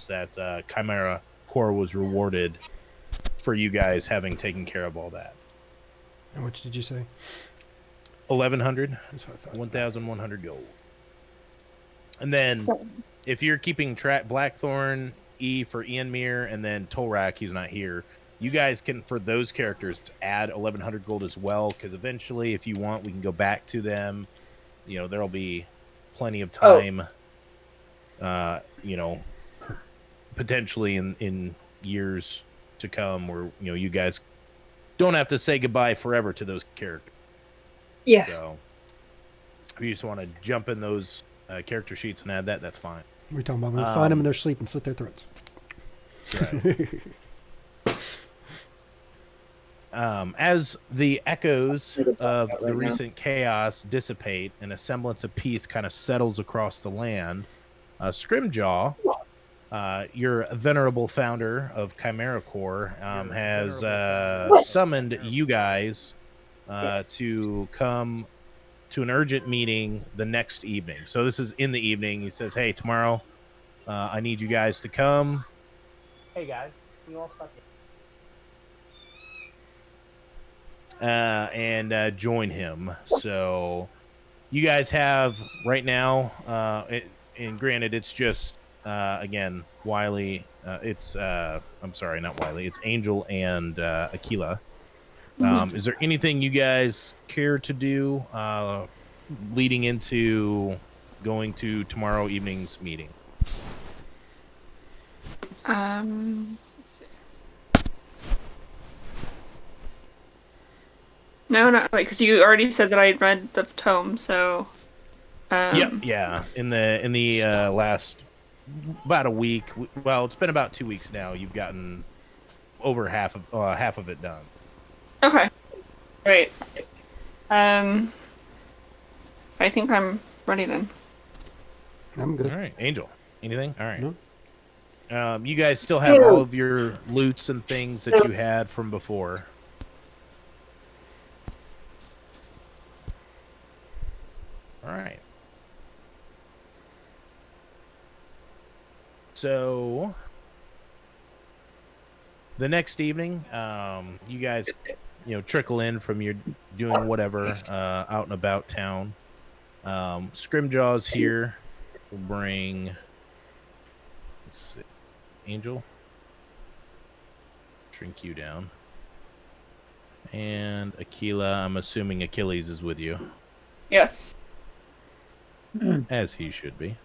that Chimera Corps was rewarded for you guys having taken care of all that. How much did you say? 1,100. That's what I thought. 1,100 gold. And then, if you're keeping track, Blackthorn, E for Ianmere, and then Tolrak, he's not here. You guys can, for those characters, add 1,100 gold as well, because eventually, if you want, we can go back to them. You know, there'll be plenty of time, you know, potentially in years to come where, you know, you guys don't have to say goodbye forever to those characters. Yeah. So, if you just want to jump in those character sheets and add that, that's fine. We're talking about we'll find them in their sleep and slit their throats. Right. As the echoes of the recent chaos dissipate and a semblance of peace kind of settles across the land, Scrimjaw, your venerable founder of Chimera Corps, has summoned you guys to come to an urgent meeting the next evening. So this is in the evening. He says, hey, tomorrow I need you guys to come. Hey, guys. You all suck it. And join him. So you guys have right now, and granted, it's just, again, Wiley. I'm sorry, not Wiley. It's Angel and Aquila. Is there anything you guys care to do leading into going to tomorrow evening's meeting? Let's see. No, not right, because you already said that I had read the tome, so. Yeah. In the last about a week. Well, it's been about 2 weeks now. You've gotten over half of it done. Okay. Great. I think I'm ready then. I'm good. All right, Angel. Anything? All right. No. You guys still have all of your loots and things that you had from before. All right. So the next evening, you guys, trickle in from your doing whatever out and about town. Scrimjaw's here. We'll bring. Let's see, Angel. Shrink you down. And Aquila, I'm assuming Achilles is with you. Yes. As he should be.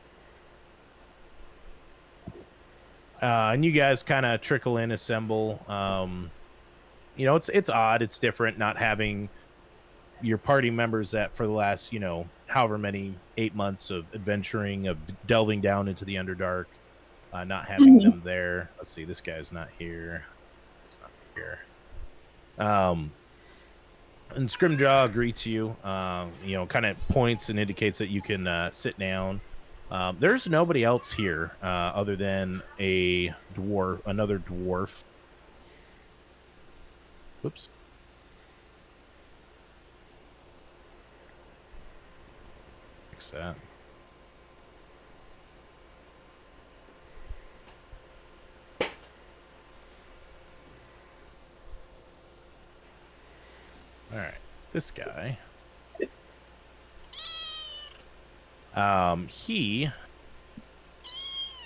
And you guys kind of trickle in, assemble. It's odd. It's different not having your party members that for the last, however many 8 months of adventuring, of delving down into the Underdark, not having them there. Let's see, this guy's not here. He's not here. And Scrimjaw greets you, kind of points and indicates that you can sit down. There's nobody else here other than another dwarf. Whoops. Fix that. All right, this guy. He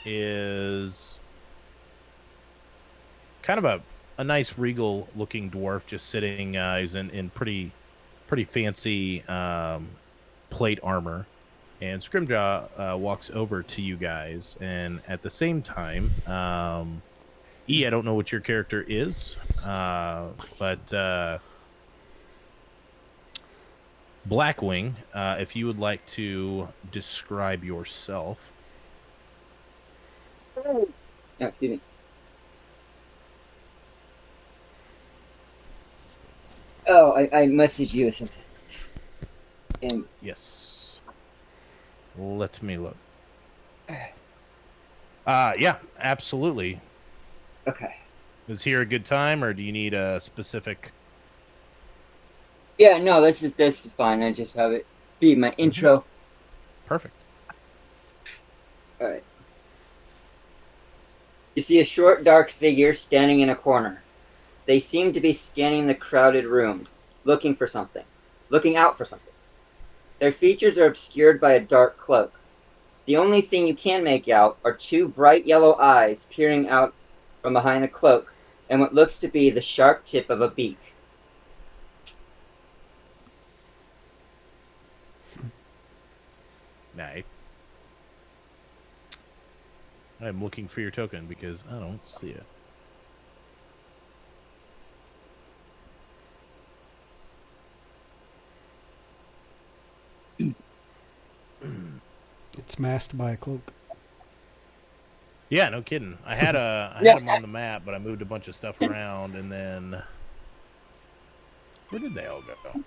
is kind of a nice regal looking dwarf, just sitting. He's in pretty fancy plate armor, and Scrimjaw walks over to you guys, and at the same time, I don't know what your character is, but Blackwing, if you would like to describe yourself. Oh, excuse me. Oh, I messaged you or something. And Yes. Let me look. Yeah, absolutely. okay. Is here a good time, or do you need a specific? Yeah, no, this is fine. I just have it be my intro. Perfect. All right. You see a short, dark figure standing in a corner. They seem to be scanning the crowded room, looking for something, looking out for something. Their features are obscured by a dark cloak. The only thing you can make out are two bright yellow eyes peering out from behind the cloak and what looks to be the sharp tip of a beak. Nice. I'm looking for your token because I don't see it. It's masked by a cloak. Yeah, no kidding. I had had them on the map, but I moved a bunch of stuff around, and then where did they all go?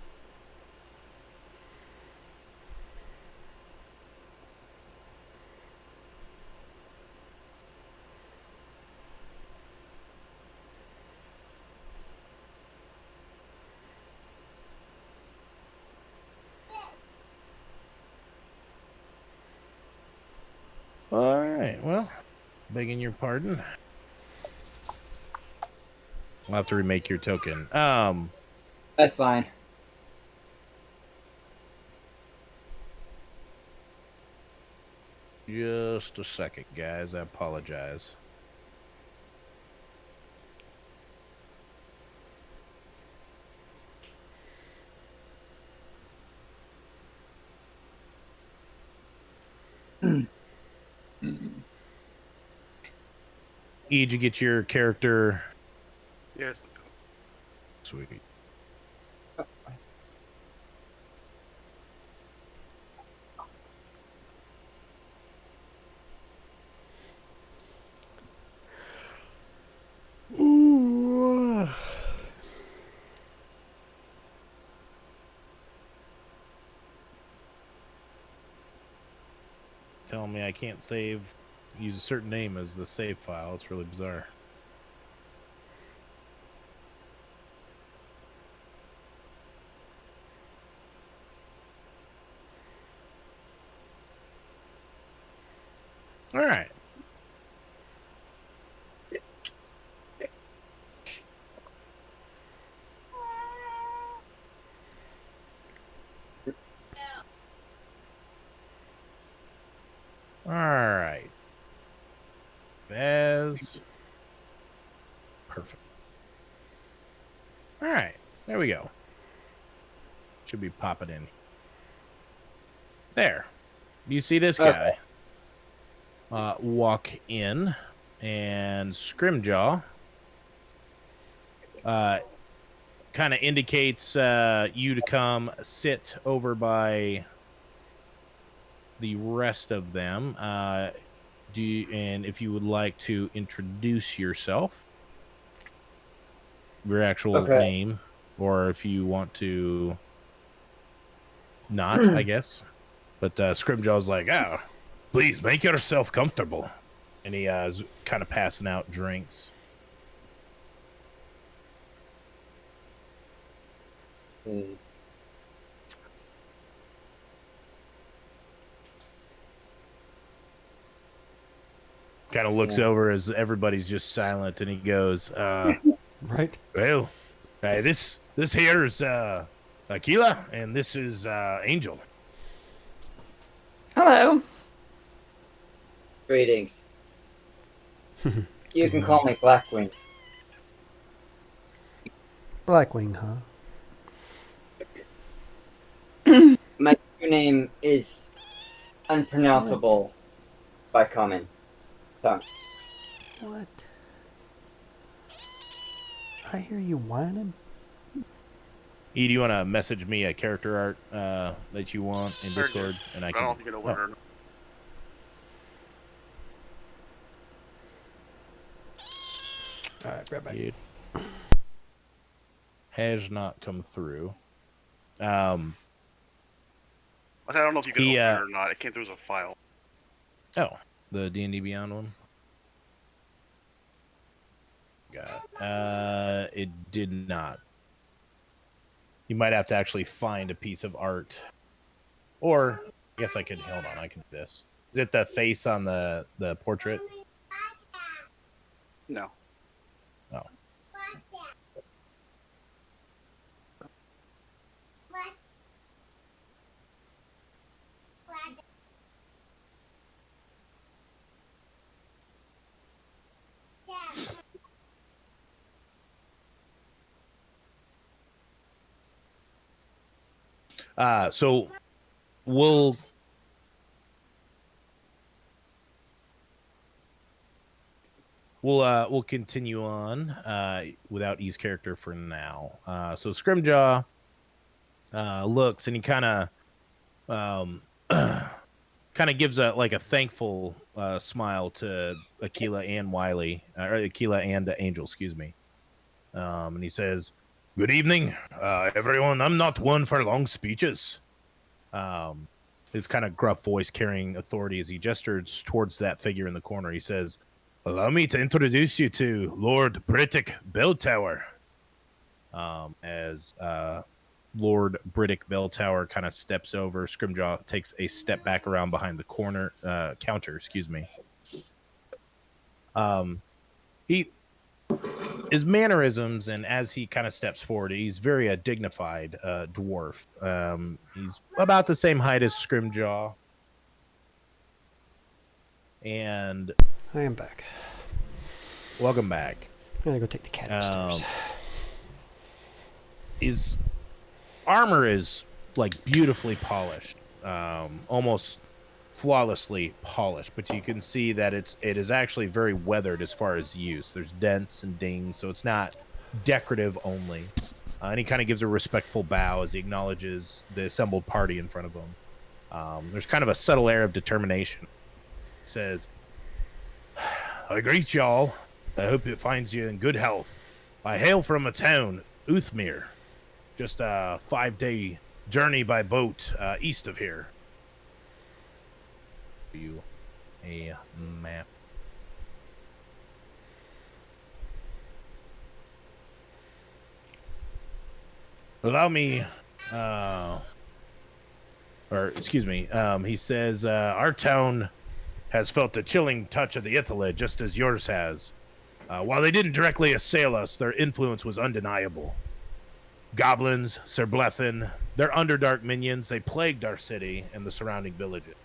All right, well, begging your pardon. I'll have to remake your token. That's fine. Just a second, guys. I apologize. E, did you get your character? Yes. Sweet. Ooh. Telling me I can't use a certain name as the save file. It's really bizarre. All right. All right. As perfect. All right. There we go. Should be popping in. There. You see this guy walk in, and Scrimjaw kind of indicates you to come sit over by the rest of them. And if you would like to introduce yourself, your actual name, or if you want to not, I guess. But Scrimjaw's like, oh, please make yourself comfortable. And he is kind of passing out drinks. Kind of looks over as everybody's just silent, and he goes, Right. well, this here is Aquila, and this is Angel. Hello. Greetings. You can call me Blackwing. Blackwing, huh? My true name is unpronounceable by common tongue. What? I hear you whining. E, do you want to message me a character art that you want in Discord? And I I can. don't think it'll work. All right, right back. It has not come through. I don't know if you can open it or not. It came through as a file. Oh, the D&D Beyond one? Got it. It did not. You might have to actually find a piece of art. Or, I guess I could, hold on, I can do this. Is it the face on the portrait? No. Oh. So we'll we'll continue on without E's character for now. So Scrimjaw looks and he kind of kind of gives a thankful smile to Aquila and Wiley, or Aquila and Angel, excuse me. And he says, "Good evening, everyone. I'm not one for long speeches." His kind of gruff voice carrying authority as he gestures towards that figure in the corner. He says, "Allow me to introduce you to Lord Brittick Belltower." As Lord Brittick Belltower kind of steps over, Scrimjaw takes a step back around behind the corner counter. Excuse me. His mannerisms, and as he kind of steps forward, he's very dignified dwarf. He's about the same height as Scrimjaw. And I am back. welcome back. I'm gonna go take the cat upstairs. His armor is like beautifully polished, almost flawlessly polished, but you can see that it is actually very weathered as far as use. There's dents and dings, so it's not decorative only. And he kind of gives a respectful bow as he acknowledges the assembled party in front of him. There's kind of a subtle air of determination. He says, "I greet y'all. I hope it finds you in good health. I hail from a town, Uthmere, just a 5-day journey by boat east of here." You a map. Allow me, or excuse me, he says, "Our town has felt the chilling touch of the Ithalid, just as yours has. While they didn't directly assail us, their influence was undeniable. Goblins, Sir Bleffin, their Underdark minions, they plagued our city and the surrounding villages.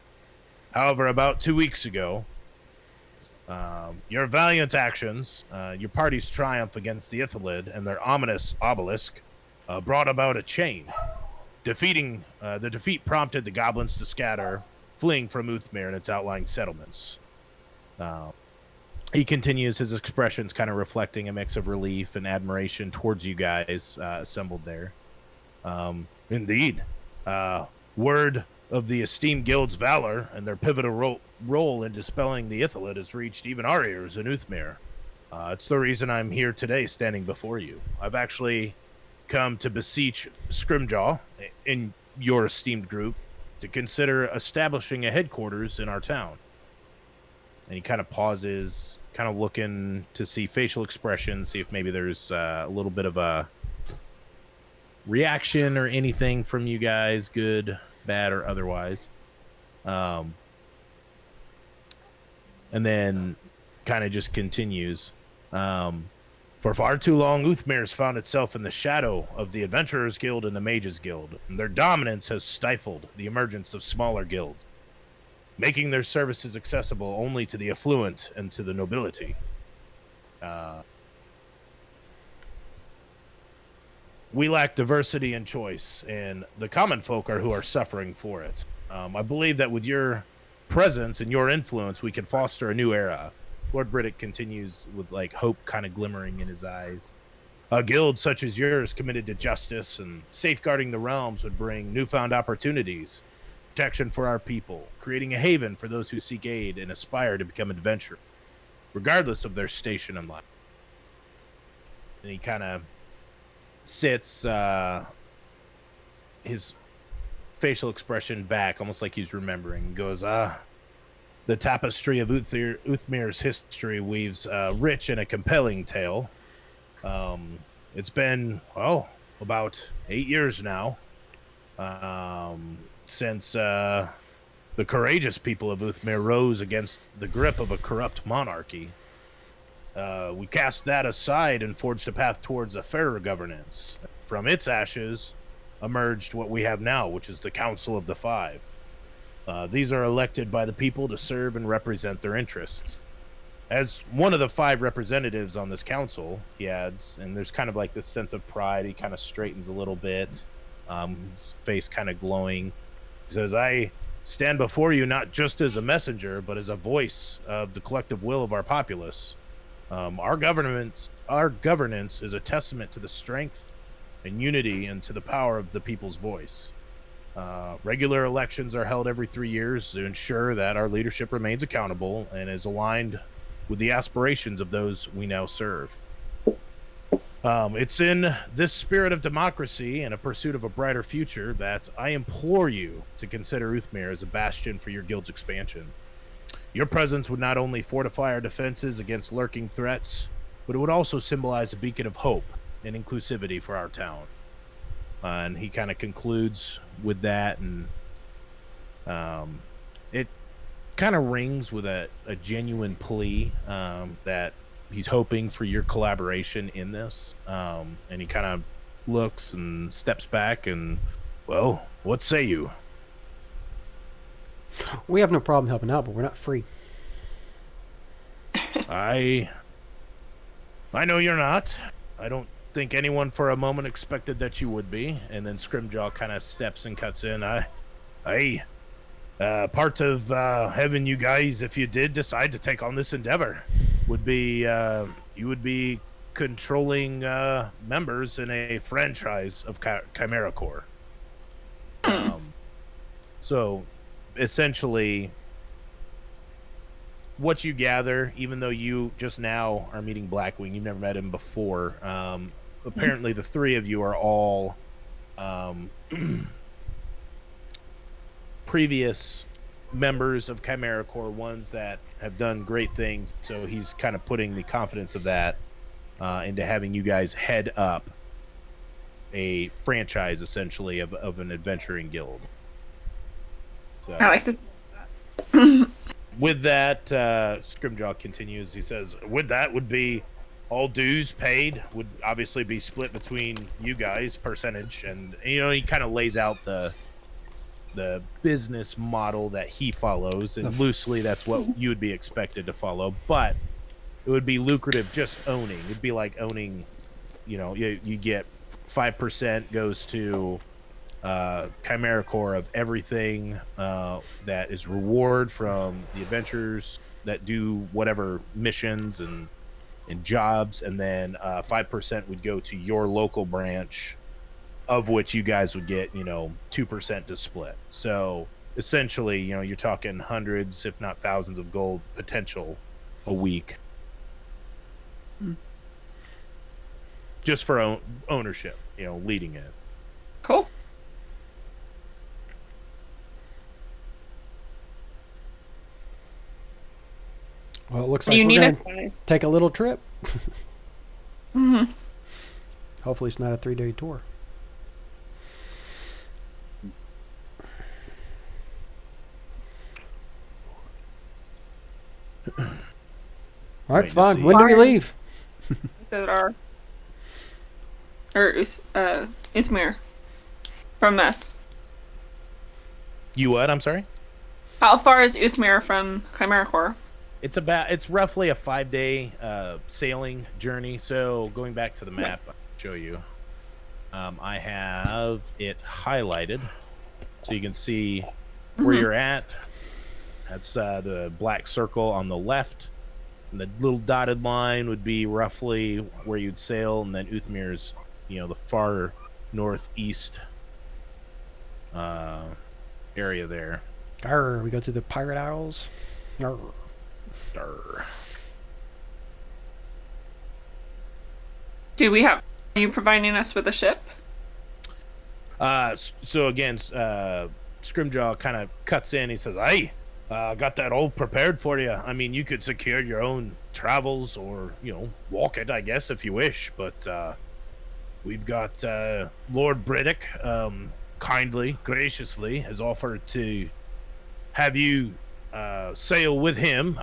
However, about 2 weeks ago, your valiant actions, your party's triumph against the Ithalid and their ominous obelisk, brought about a chain. The defeat prompted the goblins to scatter, fleeing from Uthmere and its outlying settlements." He continues, his expressions kind of reflecting a mix of relief and admiration towards you guys assembled there. "Indeed. Word of the esteemed guild's valor and their pivotal role in dispelling the Ithalid has reached even our ears in Uthmere. It's the reason I'm here today standing before you. I've actually come to beseech Scrimjaw in your esteemed group to consider establishing a headquarters in our town." And he kind of pauses, kind of looking to see facial expressions, see if maybe there's a little bit of a reaction or anything from you guys, good, bad, or otherwise. And then kind of just continues. "For far too long, Uthmere's found itself in the shadow of the Adventurers Guild and the Mages Guild, and their dominance has stifled the emergence of smaller guilds, making their services accessible only to the affluent and to the nobility. We lack diversity and choice, and the common folk are who are suffering for it. I believe that with your presence and your influence, we can foster a new era." Lord Brittick continues with like hope kind of glimmering in his eyes. "A guild such as yours, committed to justice and safeguarding the realms, would bring newfound opportunities, protection for our people, creating a haven for those who seek aid and aspire to become adventurers, regardless of their station in life." And he kind of sits his facial expression back, almost like he's remembering. He goes, "The tapestry of Uthmere's history weaves a rich and a compelling tale. It's been, about 8 years now since the courageous people of Uthmere rose against the grip of a corrupt monarchy. we cast that aside and forged a path towards a fairer governance. From its ashes emerged what we have now, which is the Council of the Five. These are elected by the people to serve and represent their interests. As one of the 5 representatives on this council, he adds, and there's kind of like this sense of pride. He kind of straightens a little bit, his face kind of glowing. He says, I stand before you not just as a messenger, but as a voice of the collective will of our populace. Our governance is a testament to the strength and unity and to the power of the people's voice. Regular elections are held every 3 years to ensure that our leadership remains accountable and is aligned with the aspirations of those we now serve. It's in this spirit of democracy and a pursuit of a brighter future that I implore you to consider Uthmir as a bastion for your guild's expansion. Your presence would not only fortify our defenses against lurking threats, but it would also symbolize a beacon of hope and inclusivity for our town. And he kind of concludes with that, and it kind of rings with a genuine plea that he's hoping for your collaboration in this. And he kind of looks and steps back and, well, what say you? We have no problem helping out, but we're not free. I know you're not. I don't think anyone for a moment expected that you would be. And then Scrimjaw kind of steps and cuts in. Part of having you guys, if you did decide to take on this endeavor, would be you would be controlling members in a franchise of Chimera Corps. So essentially, what you gather, even though you just now are meeting Blackwing, you've never met him before. Apparently, the 3 of you are all previous members of Chimera Corps, ones that have done great things. So he's kind of putting the confidence of that into having you guys head up a franchise, essentially, of an adventuring guild. So, I like that. with that, Scrimjaw continues. He says, with that would be all dues paid would obviously be split between you guys, percentage. And, you know, he kind of lays out the business model that he follows, and loosely that's what you would be expected to follow, but it would be lucrative just owning. It'd be like owning, you know, you get 5% goes to Chimera Corps of everything that is reward from the adventurers that do whatever missions and jobs, and then 5% would go to your local branch, of which you guys would get, you know, 2% to split. So essentially, you know, you're talking hundreds, if not thousands of gold potential a week. Just for ownership, you know, leading it. Cool. Well, it looks Do like you we're need going to it? take a little trip. Mm-hmm. Hopefully it's not a 3-day tour. All right, Wait to fine. see. When do we leave? That are Izmir from us. You what? I'm sorry? How far is Uthmir from Chimera Corps? It's roughly a 5-day sailing journey. So going back to the map, I'll show you. I have it highlighted so you can see where you're at. That's the black circle on the left. And the little dotted line would be roughly where you'd sail, and then Uthmir's, you know, the far northeast area there. Arr, we go through the Pirate Isles. Arr. Arr. Are you providing us with a ship? So again, Scrimjaw kind of cuts in. He says, "Hey, got that all prepared for you. I mean, you could secure your own travels, or, you know, walk it, I guess, if you wish. But we've got Lord Briddick, kindly, graciously, has offered to have you sail with him.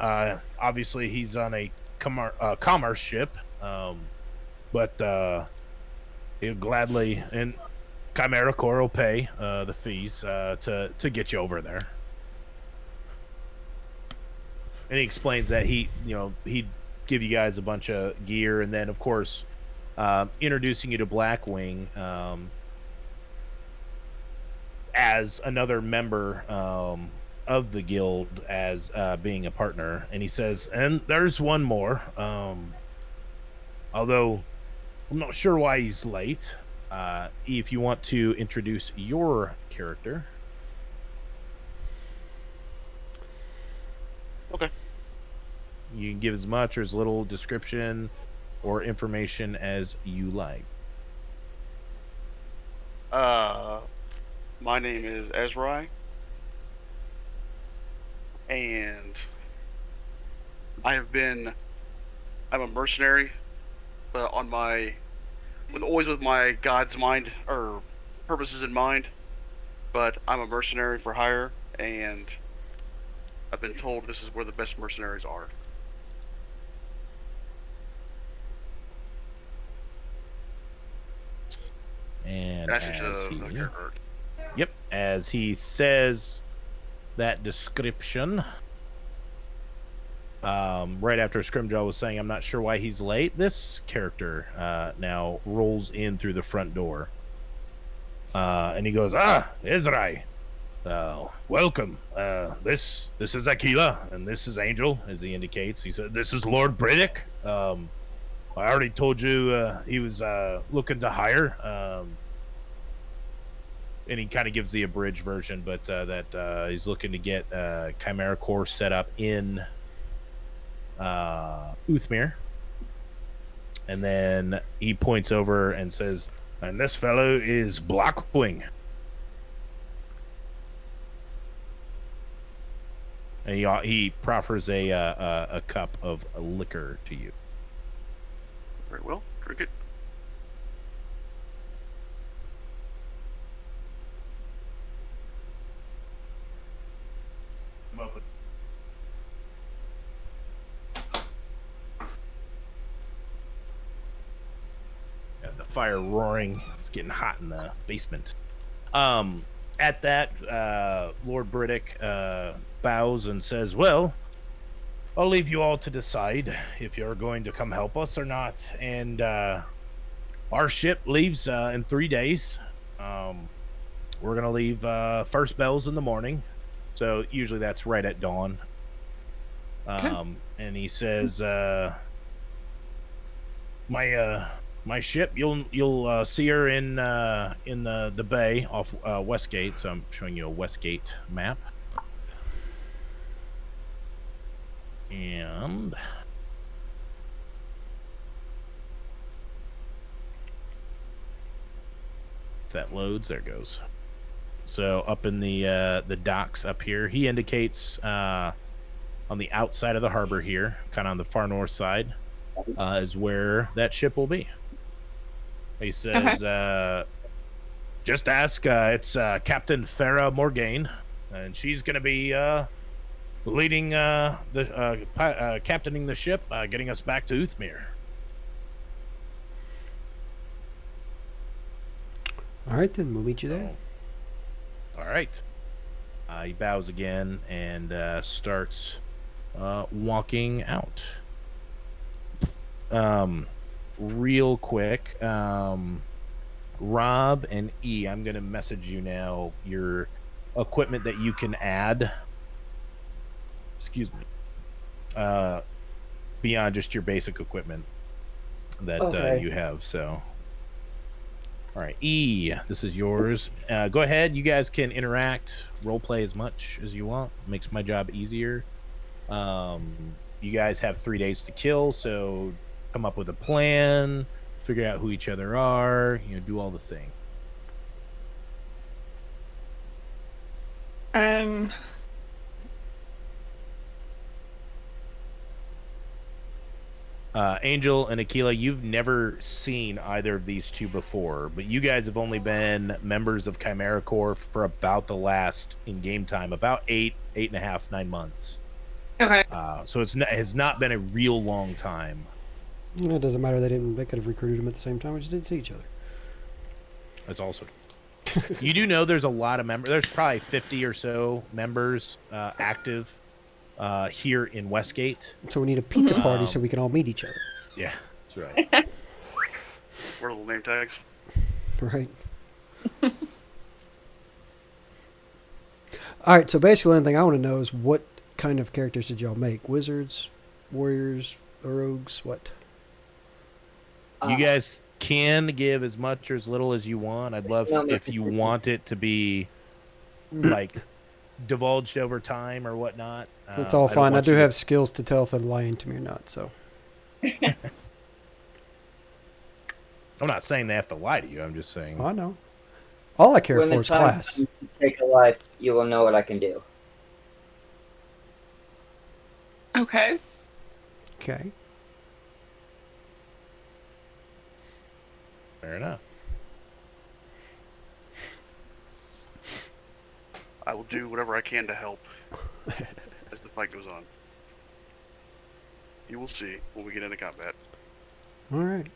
Obviously, he's on a commerce ship, but he'll gladly, and Chimera Corps will pay the fees to get you over there. And he explains that he'd give you guys a bunch of gear, and then of course introducing you to Blackwing as another member of the guild, as being a partner. And he says, and there's one more, although I'm not sure why he's late. If you want to introduce your character. Okay. You can give as much or as little description or information as you like. My name is Ezrai, and I'm a mercenary, but always with my God's mind or purposes in mind. But I'm a mercenary for hire, and I've been told this is where the best mercenaries are. And as he says that description, right after Scrimjaw was saying, I'm not sure why he's late, this character now rolls in through the front door. And he goes, Ezrai, welcome. This is Aquila, and this is Angel, as he indicates. He said, this is Lord Britick. I already told you he was looking to hire. And he kind of gives the abridged version, but that he's looking to get Chimera Corps set up in Uthmere. And then he points over and says, and this fellow is Blackwing. And he proffers a cup of liquor to you. Very well. Drink it. The fire roaring. It's getting hot in the basement. At that, Lord Britick bows and says, well, I'll leave you all to decide if you're going to come help us or not. And our ship leaves in 3 days. We're going to leave first bells in the morning. So usually that's right at dawn. And he says, my ship, you'll see her in the bay off Westgate. So I'm showing you a Westgate map. And if that loads, there it goes. So up in the docks up here, he indicates on the outside of the harbor here, kind of on the far north side, is where that ship will be. He says, just ask. It's Captain Farah Morgaine, and she's going to be leading captaining the ship, getting us back to Uthmere. All right, then we'll meet you there. All right. He bows again and starts walking out. Real quick, Rob and E, I'm going to message you now your equipment that you can add. Excuse me. Beyond just your basic equipment that you have. So, all right, E, this is yours. Go ahead. You guys can interact, role play as much as you want. Makes my job easier. You guys have 3 days to kill, so come up with a plan, figure out who each other are, do all the thing. Angel and Aquila, you've never seen either of these two before, but you guys have only been members of Chimera Corps for about the last, in game time, about 8.5, 9 months. Okay. So it has not been a real long time. It doesn't matter. They could have recruited them at the same time. We just didn't see each other. That's also you do know there's a lot of members. There's probably 50 or so members active here in Westgate. So we need a pizza party so we can all meet each other. Yeah, that's right. We're little name tags. Right. All right. So basically, the only thing I want to know is what kind of characters did y'all make? Wizards, warriors, rogues, what? You guys can give as much or as little as you want. I'd love if you want it to be like divulged over time or whatnot. It's all fine. I do have skills to tell if they're lying to me or not. So I'm not saying they have to lie to you. I'm just saying. I know. All I care When for the is time class. comes to take a life, you will know what I can do. Okay. Okay. Fair enough. I will do whatever I can to help as the fight goes on. You will see when we get into combat. All right.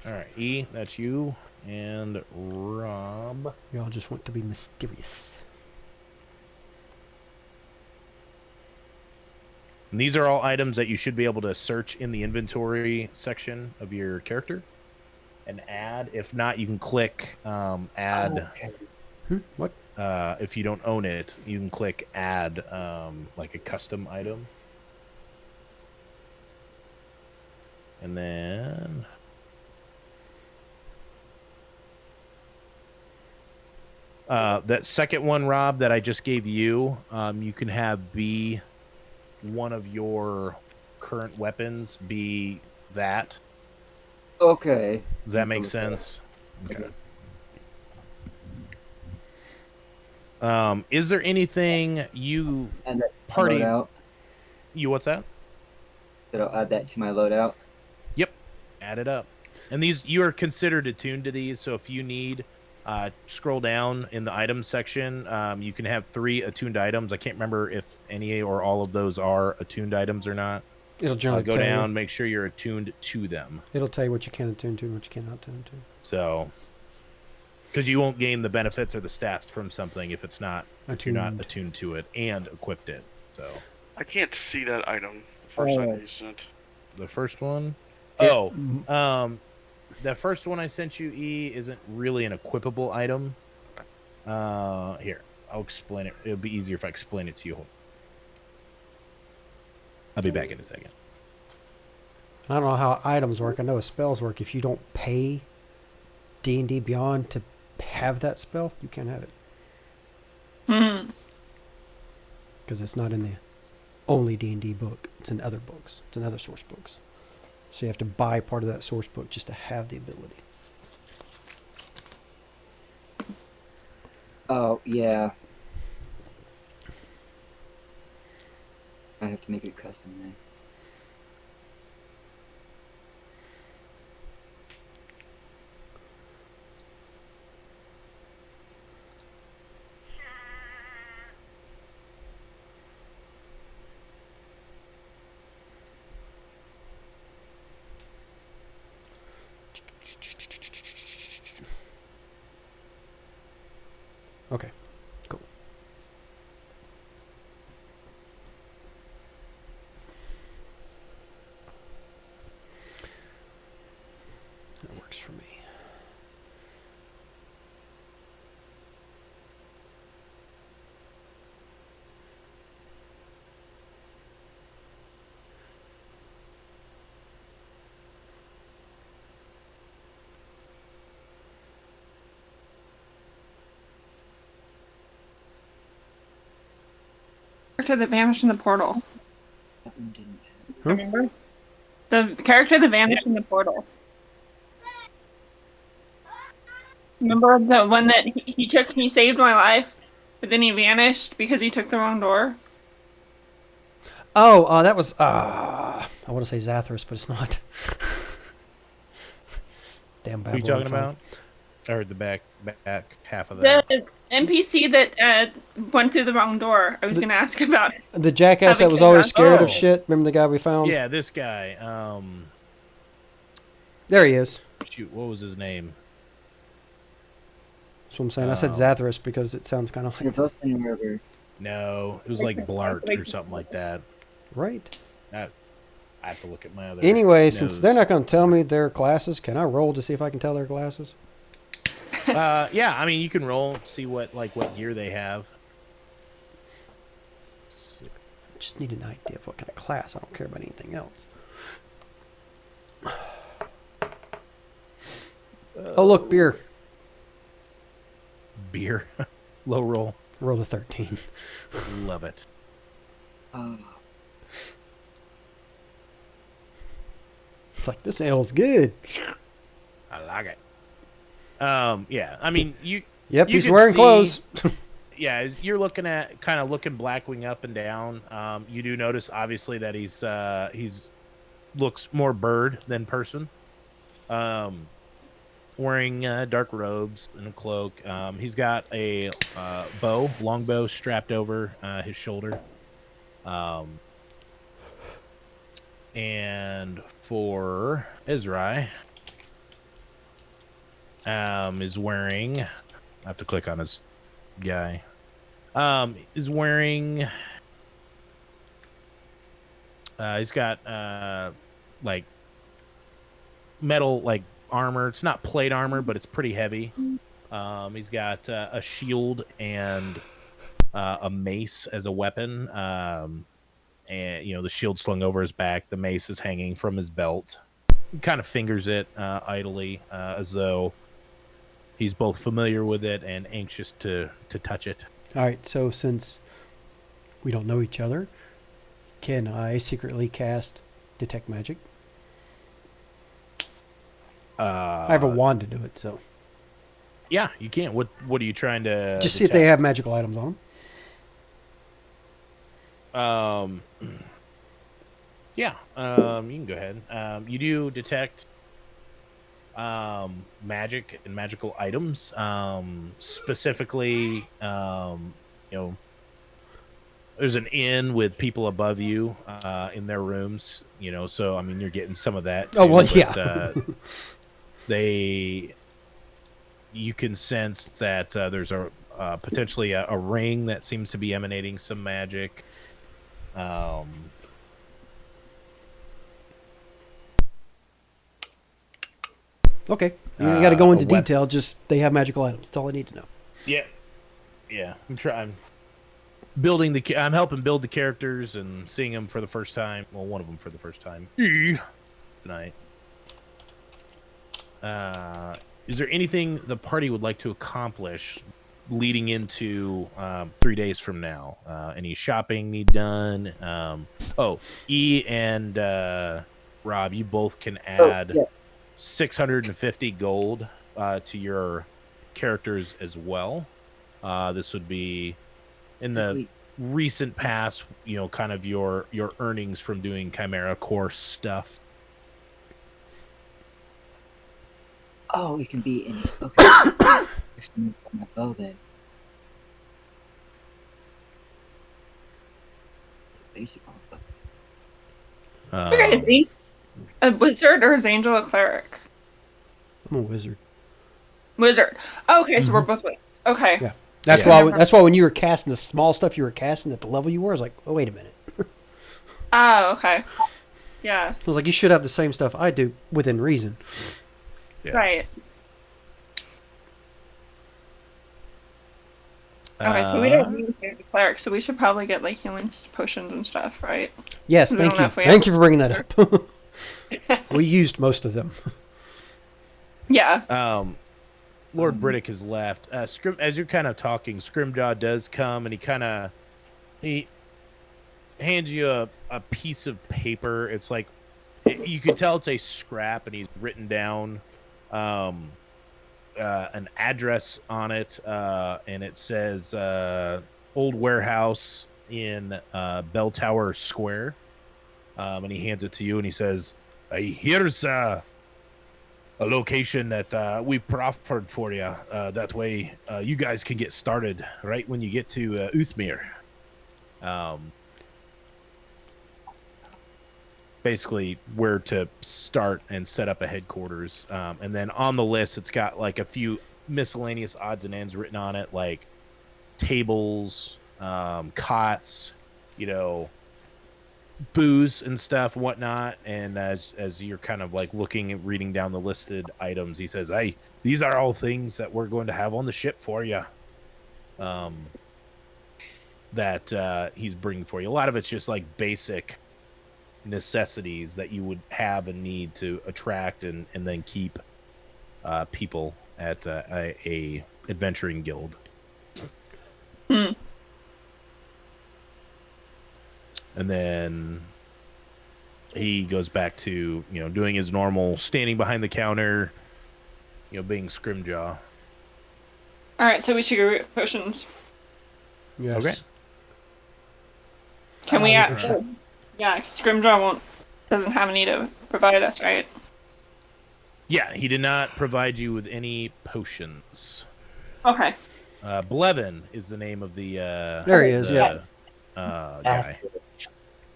All right, E, that's you, and Rob. Y'all just want to be mysterious. And these are all items that you should be able to search in the inventory section of your character and add. If not, you can click add. Okay. What? If you don't own it, you can click add like a custom item. And then that second one, Rob, that I just gave you, you can have be one of your current weapons be that. Okay. Does that make sense? Okay. Is there anything you And that party? loadout. You what's that? So I'll add that to my loadout. Yep, add it up. And these you are considered attuned to these. So if you need, scroll down in the items section. You can have 3 attuned items. I can't remember if any or all of those are attuned items or not. It'll generally Go tell down, you. make sure you're attuned to them. It'll tell you what you can attune to and what you cannot attune to. So, because you won't gain the benefits or the stats from something if it's not if you're not Attuned. attuned to it and equipped it. So I can't see that item. The first item you sent. the first one, Yeah. the first one I sent you, E, isn't really an equipable item. Here, I'll explain it. It'll be easier if I explain it to you. I'll be back in a second. I don't know how items work. I know spells work. If you don't pay D&D Beyond to have that spell, you can't have it. Hmm. Because it's not in the only D&D book. It's in other books. It's in other source books. So you have to buy part of that source book just to have the ability. Oh, yeah. I have to make it custom then. Okay, cool. That works for me. Character that vanished in the portal. That one didn't. Huh? Remember? The character that vanished in the portal. Remember the one that he saved my life, but then he vanished because he took the wrong door? Oh, that was, I want to say Zathras, but it's not. Damn bad. Who are you talking about? Or the back half of that. The NPC that went through the wrong door. I was going to ask about it. The jackass Having that was kids always on- scared Oh. of shit. Remember the guy we found? Yeah, this guy. There he is. Shoot, what was his name? That's what I'm saying. I said Oh. Zathras because it sounds kind of You're like both in murder. No, it was like Blart or something like that. right. I have to look at my other. Anyway, since notes. they're not going to tell me their classes, can I roll to see if I can tell their classes? Yeah, I mean, you can roll, see what gear they have. I just need an idea of what kind of class. I don't care about anything else. Oh, look, beer. Beer, low roll, Rolled a 13. love it. It's like, this ale's good. I like it. Yeah, I mean, Yep, You he's can wearing see- clothes. yeah, you're looking at kind of looking Blackwing up and down. You do notice obviously that he's looks more bird than person. Wearing dark robes and a cloak. He's got a longbow strapped over his shoulder. And for Ezrai, is wearing. I have to click on his guy. Is wearing. He's got like metal armor. It's not plate armor, but it's pretty heavy. He's got a shield and a mace as a weapon. And the shield slung over his back. The mace is hanging from his belt. He kind of fingers it idly, as though he's both familiar with it and anxious to touch it. All right, so since we don't know each other, can I secretly cast Detect Magic? I have a wand to do it, so. Yeah, you can. What are you trying to Just see if they have magical items on them. Yeah, you can go ahead. You do detect magic and magical items. Specifically, there's an inn with people above you in their rooms. So I mean, you're getting some of that. Oh, well, but, yeah. you can sense that there's a potentially a ring that seems to be emanating some magic. Okay. You got to go into a wep- detail. Just they have magical items. That's all I need to know. Yeah. I'm trying. I'm helping build the characters and seeing them for the first time. Well, one of them for the first time tonight. Is there anything the party would like to accomplish leading into 3 days from now? Any shopping need done? E and Rob, you both can add 650 gold to your characters as well. This would be in the recent past, kind of your earnings from doing Chimera course stuff. Oh, it can be in. Okay. I should move my bow then. Basic on the Okay, is he a wizard or is Angel a cleric? I'm a wizard. Wizard. Okay, so we're both wizards. Okay. Yeah. That's Yeah. why. That's why when you were casting the small stuff you were casting at the level you were, I was like, oh wait a minute. Oh, okay. Yeah. I was like, you should have the same stuff I do within reason. Yeah. Right. Okay, so we don't need to be cleric, so we should probably get healing potions and stuff, right? Yes, We thank don't you. know if we Thank have- you for bringing that up. We used most of them. Yeah. Lord Briddick has left. As you're kind of talking, Scrimjaw does come, and he hands you a piece of paper. It's like you could tell it's a scrap, and he's written down an address on it, and it says Old Warehouse in Bell Tower Square. And he hands it to you, and he says, "Here's a a location that we proffered for you. That way, you guys can get started right when you get to Uthmir. Basically, where to start and set up a headquarters. And then on the list, it's got like a few miscellaneous odds and ends written on it, like tables, cots, booze and stuff, whatnot. And as you're kind of like looking and reading down the listed items, he says, "Hey, these are all things that we're going to have on the ship for you." That he's bringing for you. A lot of it's just like basic necessities that you would have and need to attract and then keep people at a adventuring guild. And then he goes back to, doing his normal standing behind the counter, being Scrimjaw. All right, so we should go get potions. Yes. Okay. Can we? for sure. Yeah, Scrimjaw doesn't have any to provide us, right? Yeah, he did not provide you with any potions. Okay. Blevin is the name of the There he is, yeah. Guy.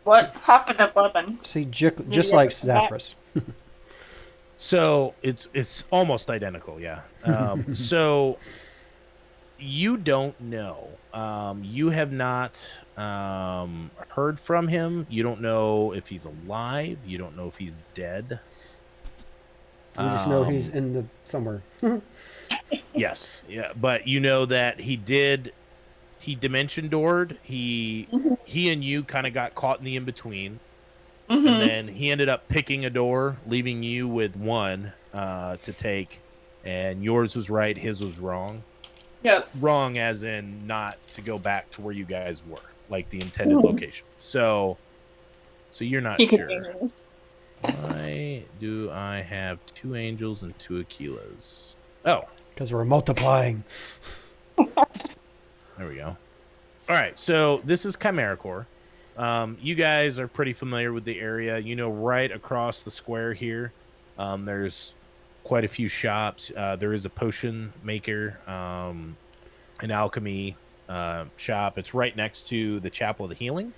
What happened to Blevin? See, just like Zathras. So it's almost identical, yeah. So you don't know. You have not heard from him. You don't know if he's alive. You don't know if he's dead. We just know he's in the somewhere. Yes, yeah, but you know that he dimension doored. He and you kind of got caught in the in-between. And then he ended up picking a door, leaving you with one to take, and yours was right, his was wrong. Yep. Wrong as in not to go back to where you guys were, like the intended location. So you're not sure. Why do I have 2 angels and 2 Aquilas? Oh. Because we're multiplying. There we go. All right, so this is Chimera Core. You guys are pretty familiar with the area. Right across the square here, there's quite a few shops. There is a potion maker, an alchemy shop. It's right next to the Chapel of the Healing,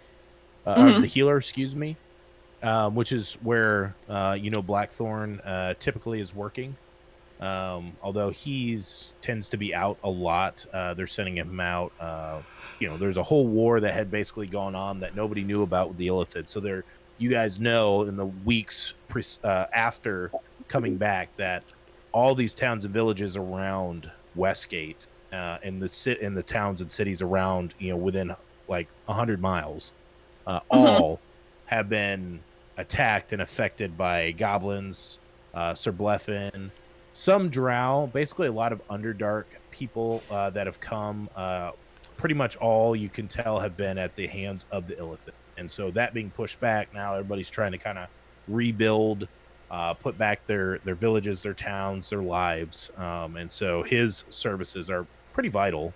or the Healer, excuse me, which is where Blackthorn typically is working. Although tends to be out a lot. They're sending him out. There's a whole war that had basically gone on that nobody knew about with the Illithid. So you guys know in the weeks after coming back that all these towns and villages around Westgate and the towns and cities around, within like 100 miles, all have been attacked and affected by goblins, Sir Bleffin, some drow, basically a lot of Underdark people that have come. Pretty much all you can tell have been at the hands of the Illithid. And so that being pushed back, now everybody's trying to kind of rebuild, put back their villages, their towns, their lives. And so his services are pretty vital.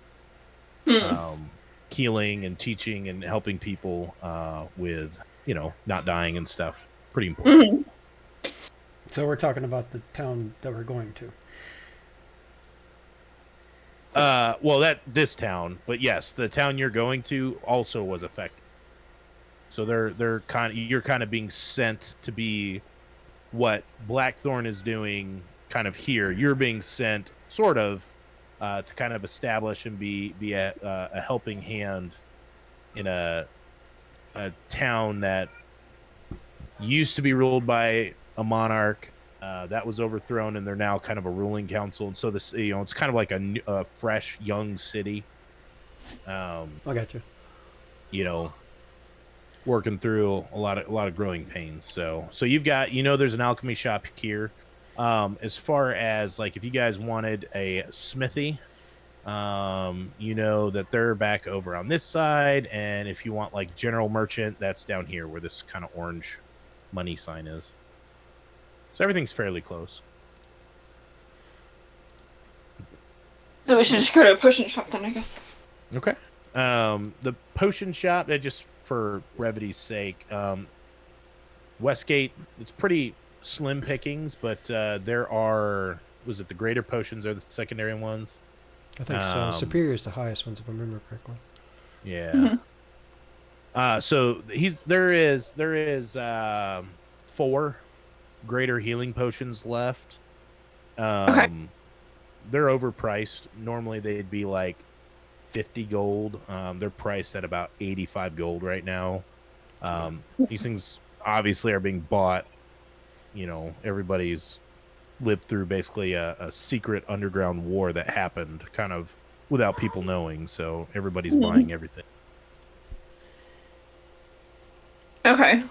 Healing and teaching and helping people with, not dying and stuff. Pretty important. So we're talking about the town that we're going to. Well, this town, but yes, the town you're going to also was affected. So you're kind of being sent to be what Blackthorn is doing kind of here. You're being sent sort of to kind of establish and be a helping hand in a town that used to be ruled by a monarch that was overthrown, and they're now kind of a ruling council. And so this, it's kind of like a fresh, young city. I got you. Working through a lot of growing pains. So you've got, there's an alchemy shop here. As far as like if you guys wanted a smithy, that they're back over on this side, and if you want like general merchant, that's down here where this kind of orange money sign is. So everything's fairly close. So we should just go to a potion shop then, I guess. Okay. The potion shop, just for brevity's sake, Westgate, it's pretty slim pickings, but there are. Was it the greater potions or the secondary ones? I think so. Superior is the highest ones, if I remember correctly. Yeah. So there is 4 greater healing potions left. Okay. They're overpriced. Normally they'd be like 50 gold. They're priced at about 85 gold right now. These things obviously are being bought. You know, everybody's lived through basically a secret underground war that happened kind of without people knowing. So everybody's buying everything. Okay.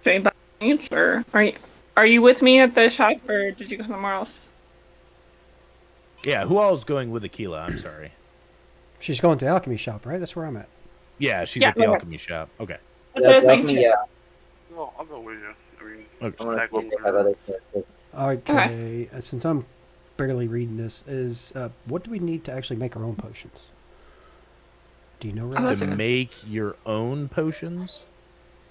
Should I buy each, or are you with me at the shop, or did you go somewhere else? Yeah, who all is going with Aquila? I'm sorry. She's going to the alchemy shop, right? That's where I'm at. Yeah, she's Yeah, at the okay. alchemy shop. Okay. That's what I was making definitely, sure. yeah. Well, I'll go with you. I mean, Okay. I want to Back see if they over have there. other characters. Okay. Since I'm barely reading this, what do we need to actually make our own potions? Do you know, Oh, Ray? that's To good. make your own potions,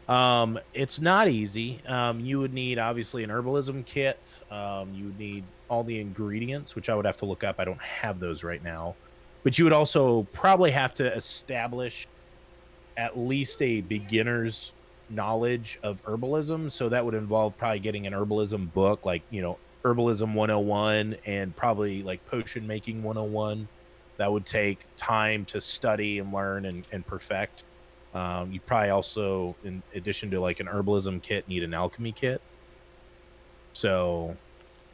it's not easy. You would need obviously an herbalism kit. You would need all the ingredients, which I would have to look up. I don't have those right now. But you would also probably have to establish at least a beginner's knowledge of herbalism. So that would involve probably getting an herbalism book, like, you know, Herbalism 101 and probably like Potion Making 101. That would take time to study and learn and perfect. You probably also, in addition to like an herbalism kit, need an alchemy kit. So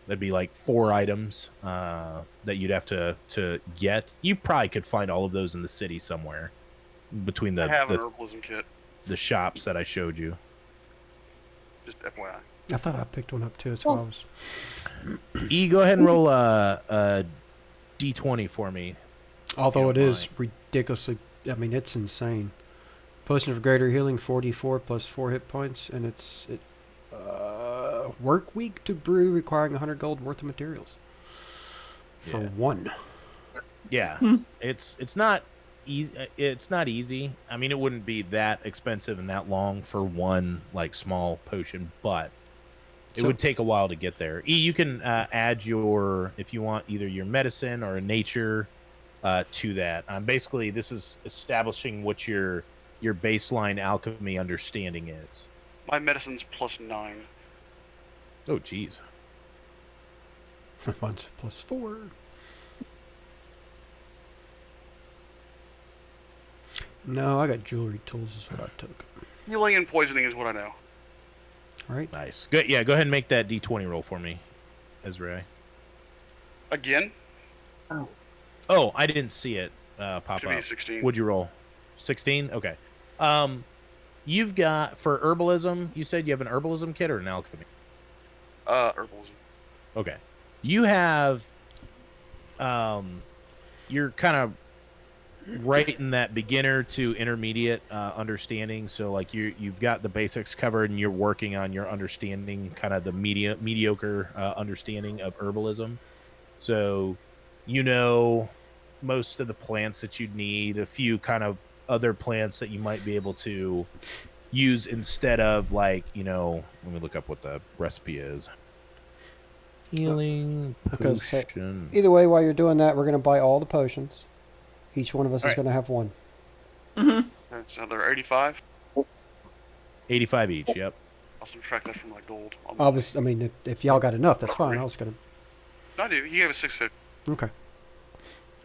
that'd be like 4 items that you'd have to get. You probably could find all of those in the city somewhere between I have an the herbalism kit. the shops that I showed you. Just FYI. I thought I picked one up too. That's why I was. E, go ahead and roll a d20 for me. Although it don't is ridiculously, I mean, it's insane. Potion of greater healing, 4d4 plus 4 hit points, and it's work week to brew, requiring 100 gold worth of materials for Yeah. one. Yeah, it's not easy. It's not easy. I mean, it wouldn't be that expensive and that long for one like small potion, but it So- would take a while to get there. E, you can add your, if you want, either your medicine or a nature to that. Basically, this is establishing what your baseline alchemy understanding is. My medicine's +9. Oh, geez. Mine's plus 4. No, I got jewelry tools is what I took. Healing and poisoning is what I know. All right. Nice. Good. Yeah, go ahead and make that d20 roll for me, Ezra. Again, Oh, I didn't see it pop should be up. 16. Would you roll? 16? Okay. You've got, for herbalism, you said you have an herbalism kit or an alchemy? Herbalism. Okay. You have, you're kind of right in that beginner to intermediate understanding. So like you've got the basics covered and you're working on your understanding, kind of the mediocre understanding of herbalism. So you know most of the plants that you'd need, a few kind of other plants that you might be able to use instead of, like, you know, let me look up what the recipe is. Healing Because, hey, potion. either way, while you're doing that, we're going to buy all the potions. Each one of us is Alright. going to have one. Okay, so they're 85. 85 each, yep. I'll subtract that from my gold. I mean, if y'all got enough, that's fine. I was going No, I do. You gave us 650. to. Okay.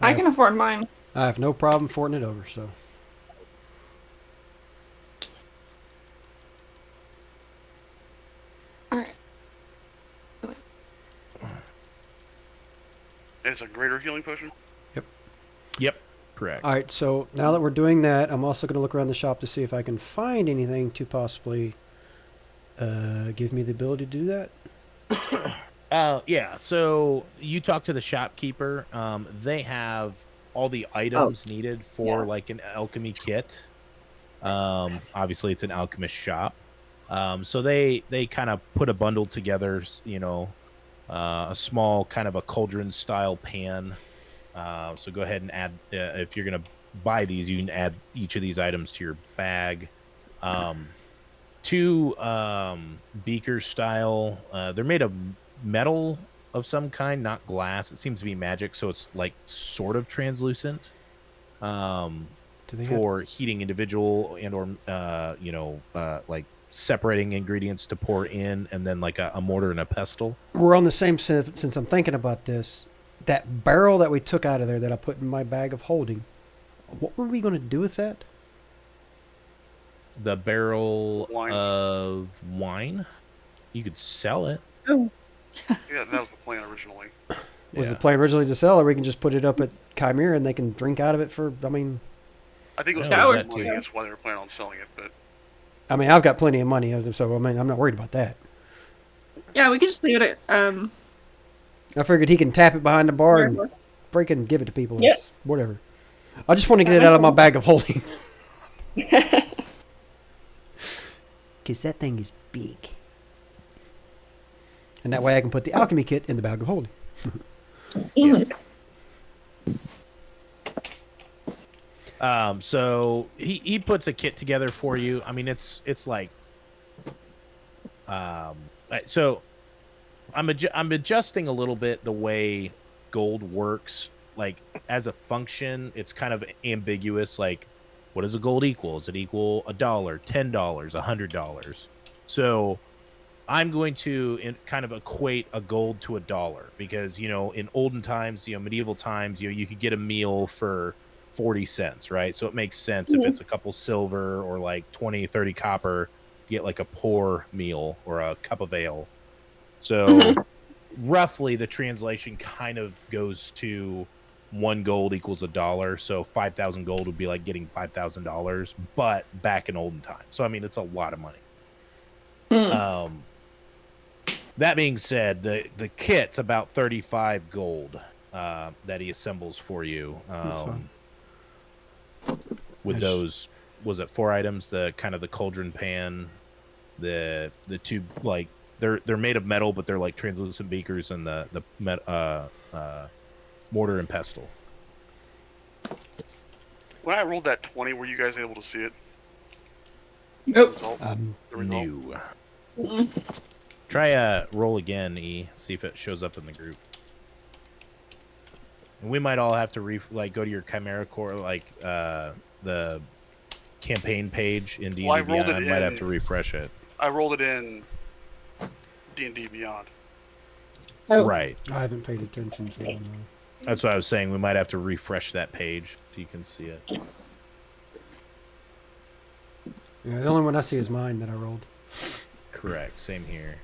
I can afford mine. I have no problem forting it over, so. Alright. It's a greater healing potion. Yep, correct. All right, so now that we're doing that, I'm also going to look around the shop to see if I can find anything to possibly give me the ability to do that. Yeah, so you talk to the shopkeeper. They have all the items needed for Yeah. like an alchemy kit. Obviously, it's an alchemist shop. So they kind of put a bundle together, you know, a small kind of a cauldron style pan So go ahead and add, if you're going to buy these, you can add each of these items to your bag. Two beaker style. They're made of metal of some kind, not glass. It seems to be magic, so it's like sort of translucent. For heating individual and or like separating ingredients to pour in, and then like a mortar and a pestle. We're on the same since I'm thinking about this. That barrel that we took out of there that I put in my bag of holding, what were we going to do with that? The barrel Wine. of wine, you could sell it. Oh, Yeah, that was the plan originally. Was Yeah. the plan originally to sell, or we can just put it up at Chimera and they can drink out of it for, I think it was Yeah, for that money. too. That's why they were planning on selling it. But I've got plenty of money, so I'm not worried about that. yeah, we could just leave it at I figured he can tap it behind the bar and wherever. freaking give it to people. Yeah. It's whatever. I just want to get it out of my bag of holding. Because that thing is big. And that way I can put the alchemy kit in the bag of holding. So he puts a kit together for you. I mean, it's like, so I'm adjusting a little bit the way gold works. Like as a function, it's kind of ambiguous. Like, what does a gold equal? Does it equal $1, $10, $100? So I'm going to kind of equate a gold to $1 because, in olden times, medieval times, you could get a meal for 40 cents, right? So it makes sense if it's a couple silver or like 20, 30 copper, to get like a poor meal or a cup of ale. So roughly the translation kind of goes to 1 gold equals $1. So 5,000 gold would be like getting $5,000, but back in olden times. So, I mean, it's a lot of money. That being said, the kit's about 35 gold that he assembles for you. That's fine. With those, was it 4 items? The kind of the cauldron pan, the two, like they're made of metal, but they're like translucent beakers, and the mortar and pestle. when I rolled that 20, were you guys able to see it? Nope. Result? The result? No. Mm-mm. Try roll again, E. See if it shows up in the group. And we might all have to go to your Chimera Core, like the campaign page in D&D Well, I rolled Beyond. it Might in- have to refresh it. I rolled it in D&D Beyond. Oh. Right. I haven't paid attention to it. That's what I was saying. We might have to refresh that page so you can see it. Yeah, the only one I see is mine that I rolled. Correct. Same here.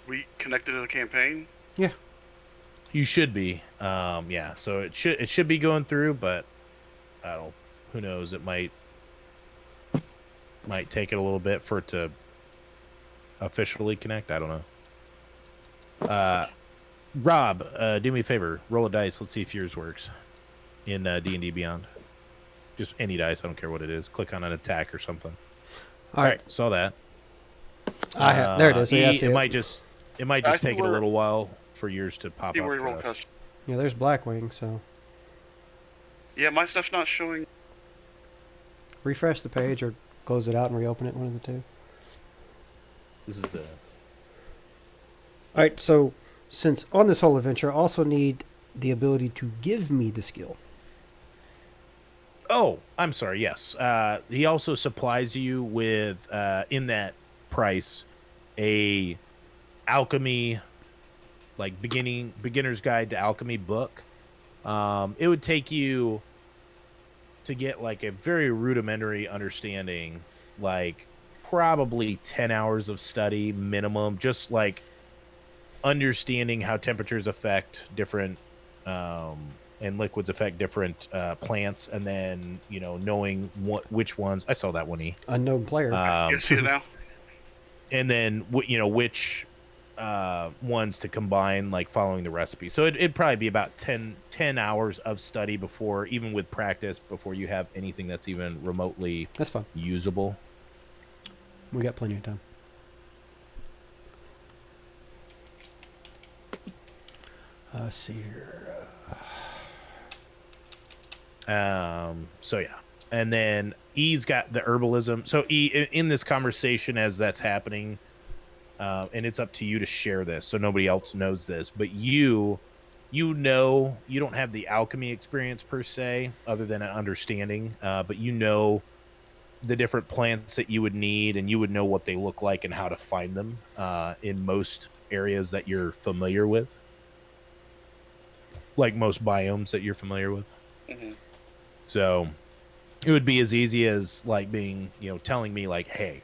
We connected to the campaign. You should be. Yeah. So it should be going through, but who knows? It might take it a little bit for it to officially connect. I don't know. Rob, do me a favor. Roll a dice. Let's see if yours works in D&D Beyond. Just any dice. I don't care what it is. Click on an attack or something. All right. Saw that. I have. There it is. Yeah, I see it it. might just take it a little while for yours to pop See up where you for roll us. custom. Yeah, there's Blackwing, so Yeah, my stuff's not showing. refresh the page or close it out and reopen it, one of the two. This is the All right, so since on this whole adventure, I also need the ability to give me the skill. Oh, I'm sorry. Yes. He also supplies you with, in that price, a alchemy, like beginner's guide to alchemy book. It would take you to get like a very rudimentary understanding, like probably 10 hours of study minimum, just like understanding how temperatures affect different and liquids affect different plants, and then knowing which ones. I saw that one. Unknown player. You guys see it now? And then which ones to combine, like following the recipe. So it'd probably be about 10 hours of study before, even with practice, before you have anything that's even remotely That's fine. usable. We got plenty of time. Let's see here. So yeah, and then E's got the herbalism. So E, in this conversation as that's happening, and it's up to you to share this, so nobody else knows this, but you know, you don't have the alchemy experience per se, other than an understanding, but you know the different plants that you would need, and you would know what they look like and how to find them in most areas that you're familiar with, like most biomes that you're familiar with. Mm-hmm. So it would be as easy as like being, telling me like, hey,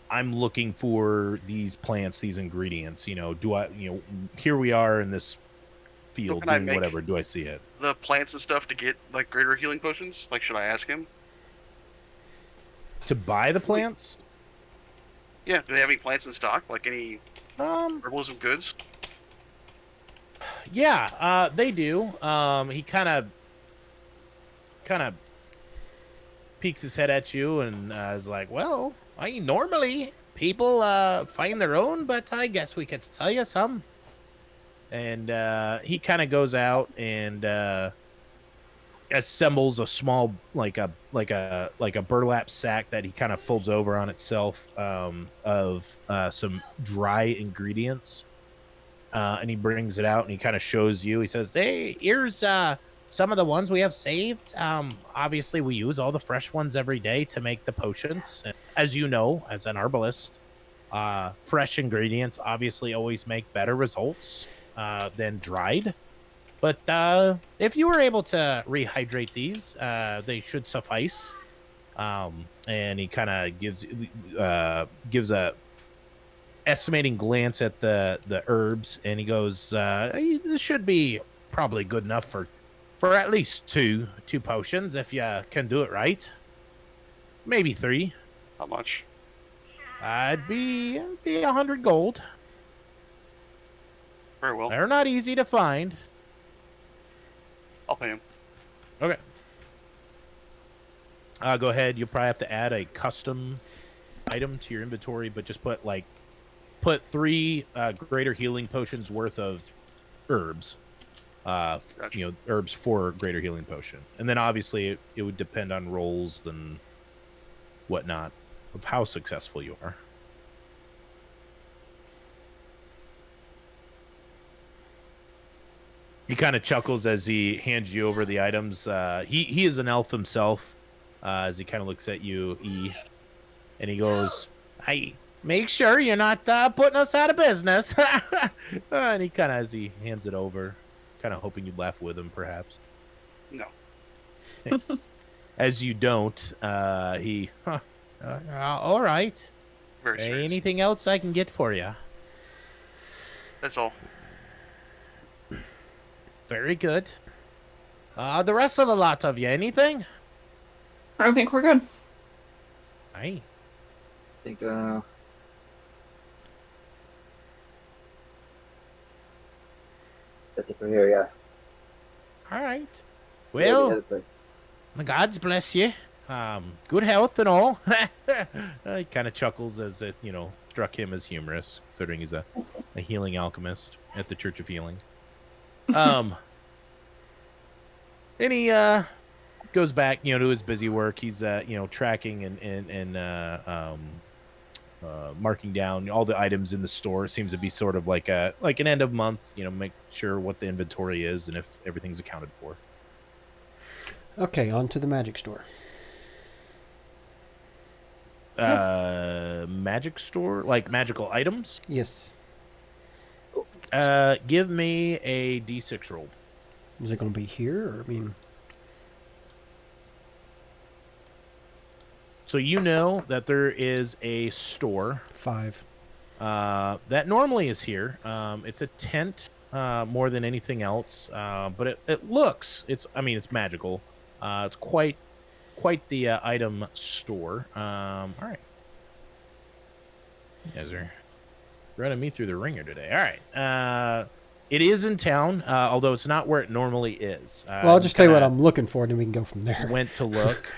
I'm looking for these plants, these ingredients, do I, here we are in this field can I doing make whatever. Do I see it? the plants and stuff to get like greater healing potions? Like, should I ask him? To buy the plants? Yeah, do they have any plants in stock? Like any herbalism goods? Yeah, they do. He kind of peeks his head at you and is like, well, normally people find their own, but I guess we could tell you some. And he kind of goes out and assembles a small like a burlap sack that he kind of folds over on itself of some dry ingredients. And he brings it out and he kind of shows you. He says, hey, here's some of the ones we have saved. Obviously, we use all the fresh ones every day to make the potions. And as you know, as an herbalist, fresh ingredients obviously always make better results than dried. But if you were able to rehydrate these, they should suffice. And he kind of gives a estimating glance at the herbs, and he goes, "This should be probably good enough for at least two potions if you can do it right. Maybe 3. How much? I'd be 100 gold. Very well. They're not easy to find." I'll pay him. Okay. Go ahead. You'll probably have to add a custom item to your inventory, but just put 3 greater healing potions worth of herbs. Gotcha. Herbs for greater healing potion. And then obviously it would depend on rolls and whatnot of how successful you are. He kind of chuckles as he hands you over the items. He is an elf himself, as he kind of looks at you, E, and he goes, "Hey, make sure you're not putting us out of business." And he kind of, as he hands it over, kind of hoping you'd laugh with him, perhaps. No. As you don't, he, all right. Very serious. Anything else I can get for you? That's all. Very good. The rest of the lot of you, anything? I think we're good. Aye. I think that's it for here, yeah. All right. Yeah, the Well, other place. the gods bless you. Good health and all. He kind of chuckles as it, struck him as humorous, considering he's a healing alchemist at the Church of Healing. And he goes back, to his busy work. He's tracking and marking down all the items in the store. It seems to be sort of like an end of month. Make sure what the inventory is and if everything's accounted for. Okay, on to the magic store. Magic store, like magical items. Yes. Give me a D6 roll. Is it going to be here? Or, So you know that there is a store 5. that normally is here. It's a tent more than anything else, but it looks it's magical. It's quite the item store. All right, you guys are running me through the ringer today. All right. It is in town, although it's not where it normally is. Well, I'll just tell you what I'm looking for, and then we can go from there. Went to look.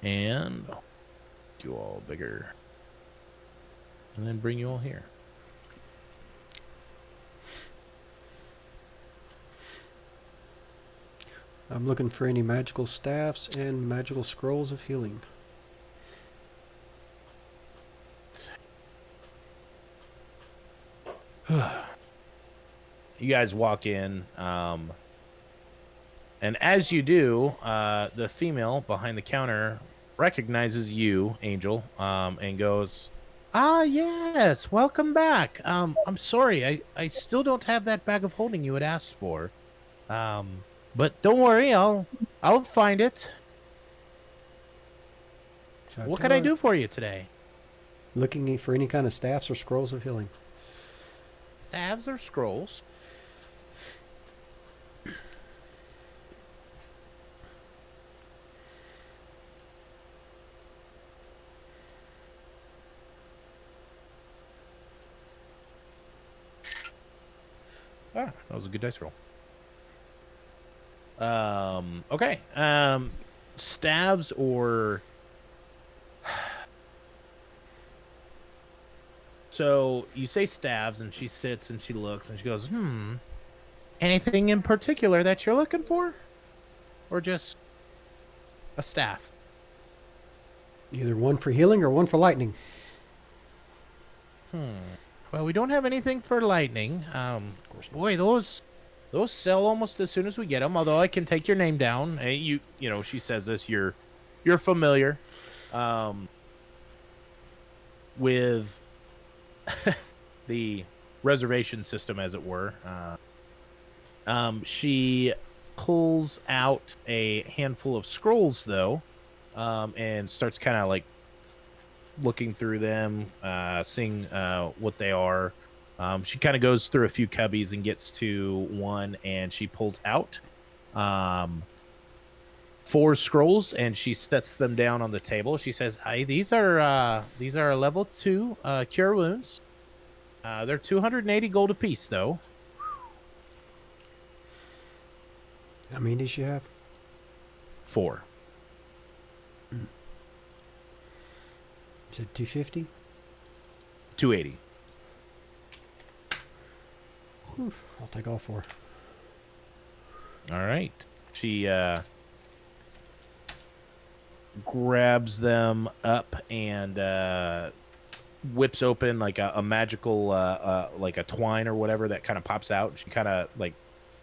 And do all bigger. and then bring you all here. I'm looking for any magical staffs and magical scrolls of healing. You guys walk in, and as you do, the female behind the counter recognizes you, Angel, and goes, "Ah, yes, welcome back. I'm sorry, I still don't have that bag of holding you had asked for. But don't worry, I'll find it. So What tell can I her, do for you today? Looking for any kind of staffs or scrolls of healing. Staves or scrolls?" Ah, that was a good dice roll. Okay. Stabs or... So you say stabs, and she sits and she looks and she goes, anything in particular that you're looking for? Or just a staff? Either one for healing or one for lightning. Well, we don't have anything for lightning. Boy, those sell almost as soon as we get them. Although I can take your name down. Hey, you know, she says this. You're familiar with the reservation system, as it were. She pulls out a handful of scrolls, though, and starts kind of like looking through them, seeing what they are. She kind of goes through a few cubbies and gets to one, and she pulls out 4 scrolls, and she sets them down on the table. She says, "Hi, these are level 2 cure wounds. They're 280 gold apiece, though." How many does she have? 4. Is it 250? 280. I'll take all 4. All right. She grabs them up and whips open like a magical like a twine or whatever that kind of pops out. She kind of like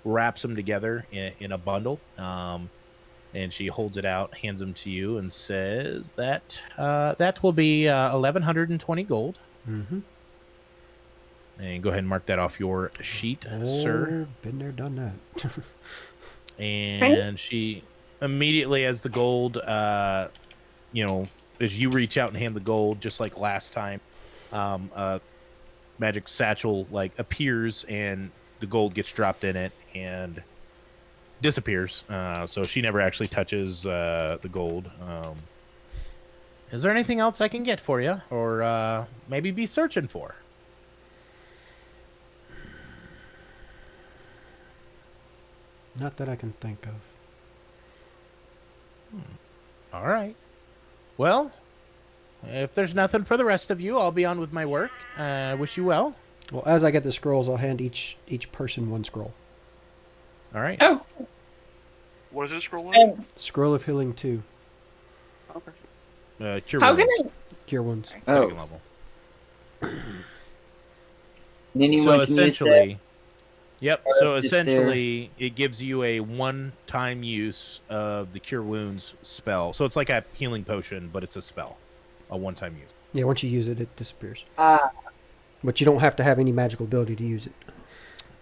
wraps them together in a bundle, and she holds it out, hands them to you, and says that that will be 1,120 gold. Mm-hmm. And go ahead and mark that off your sheet, sir. Been there, done that. And she immediately, as the gold, as you reach out and hand the gold, just like last time, magic satchel like appears and the gold gets dropped in it and disappears. So she never actually touches the gold. Is there anything else I can get for you, or maybe be searching for? Not that I can think of. All right. Well, if there's nothing for the rest of you, I'll be on with my work. Wish you well. Well, as I get the scrolls, I'll hand each person 1 scroll. All right. Oh, What is this scroll like? Scroll of healing 2. Okay. Cure how wounds, can Cure wounds. second level. And anyone So can use essentially, yep. Or So just their- essentially, it gives you a one-time use of the Cure Wounds spell. So it's like a healing potion, but it's a spell, a one-time use. Yeah, once you use it, it disappears. that. But you don't have to have any magical ability to use it.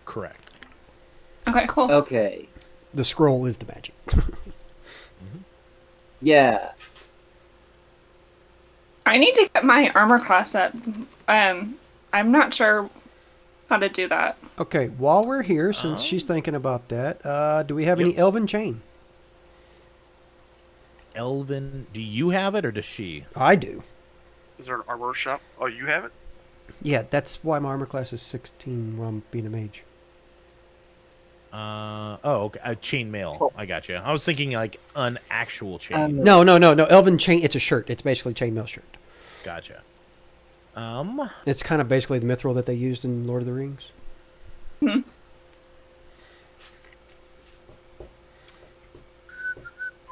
Correct. Okay, cool. Okay. The scroll is the magic. Yeah. I need to get my armor class up. I'm not sure how to do that. Okay, while we're here, since she's thinking about that, do we have any elven chain? Elvin, do you have it or does she? I do. Is there an armor shop? Oh, you have it? Yeah, that's why my armor class is 16 while I'm being a mage. Okay. Chainmail. I got you. I was thinking like an actual chain. No. Elven chain, it's a shirt. It's basically chainmail shirt. Gotcha. It's kind of basically the mithril that they used in Lord of the Rings. Hmm.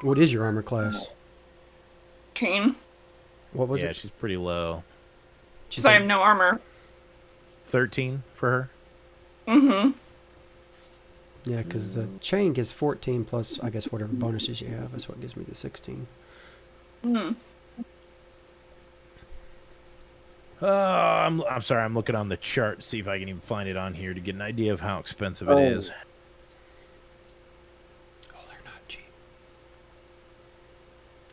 What is your armor class? Chain. What was yeah, it? she's pretty low. Because I have no armor. 13 for her. Mm-hmm. Yeah, because the chain gives 14 plus, I guess, whatever bonuses you have. That's what gives me the 16. Mm-hmm. I'm sorry. I'm looking on the chart to see if I can even find it on here to get an idea of how expensive Oh. it is. Oh, they're not cheap.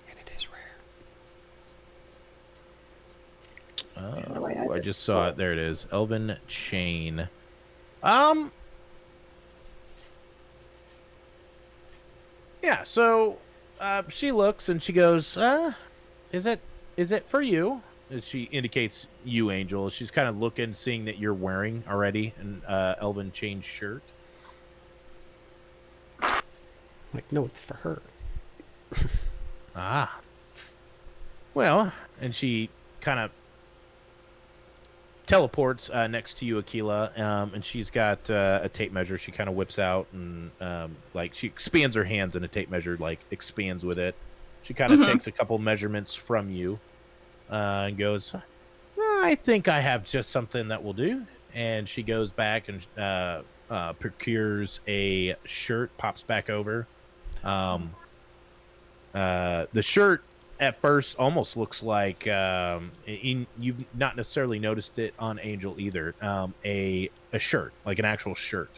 And it is rare. do I add I this? just saw it. There it is. Elven chain. Yeah. So, she looks and she goes, is it for you?" As she indicates you, Angel. She's kind of looking, seeing that you're wearing already an elven chain shirt. Like, no, it's for her. Ah. Well, and she kind of teleports next to you, Aquila, and she's got a tape measure. She kind of whips out and like she expands her hands, and a tape measure like expands with it. She kind of Mhm. takes a couple measurements from you and goes, "I think I have just something that will do." And she goes back and procures a shirt, pops back over. The shirt at first almost looks like you've not necessarily noticed it on Angel either. A shirt, like an actual shirt.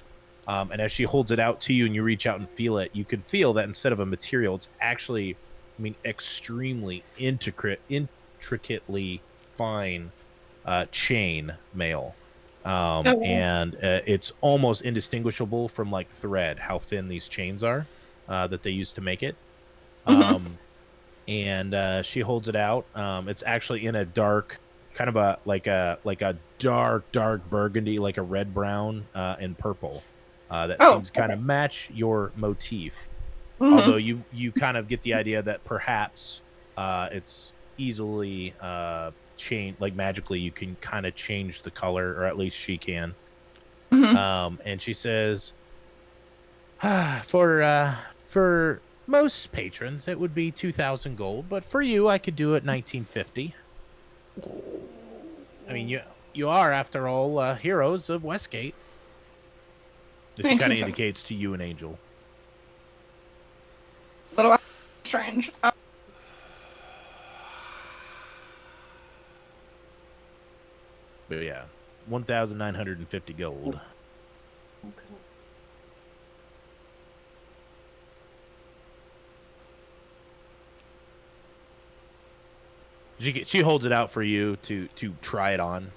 And as she holds it out to you and you reach out and feel it, you could feel that instead of a material, it's actually, I mean, extremely intricately fine chain mail. And it's almost indistinguishable from like thread, how thin these chains are that they use to make it. Mhm. And she holds it out. It's actually in a dark, kind of a like a dark burgundy, like a red brown and purple. That Oh, seems kind of match your motif. Mhm. Although you kind of get the idea that perhaps it's easily change, like magically you can kind of change the color, or at least she can. Mhm. And she says, for most patrons, it would be 2,000 gold, but for you, I could do it 1950. I mean, you are, after all, heroes of Westgate. She kind of 1950. indicates to you and Angel. Little strange. But yeah, 1,950 gold. She holds it out for you to try it on.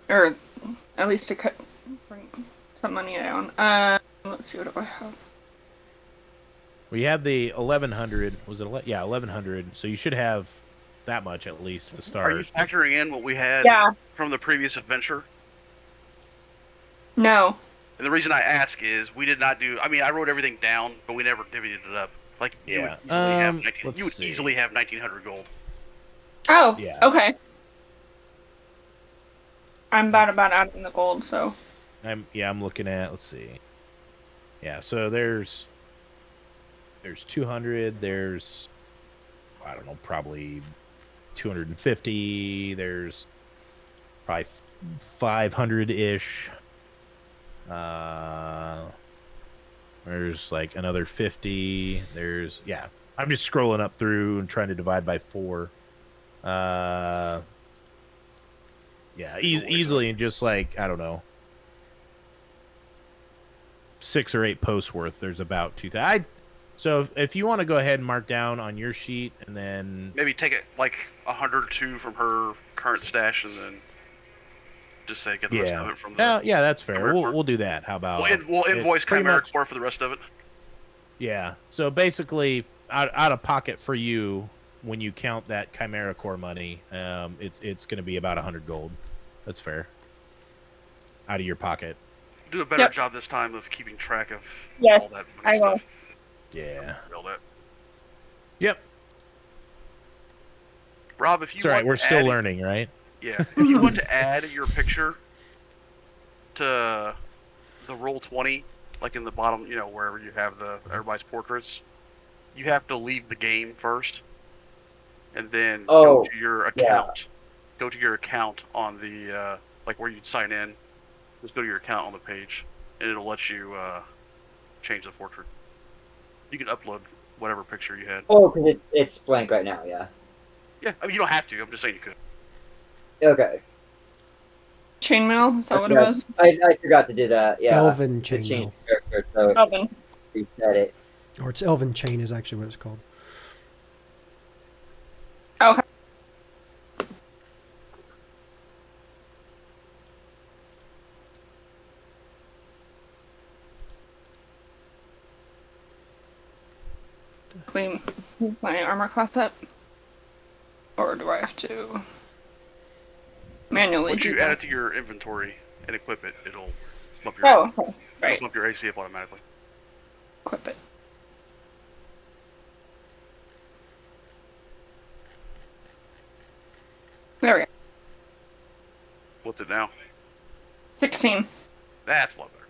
Or at least to bring some money down. Let's see, what do I have? We have the 1,100. Was it? Yeah, 1,100. So you should have that much at least to start. Are you factoring in what we had Yeah. from the previous adventure? No. And the reason I ask is we did not do. I mean, I wrote everything down, but we never divvied it up. Like you would Yeah. easily have Let's you would see. easily have 1,900 gold. Oh. Yeah. Okay. I'm about adding the gold, so. I'm looking at. Let's see. Yeah. So there's 200. There's, I don't know, probably 250. There's probably 500 ish. There's like another 50. There's, yeah. I'm just scrolling up through and trying to divide by 4. Yeah, easily in just like, I don't know, 6 or 8 posts worth. There's about 2,000. So if you want to go ahead and mark down on your sheet, and then Maybe take it like 100 or 2 from her current stash, and then just say get the rest of it from the. yeah, that's fair. Chimera We'll do that. How about We'll invoice pretty Chimera much- Core for the rest of it. Yeah. So basically, out of pocket for you, when you count that Chimera Core money, it's going to be about 100 gold. That's fair. Out of your pocket. Do a better Yep. job this time of keeping track of Yes, all that I money will. stuff. Yeah. Build it. Yep. Rob, if you It's all right. want We're to still add, learning, right? yeah, if you want to add your picture to the Roll20, like in the bottom, wherever you have everybody's portraits, you have to leave the game first, and then go to your account. Go to your account on the like where you'd sign in. Just go to your account on the page, and it'll let you change the portrait. You can upload whatever picture you had. Oh, because it's blank right now. Yeah. Yeah, I mean you don't have to. I'm just saying you could. Okay. Chainmail, is that what it Yeah, was? I forgot to do that. Yeah. Elven To change chainmail. the character, so Elvin. reset it. Or it's Elven Chain is actually what it's called. Okay. Clean my armor class up, or do I have to manually Once do you that? add it to your inventory and equip it, it'll bump your Oh, okay. Right. it'll bump your AC up automatically. Equip it. There we go. What's it now? 16. That's a lot better.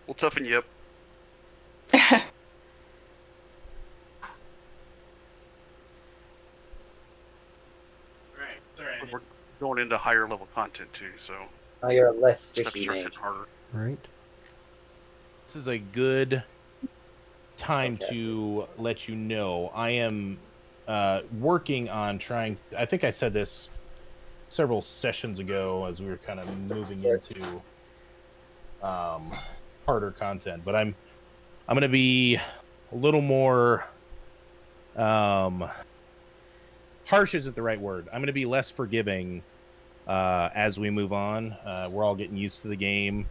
We'll toughen you up. We're going into higher level content too, so Oh, you're a less stuff fishy starts mage. hitting harder. Right? This is a good time Okay. to let you know I am working on trying. I think I said this several sessions ago as we were kind of moving into harder content, but I'm going to be a little more harsh isn't the right word. I'm going to be less forgiving as we move on. We're all getting used to the game,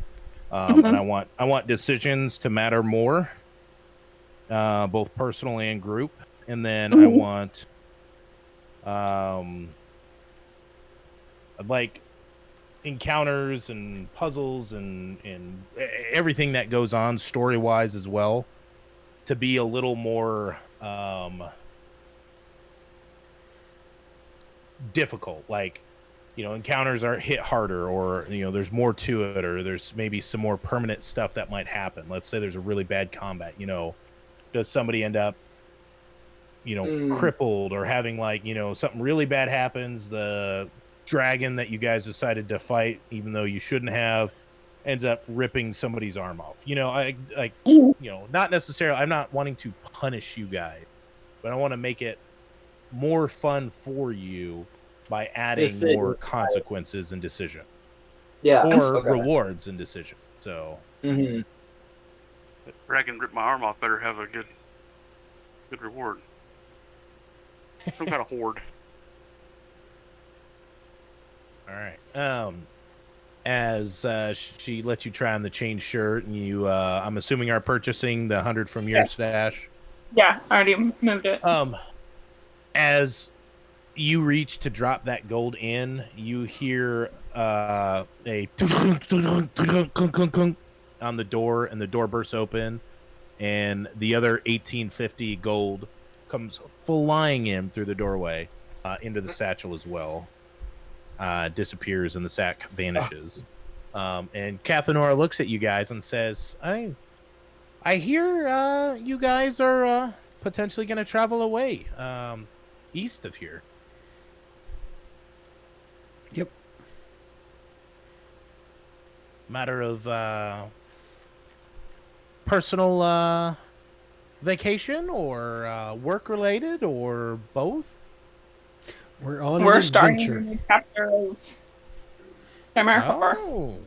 and I want decisions to matter more, both personal and group. And then I want, I'd like encounters and puzzles and everything that goes on story wise as well to be a little more difficult. Like, encounters are hit harder, or there's more to it, or there's maybe some more permanent stuff that might happen. Let's say there's a really bad combat. Does somebody end up crippled, or having something really bad happens? The dragon that you guys decided to fight, even though you shouldn't have, ends up ripping somebody's arm off. Not necessarily, I'm not wanting to punish you guys, but I want to make it more fun for you by adding more consequences and decision. Yeah. Or Okay. rewards and decision. So Mm-hmm. If dragon rip my arm off, better have a good reward. Some kind of horde. all right. As she lets you try on the chain shirt, and you I'm assuming are purchasing the 100 from your stash. Yeah, I already moved it. As you reach to drop that gold in, you hear a on the door, and the door bursts open, and the other 1850 gold comes flying in through the doorway into the satchel as well. Disappears, and the sack vanishes. And Cathanora looks at you guys and says, I hear you guys are potentially going to travel away east of here. Yep. Matter of personal vacation, or work related, or both? We're on We're an starting adventure. a new chapter of Chimera Core. Oh.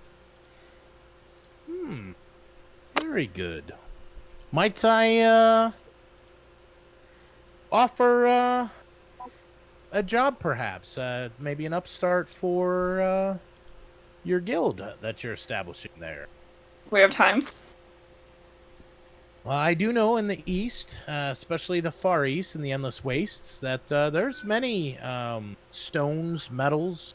Very good. Might I offer a job, perhaps? Maybe an upstart for your guild that you're establishing there. We have time. Well, I do know in the east, especially the far east and the endless wastes, that there's many stones, metals,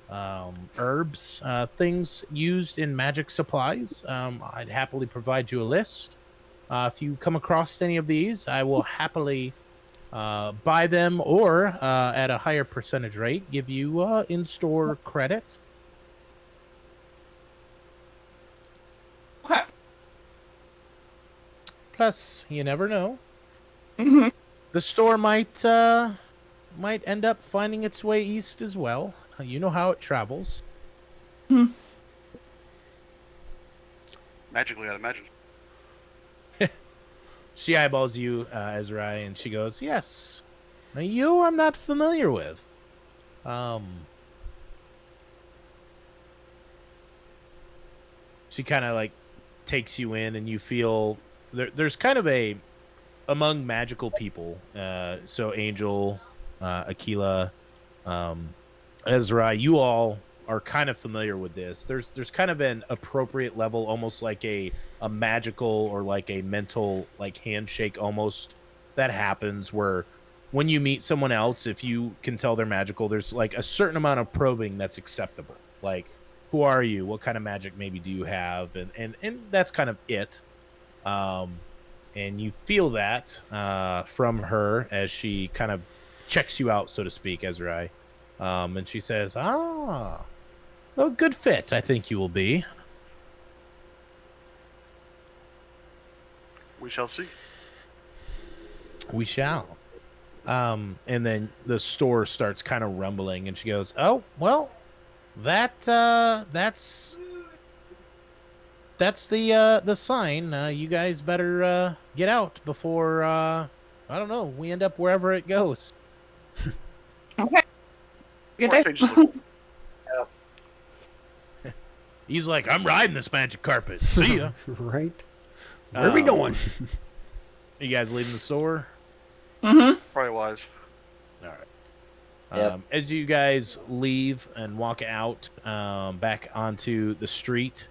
herbs, things used in magic supplies. I'd happily provide you a list. If you come across any of these, I will happily buy them or at a higher percentage rate give you in-store credits. Okay. Plus, you never know. Hmm. The store might end up finding its way east as well. You know how it travels. Magically, I'd imagine. She eyeballs you, Ezra, and she goes, "Yes. Now you, I'm not familiar with. She kind of like takes you in, and you feel there's kind of a among magical people. So Angel, Aquila, Ezra, you all are kind of familiar with this. There's kind of an appropriate level, almost like a magical or like a mental like handshake almost that happens where when you meet someone else, if you can tell they're magical, there's like a certain amount of probing that's acceptable. Like, who are you? What kind of magic maybe do you have? And that's kind of it. And you feel that from her as she kind of checks you out, so to speak, Ezra. And she says, "Ah, well, good fit, I think you will be." We shall see. We shall. And then the store starts kind of rumbling, and she goes, "Oh, well, that's the sign. You guys better get out before I don't know, we end up wherever it goes." Okay. Good Or day. changes of- He's like, "I'm riding this magic carpet. See ya." Right? Where are we going? You guys leaving the store? Mm-hmm. Probably wise. All right. Yep. As you guys leave and walk out back onto the street,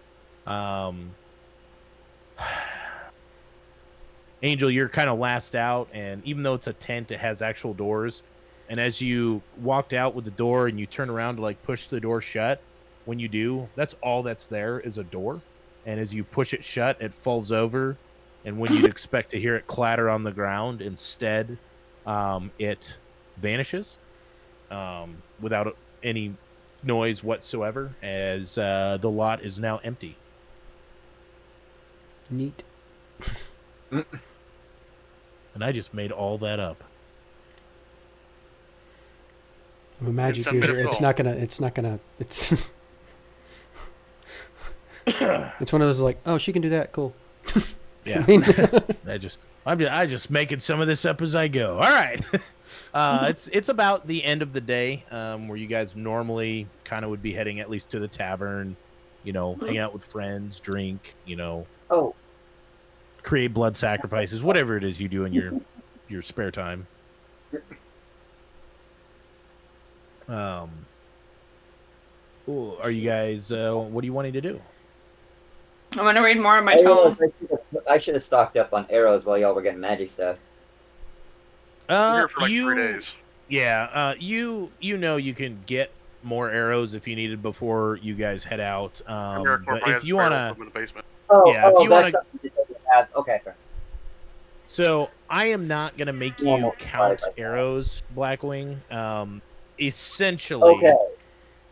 Angel, you're kind of last out, and even though it's a tent, it has actual doors. And as you walked out with the door and you turn around to like push the door shut, when you do, that's all that's there is a door. And as you push it shut, it falls over. And when you'd expect to hear it clatter on the ground, instead, it vanishes without any noise whatsoever, as the lot is now empty. Neat. And I just made all that up. I'm a magic It's a bit user. of It's all. not gonna. It's. It's one of those like, oh, she can do that. Cool. Yeah. I mean, I just making some of this up as I go. All right. It's about the end of the day, where you guys normally kind of would be heading at least to the tavern, hang out with friends, drink, Oh, create blood sacrifices, whatever it is you do in your spare time. Ooh, are you guys? What are you wanting to do? I'm gonna read more of my I realized tome. I should have stocked up on arrows while y'all were getting magic stuff. We're here for like 3 days. Yeah, you can get more arrows if you needed before you guys head out. But if you wanna, in the basement. Oh, Yeah, if you that's wanna- something that doesn't have. Okay, fair. so I am not gonna make you Normal count size, I guess. arrows, Blackwing. Essentially, Okay.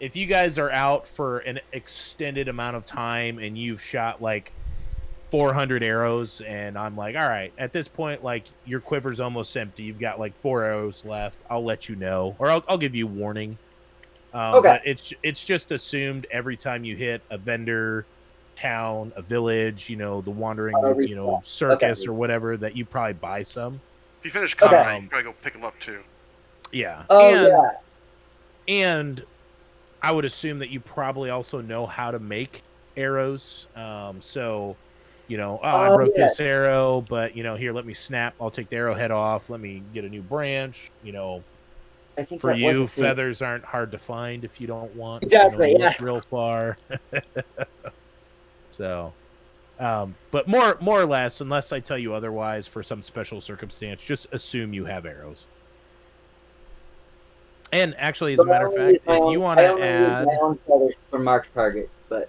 if you guys are out for an extended amount of time and you've shot like 400 arrows, and I'm like, all right, at this point, like your quiver's almost empty. You've got like 4 arrows left. I'll let you know, or I'll give you warning. Okay. But it's just assumed every time you hit a vendor, town, a village, the wandering, restock. circus Okay. or whatever, that you probably buy some. If you finish Okay. combat, you can probably go pick them up too. Yeah. Oh and, yeah. And I would assume that you probably also know how to make arrows. So, I Oh, broke yeah. this arrow, but here, let me snap. I'll take the arrowhead off. Let me get a new branch. I think For that was you, a thing. feathers aren't hard to find if you don't want. Exactly, Look real far. So, but more or less, unless I tell you otherwise, for some special circumstance, just assume you have arrows. And actually, as a But matter of fact, if you want I to only use add, my own feathers for marked targets, but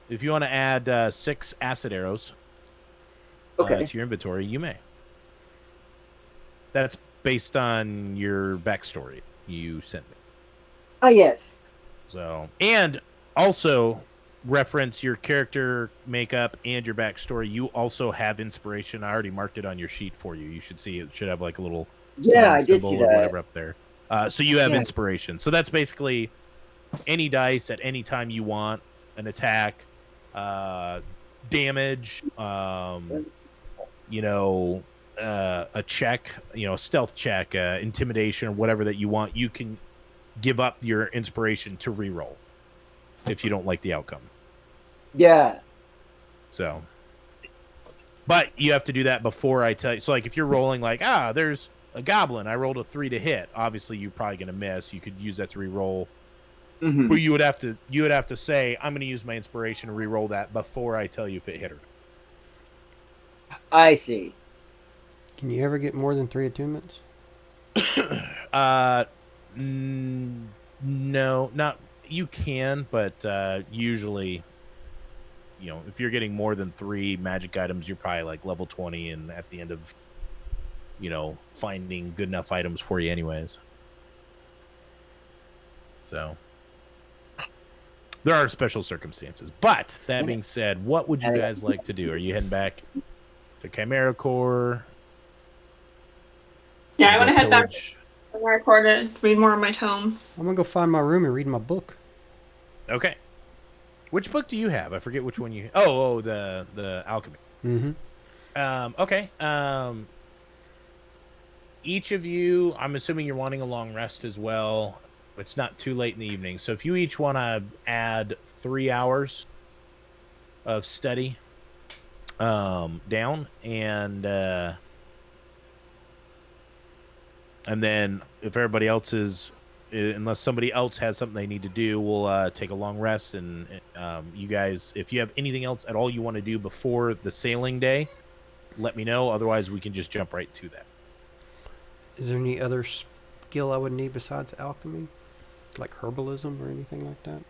if you want to add 6 acid arrows okay. to your inventory, you may. That's based on your backstory you sent me. Ah, yes. So, and also reference your character makeup and your backstory. You also have inspiration. I already marked it on your sheet for you. You should see it should have like a little Yeah, sun I did see symbol or that. whatever up there. So you have Yeah. inspiration. So that's basically any dice at any time you want, an attack, damage, a check, a stealth check, intimidation, or whatever that you want. You can give up your inspiration to reroll if you don't like the outcome. Yeah. So, but you have to do that before I tell you. So, like, if you're rolling, like, there's a goblin, I rolled a 3 to hit. Obviously, you're probably going to miss. You could use that to reroll. Mm-hmm. But you would have to say, I'm going to use my inspiration to reroll that before I tell you if it hit or I see. Can you ever get more than 3 attunements? No, not you can, but usually, if you're getting more than 3 magic items, you're probably like level 20 and at the end of, finding good enough items for you anyways. So there are special circumstances. But that being said, what would you guys like to do? Are you heading back to Chimera Core? Yeah, I want to head back pillage? to Americorps to read more of my tome. I'm gonna go find my room and read my book. Okay. Which book do you have? I forget which one you. Oh, the alchemy. Mm-hmm. Okay. Each of you, I'm assuming you're wanting a long rest as well. It's not too late in the evening, so if you each want to add 3 hours of study, down, and then if everybody else is, unless somebody else has something they need to do, we'll take a long rest. And you guys, if you have anything else at all you want to do before the sailing day, let me know. Otherwise, we can just jump right to that. Is there any other skill I would need besides alchemy, like herbalism or anything like that?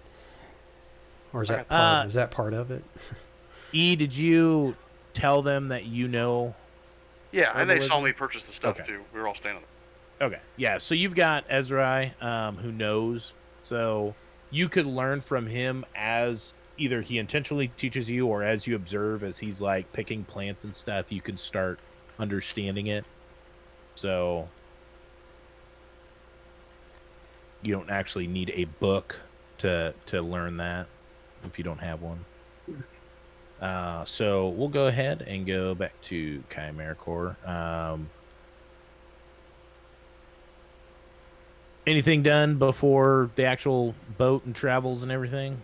Or is that part of it? Did you tell them that Yeah, and they saw herbalism? me purchase the stuff Okay. too. We were all standing there. Okay, yeah. So you've got Ezrai, who knows. So you could learn from him as either he intentionally teaches you, or as you observe as he's like picking plants and stuff. You can start understanding it. So you don't actually need a book to learn that if you don't have one. So we'll go ahead and go back to Chimera Core. Anything done before the actual boat and travels and everything?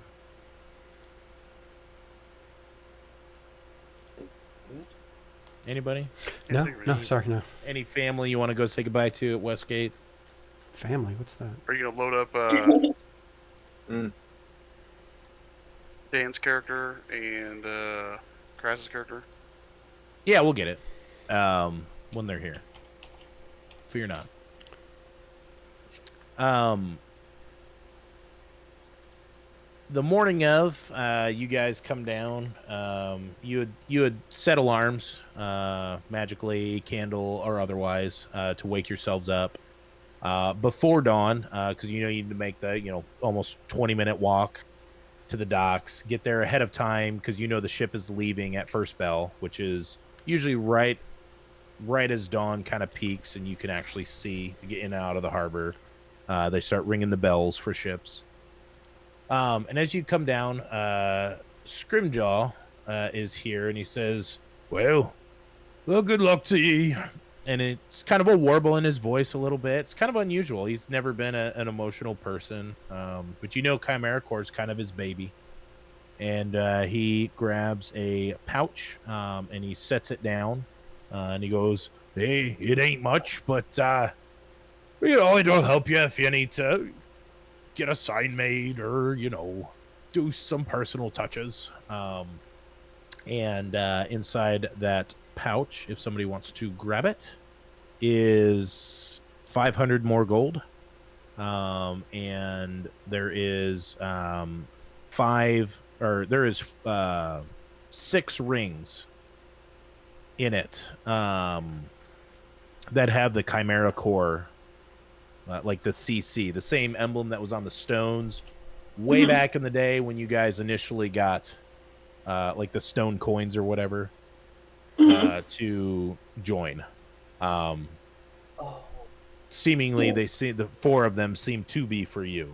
Anybody? No, sorry, no. Any family you want to go say goodbye to at Westgate? Family, what's that? Are you gonna load up Dan's character and Kras's character? Yeah, we'll get it when they're here. Fear not. The morning of, you guys come down. You had set alarms, magically, candle or otherwise, to wake yourselves up before dawn, because you need to make the almost 20-minute walk to the docks. Get there ahead of time because the ship is leaving at first bell, which is usually right as dawn kind of peaks and you can actually see to get in and out of the harbor. They start ringing the bells for ships. And as you come down, Scrimjaw is here, and he says, well, good luck to ye. And it's kind of a warble in his voice a little bit. It's kind of unusual. He's never been an emotional person. But Chimera Core is kind of his baby. And he grabs a pouch, and he sets it down. And he goes, hey, it ain't much, but, it'll help you if you need to get a sign made or, do some personal touches. And inside that pouch, if somebody wants to grab it, is 500 more gold. and there is there is 6 rings in it that have the Chimera core, like the CC, the same emblem that was on the stones way back in the day when you guys initially got like the stone coins or whatever to join. Seemingly, they see the 4 of them seem to be for you.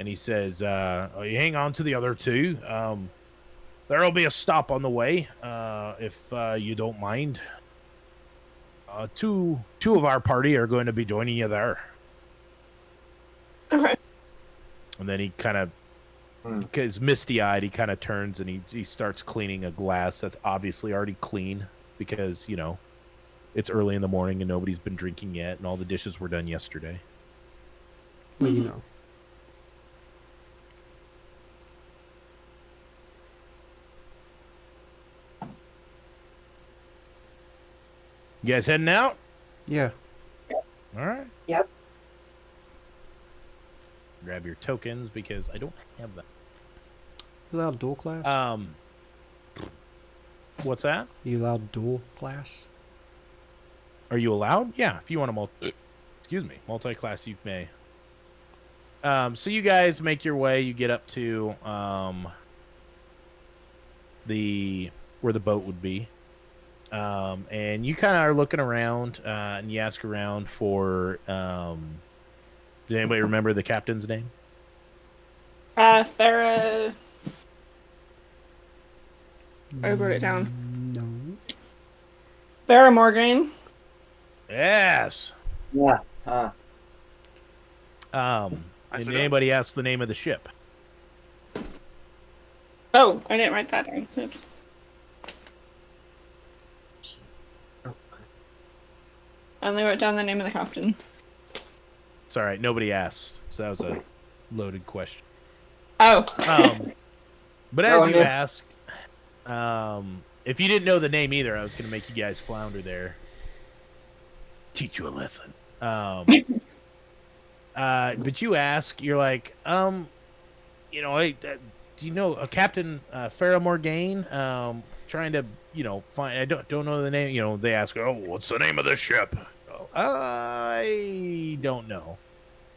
And he says, you hang on to the other 2. There'll be a stop on the way, if you don't mind. Two of our party are going to be joining you there. Okay. And then he kind of, because misty-eyed, he kind of turns and he starts cleaning a glass that's obviously already clean because, you know, it's early in the morning and nobody's been drinking yet and all the dishes were done yesterday. Well, you know. You guys heading out? Yeah. All right. Yep. Grab your tokens because I don't have them. You allowed dual class? What's that? You allowed dual class? Are you allowed? Yeah, if you want to multi-class, you may. So you guys make your way. You get up to where the boat would be, and you kind of are looking around, and you ask around for. Did anybody remember the captain's name? Farah. I wrote it down. No. Farah Morgan. Yes. Yeah. And said did anybody ask the name of the ship? Oh, I didn't write that down. Oops. I only wrote down the name of the captain. It's all right. Nobody asked, so that was a loaded question. Oh. But as you ask, if you didn't know the name either, I was going to make you guys flounder there. Teach you a lesson. But you ask, you're like, you know, do you know a Captain Farah Morgaine? Trying to, you know, find. I don't know the name. You know, they ask, oh, what's the name of the ship? Oh, I don't know.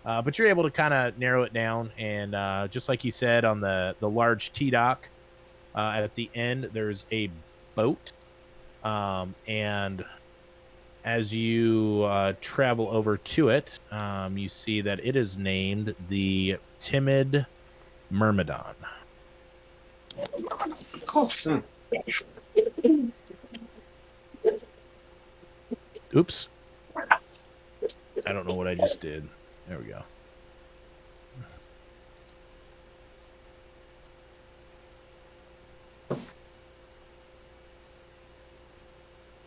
But you're able to kind of narrow it down, and just like you said, on the large T-dock at the end, there's a boat, and as you travel over to it, you see that it is named the Timid Myrmidon. Oops. I don't know what I just did. There we go.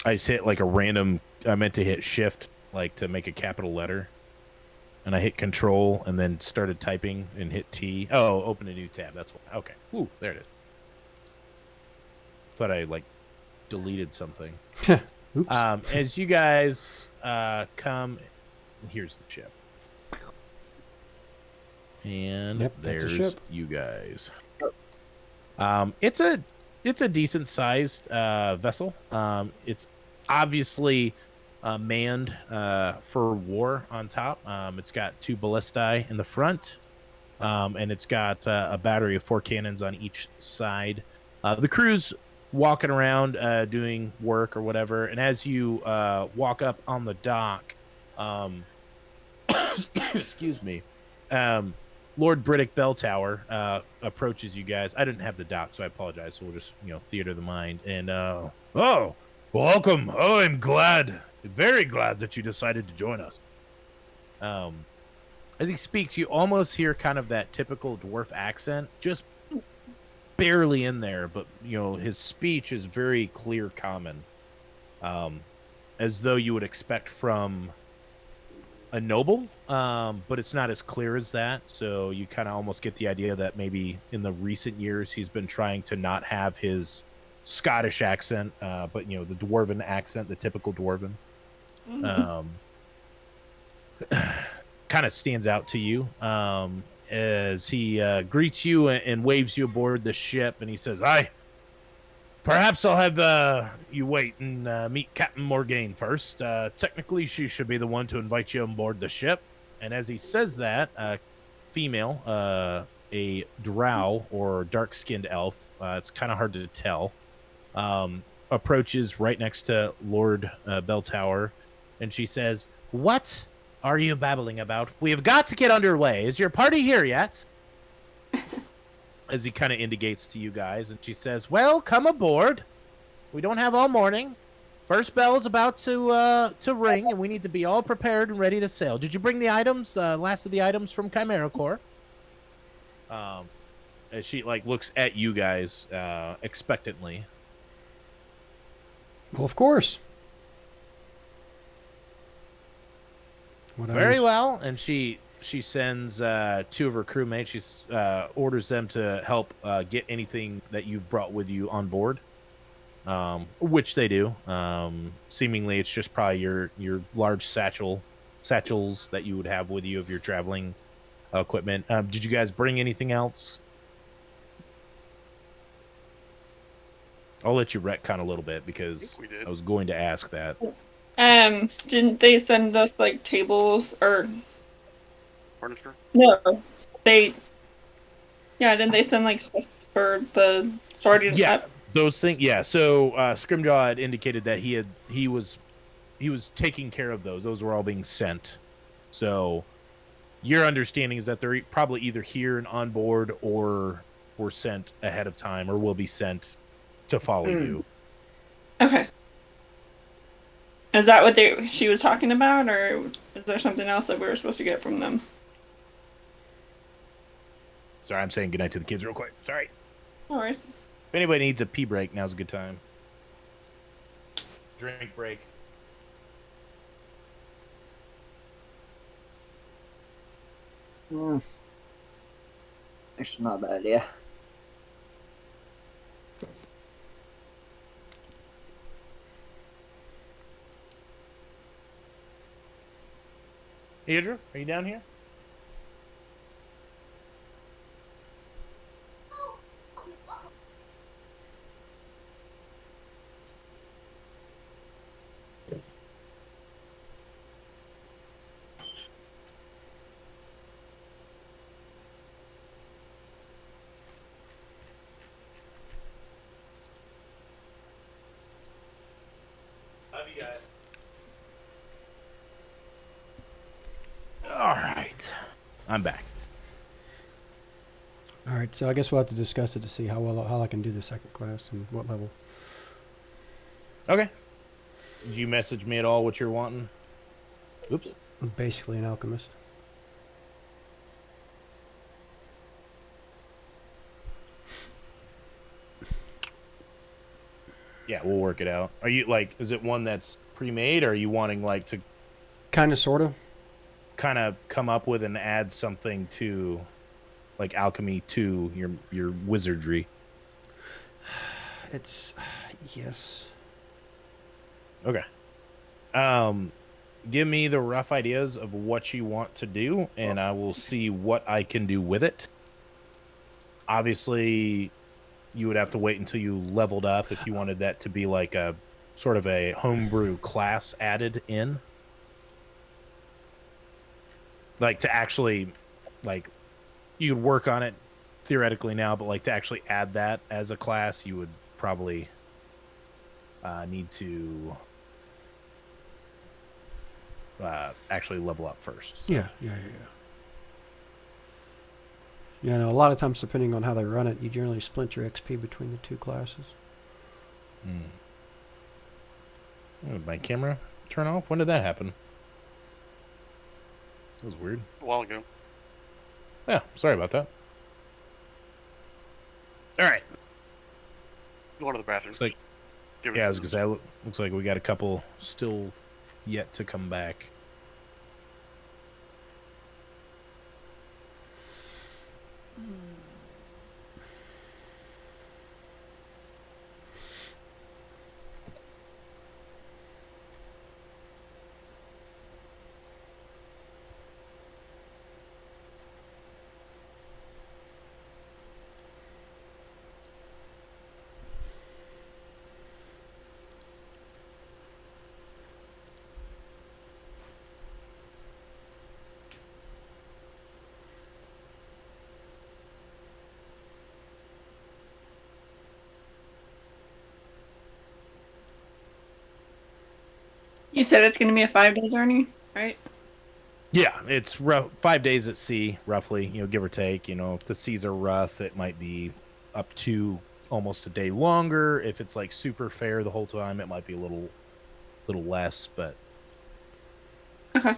I just hit like a random. I meant to hit shift, like to make a capital letter, and I hit control and then started typing and hit T. Oh, open a new tab. That's what. Okay. Ooh, there it is. Thought I like deleted something. Oops. As you guys come, here's the ship, and Yep, that's a there's ship. you guys. It's a decent sized vessel. It's obviously manned for war on top. It's got 2 ballistae in the front, and it's got a battery of 4 cannons on each side. The crew's walking around doing work or whatever, and as you walk up on the dock, excuse me, Lord Briddick Belltower approaches you guys. I didn't have the dock, so I apologize. So we'll just, you know, theater the mind. And, oh, welcome. Oh, I'm glad, very glad that you decided to join us. As he speaks, you almost hear kind of that typical dwarf accent, just barely in there, but, you know, his speech is very clear common, as though you would expect from a noble, but it's not as clear as that. So you kind of almost get the idea that maybe in the recent years he's been trying to not have his Scottish accent, but, you know, the dwarven accent, the typical dwarven. kind of stands out to you as he greets you and waves you aboard the ship, and he says, "Aye, perhaps I'll have you wait and meet Captain Morgaine first. Technically, she should be the one to invite you on board the ship." And as he says that, female, a drow or dark-skinned elf, it's kind of hard to tell, approaches right next to Lord Belltower, and she says, "What are you babbling about? We have got to get underway. Is your party here yet?" As he kind of indicates to you guys, and she says, "Well, come aboard. We don't have all morning. First bell is about to ring, and we need to be all prepared and ready to sail. Did you bring the items? Last of the items from Chimera Corps?" As she like looks at you guys expectantly. Well, of course. What Very items? well, and she sends two of her crewmates. She orders them to help get anything that you've brought with you on board, which they do. Seemingly, it's just probably your large satchels that you would have with you if you're traveling equipment. Did you guys bring anything else? I'll let you retcon a little bit because we did. I was going to ask that. Didn't they send us like tables or Furniture? no? Didn't they send like stuff for the starting Yeah, up? those things. Yeah, so Scrimjaw had indicated that he was taking care of those. Those were all being sent. So your understanding is that they're probably either here and on board or were sent ahead of time or will be sent to follow you. Okay. Is that what she was talking about, or is there something else that we were supposed to get from them? Sorry, I'm saying goodnight to the kids real quick. Sorry. No worries. If anybody needs a pee break, now's a good time. Drink break. Actually, not a bad idea. Andrew, are you down here? Love you guys. All right. I'm back. All right, so I guess we'll have to discuss it to see how I can do the second class and what level. Okay. Did you message me at all what you're wanting? Oops. I'm basically an alchemist. Yeah, we'll work it out. Are you like, is it one that's pre-made, or are you wanting like to Kind of, sort of. kind of come up with and add something to like alchemy to your wizardry? It's yes. Okay. Give me the rough ideas of what you want to do, and I will see what I can do with it. Obviously, you would have to wait until you leveled up if you wanted that to be like a sort of a homebrew class added in. Like to actually, like, you could work on it theoretically now, but like to actually add that as a class, you would probably need to actually level up first. So. Yeah. Yeah, no, a lot of times, depending on how they run it, you generally split your XP between the two classes. Did my camera turn off? When did that happen? That was weird. A while ago. Yeah, sorry about that. All right. Go to the bathroom. Looks like, Give it yeah, I a- was gonna say, looks like we got a couple still yet to come back. You said it's going to be a 5-day journey, right? Yeah, it's 5 days at sea, roughly. Give or take. If the seas are rough, it might be up to almost a day longer. If it's like super fair the whole time, it might be a little less. But Okay.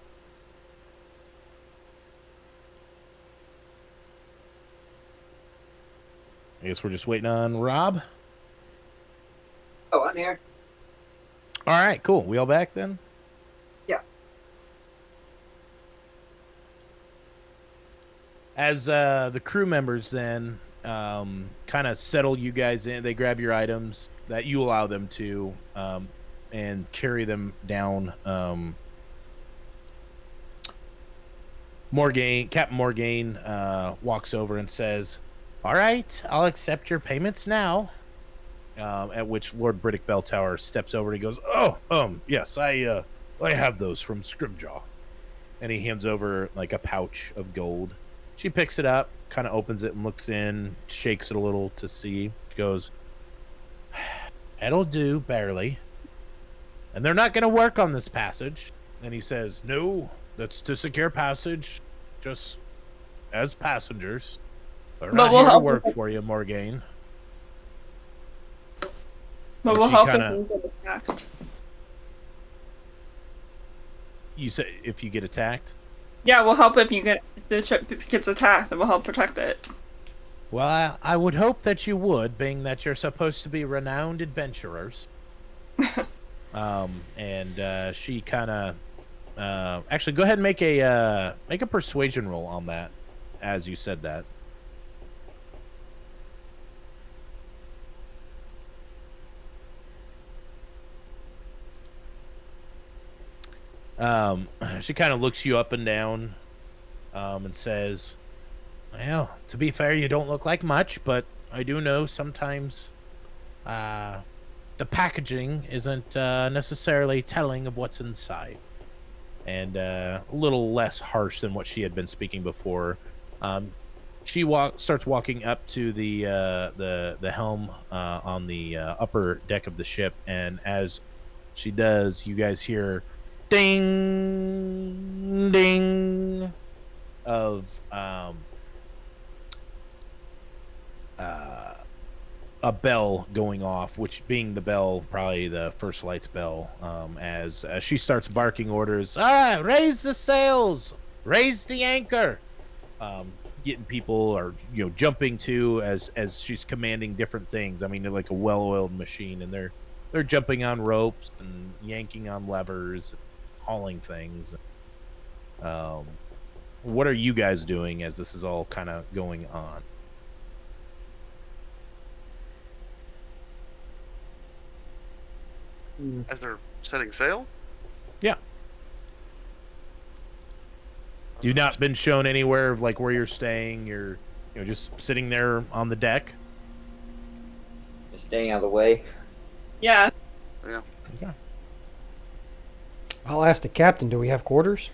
I guess we're just waiting on Rob. Oh, I'm here. All right, cool. We all back then? Yeah. As the crew members then kind of settle you guys in, they grab your items that you allow them to and carry them down. Captain Morgaine walks over and says, "All right, I'll accept your payments now." At which Lord Briddick Belltower steps over and he goes, "Oh, yes, I have those from Scrimjaw." And he hands over like a pouch of gold. She picks it up, kind of opens it and looks in, shakes it a little to see. She goes, "It'll do, barely. And they're not going to work on this passage." And he says, "No, that's to secure passage, just as passengers. They're not here to work for you, Morgaine." But And we'll she help kinda- if you get attacked. You say if you get attacked? Yeah, we'll help if the ship gets attacked, and we'll help protect it. Well, I would hope that you would, being that you're supposed to be renowned adventurers. And she kind of actually go ahead and make a persuasion roll on that as you said that. She kind of looks you up and down and says, "Well, to be fair, you don't look like much, but I do know sometimes the packaging isn't necessarily telling of what's inside." And a little less harsh than what she had been speaking before. She starts walking up to the helm on the upper deck of the ship, and as she does, you guys hear ding, ding of a bell going off, which being the bell, probably the first light's bell, as she starts barking orders. "All right, raise the sails, raise the anchor." Getting people are jumping to as she's commanding different things. I mean, they're like a well-oiled machine, and they're jumping on ropes and yanking on levers, hauling things. What are you guys doing as this is all kind of going on? As they're setting sail? Yeah. You've not been shown anywhere of like where you're staying. You're just sitting there on the deck. Just staying out of the way. Yeah. Yeah. Okay. I'll ask the captain, do we have quarters?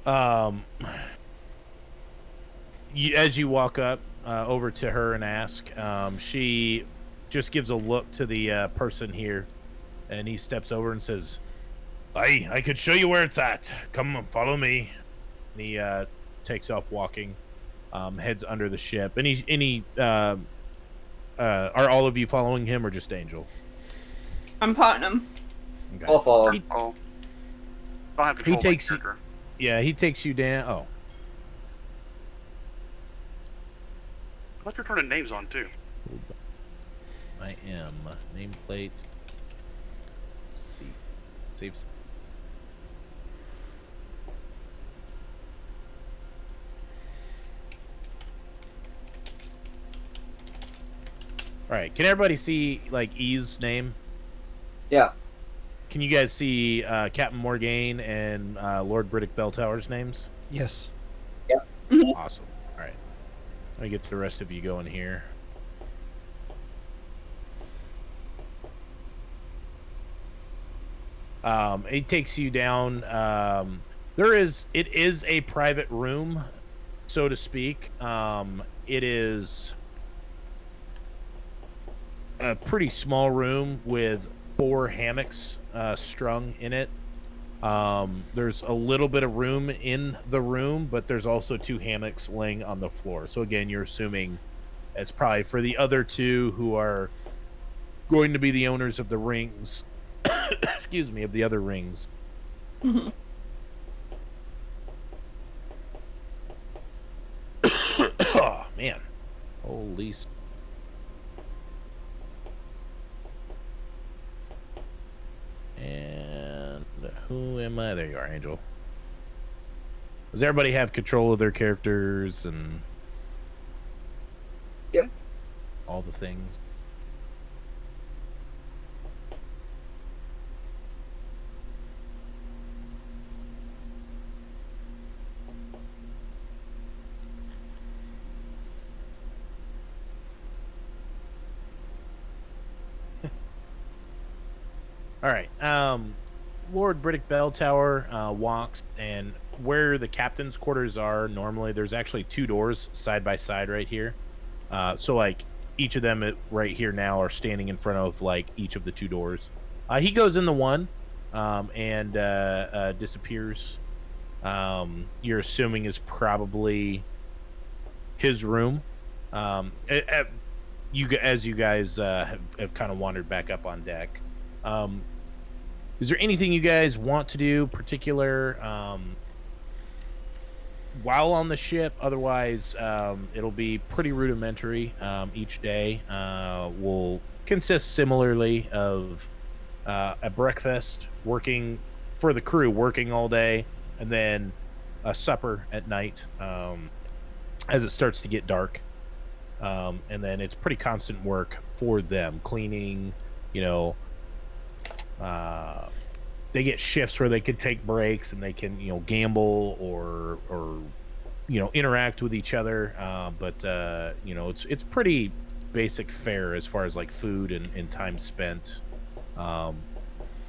As you walk up over to her and ask, she just gives a look to the person here, and he steps over and says, I could show you where it's at. Come, follow me." And he takes off walking, heads under the ship. Are all of you following him or just Angel? I'm potting him. Okay. I'll follow. Oh. I'll have control of my takes you- character. Yeah, he takes you down. Oh, Let your turning names on too. hold on. I am nameplate. See, saves. All right, can everybody see like E's name? Yeah. Can you guys see Captain Morgaine and Lord Briddick Belltower's names? Yes. Awesome. All right, let me get the rest of you going here. It takes you down. It is a private room, so to speak. It is a pretty small room with 4 hammocks strung in it. There's a little bit of room in the room, but there's also 2 hammocks laying on the floor. So again, you're assuming it's probably for the other 2 who are going to be the owners of the rings. Excuse me, of the other rings. Mm-hmm. Oh man, holy. And who am I? There you are, Angel. Does everybody have control of their characters and Yep. all the things? All right. Lord Briddick Bell Tower walks, and where the captain's quarters are, normally there's actually 2 doors side by side right here. So like each of them right here now are standing in front of like each of the 2 doors. He goes in the one and disappears. You're assuming is probably his room. As you guys have kind of wandered back up on deck. Is there anything you guys want to do particular while on the ship? Otherwise, it'll be pretty rudimentary. Each day will consist similarly of a breakfast, working for the crew, working all day, and then a supper at night as it starts to get dark. And then it's pretty constant work for them, cleaning, they get shifts where they could take breaks and they can, gamble or interact with each other. But it's pretty basic fare as far as like food and time spent. Are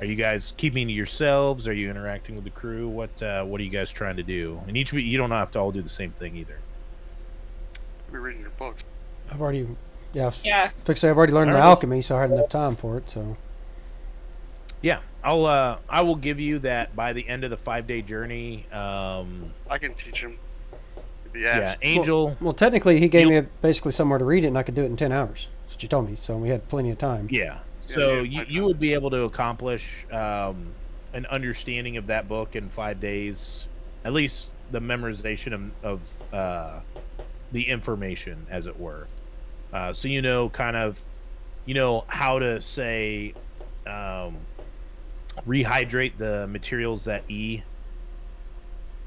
you guys keeping to yourselves? Are you interacting with the crew? What are you guys trying to do? And each of you don't have to all do the same thing either. Be reading your books. I've already, Yeah. I've already learned my Alright. alchemy, so I had enough time for it. So Yeah, I will give you that by the end of the 5-day journey. I can teach him. Yeah, Angel. well, technically, he gave me basically somewhere to read it, and I could do it in 10 hours. That's what you told me. So we had plenty of time. Yeah. So Yeah, you would be able to accomplish an understanding of that book in 5 days, at least the memorization of the information, as it were. So how to say rehydrate the materials that E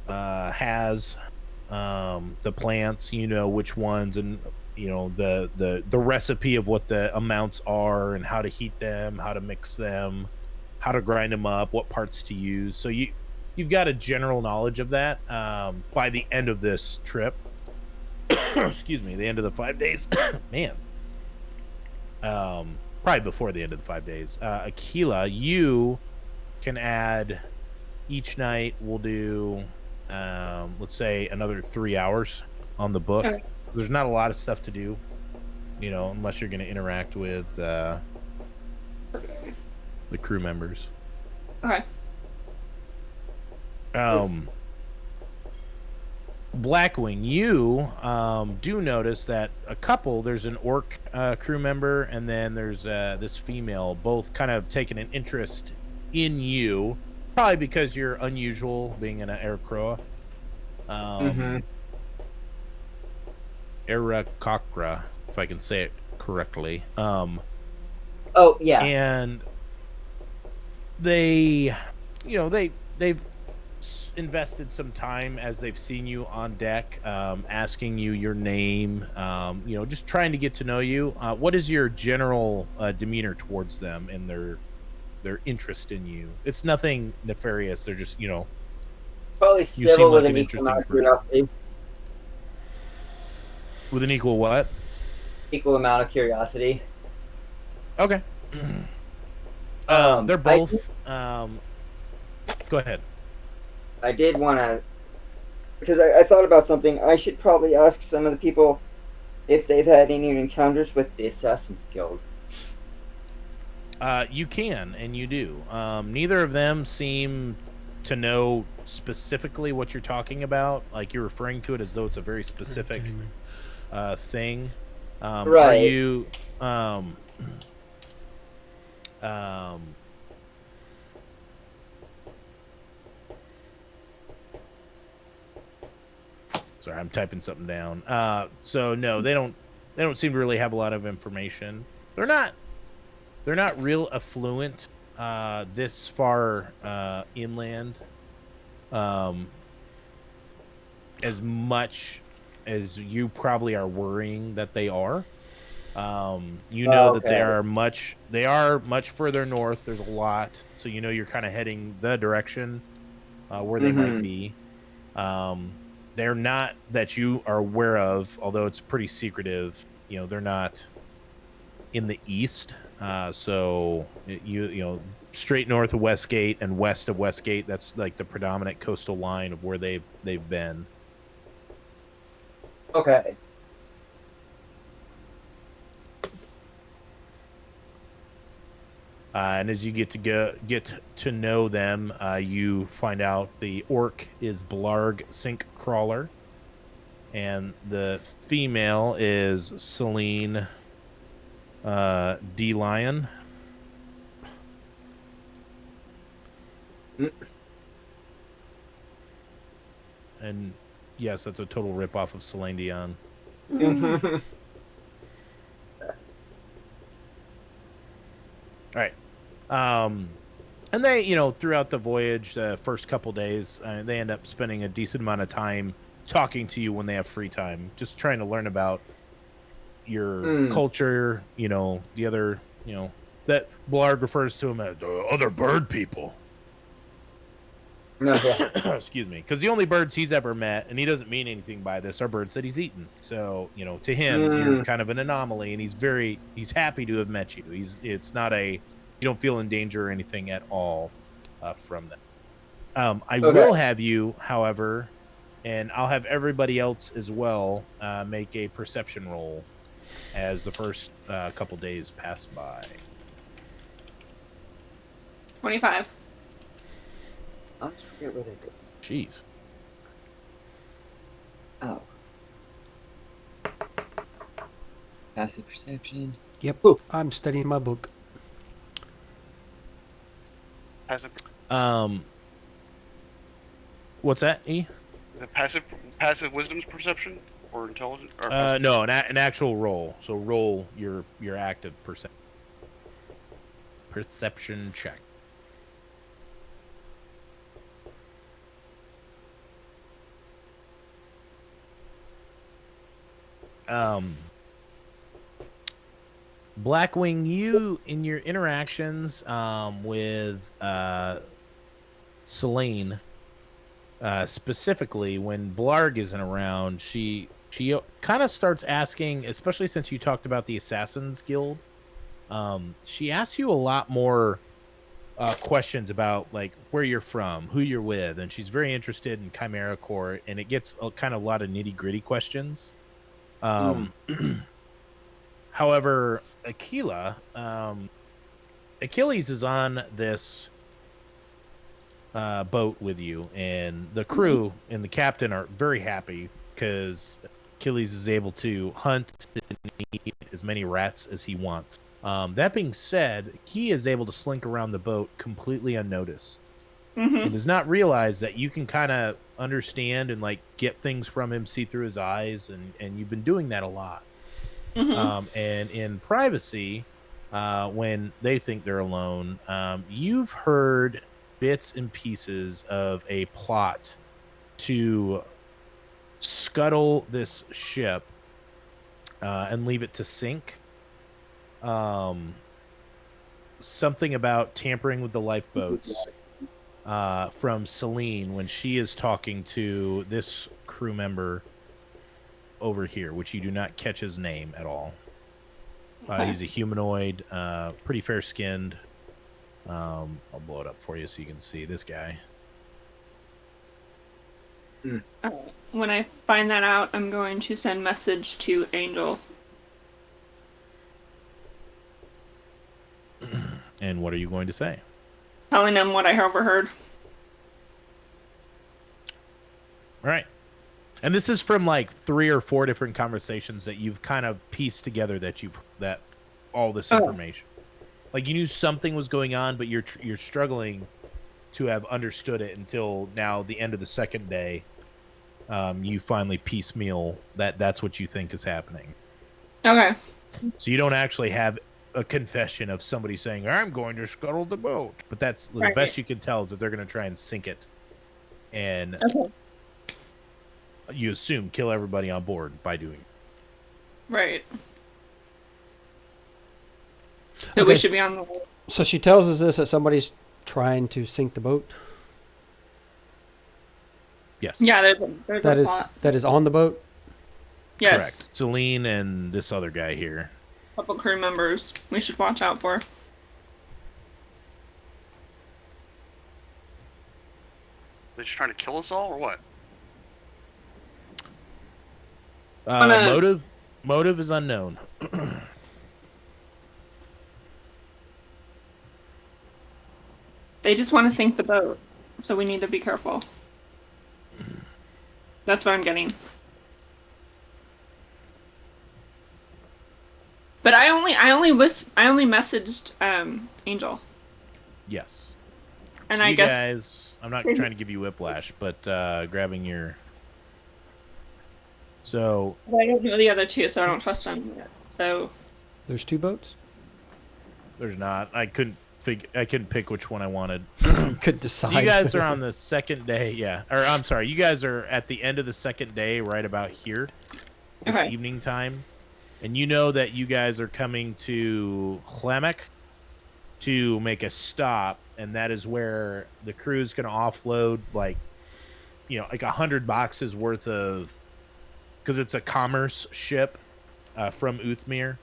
has, the plants, which ones, and the recipe of what the amounts are and how to heat them, how to mix them, how to grind them up, what parts to use. So you've got a general knowledge of that by the end of this trip. Excuse me, the end of the 5 days. Man. Probably before the end of the 5 days. Aquila, you can add each night. We'll do, let's say, another 3 hours on the book. Okay. There's not a lot of stuff to do, unless you're going to interact with the crew members. Okay. Blackwing, you do notice that there's an orc crew member, and then there's this female, both kind of taking an interest in you, probably because you're unusual being an Aircrow. Arakakra, if I can say it correctly. Oh yeah. And they've invested some time as they've seen you on deck, asking you your name, just trying to get to know you. What is your general demeanor towards them and their interest in you? It's nothing nefarious. They're just, Probably seem civil with like an an equal amount of interesting curiosity. with an equal what? Equal amount of curiosity. Okay. They're both. Go ahead. I did want to, because I thought about something. I should probably ask some of the people if they've had any encounters with the Assassin's Guild. You can, and you do. Neither of them seem to know specifically what you're talking about. Like you're referring to it as though it's a very specific thing. Are Right. you? Sorry, I'm typing something down. So no, they don't. They don't seem to really have a lot of information. They're not. They're not real affluent. This far inland. As much as you probably are worrying that they are. You know that they are much further north. There's a lot, so you know you're kind of heading the direction where they might be. They're not that you are aware of, although it's pretty secretive. You know, they're not in the east. So you know straight north of Westgate and west of Westgate. That's like the predominant coastal line of where they've been. Okay. And as you get to know them, you find out the orc is Blarg Sinkcrawler, and the female is Celine D. Lion. And yes, that's a total ripoff of Celine Dion. All right. And they, you know, throughout the voyage, first couple days, they end up spending a decent amount of time talking to you when they have free time, just trying to learn about your culture, you know, the other, you know, that Blarg refers to them as other bird people. Excuse me, because the only birds he's ever met, and he doesn't mean anything by this, are birds that he's eaten. So, you know, to him, you're kind of an anomaly, and he's happy to have met you. It's not you don't feel in danger or anything at all from them. I will have you, however, and I'll have everybody else as well make a perception roll as the first couple days pass by. 25. I'll just forget what it is. Jeez. Oh. Passive perception. Yep. Ooh. I'm studying my book. Passive. What's that? E? Is it passive wisdom's perception or intelligence? Or No, an actual roll. So roll your active perception check. Blackwing, you in your interactions with Selene, specifically when Blarg isn't around, she kind of starts asking, especially since you talked about the Assassins Guild. She asks you a lot more questions about like where you're from, who you're with, and she's very interested in Chimera Court, and it gets kind of a lot of nitty gritty questions. However, Achilles is on this boat with you, and the crew and the captain are very happy because Achilles is able to hunt and eat as many rats as he wants. That being said, he is able to slink around the boat completely unnoticed. He does not realize that you can kind of understand and like get things from him, see through his eyes, and you've been doing that a lot. And in privacy, when they think they're alone, you've heard bits and pieces of a plot to scuttle this ship and leave it to sink. Something about tampering with the lifeboats from Celine when she is talking to this crew member over here, which you do not catch his name at all. He's a humanoid, pretty fair-skinned. I'll blow it up for you so you can see this guy. When I find that out, I'm going to send message to Angel. And what are you going to say? Telling them what I overheard. All right. And this is from like 3 or 4 different conversations that you've kind of pieced together that all this information. Like you knew something was going on, but you're struggling to have understood it until now, the end of the second day. You finally piecemeal that's what you think is happening. Okay. So you don't actually have a confession of somebody saying, "I'm going to scuttle the boat," but that's the best you can tell is that they're going to try and sink it, and you assume kill everybody on board by doing it. Right. So we should be on the boat. So she tells us this, that somebody's trying to sink the boat. Yes. Yeah, there's a plot. That is on the boat. Yes. Correct. Celine and this other guy here. Couple crew members we should watch out for. They're just trying to kill us all, or what? Motive is unknown. They just want to sink the boat, so we need to be careful. That's what I'm getting. But I only messaged Angel. Yes. And you I guess guys, I'm not trying to give you whiplash, but grabbing your. So. I don't know the other two, so I don't trust them yet. So. There's 2 boats. There's not. I couldn't pick which one I wanted. Could decide. You guys are on the second day, yeah. Or I'm sorry, you guys are at the end of the second day, right about here. It's evening time, and you know that you guys are coming to Klemek to make a stop, and that is where the crew's going to offload like 100 boxes worth of, because it's a commerce ship from Uthmir.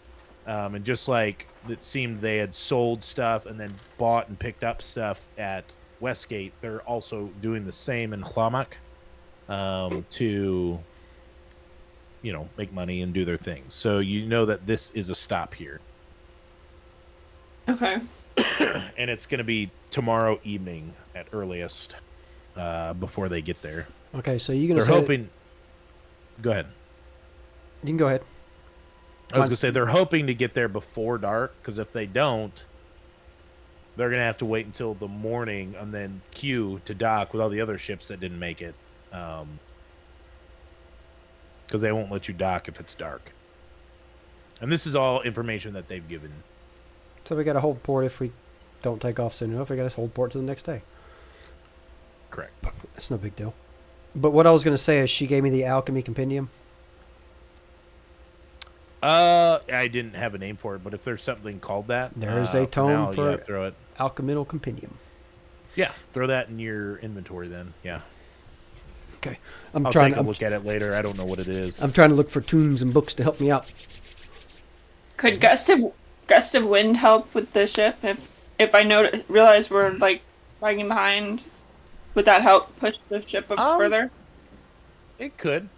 And just like it seemed they had sold stuff and then bought and picked up stuff at Westgate, they're also doing the same in Klamak to, make money and do their things. So you know that this is a stop here. Okay. And it's going to be tomorrow evening at earliest before they get there. Okay, so you're going to say... They're hoping... Go ahead. You can go ahead. I was going to say they're hoping to get there before dark, because if they don't, they're going to have to wait until the morning and then queue to dock with all the other ships that didn't make it. Because they won't let you dock if it's dark. And this is all information that they've given. So we got to hold port if we don't take off soon enough. We got to hold port to the next day. Correct. It's no big deal. But what I was going to say is she gave me the alchemy compendium. I didn't have a name for it, but if there's something called that, there's a tome for throw it. Alchemical compendium. Yeah, throw that in your inventory then. Yeah. Okay. I'll take a look at it later. I don't know what it is. I'm trying to look for tombs and books to help me out. Could gust of wind help with the ship? If I realize we're like lagging behind, would that help push the ship up further? It could.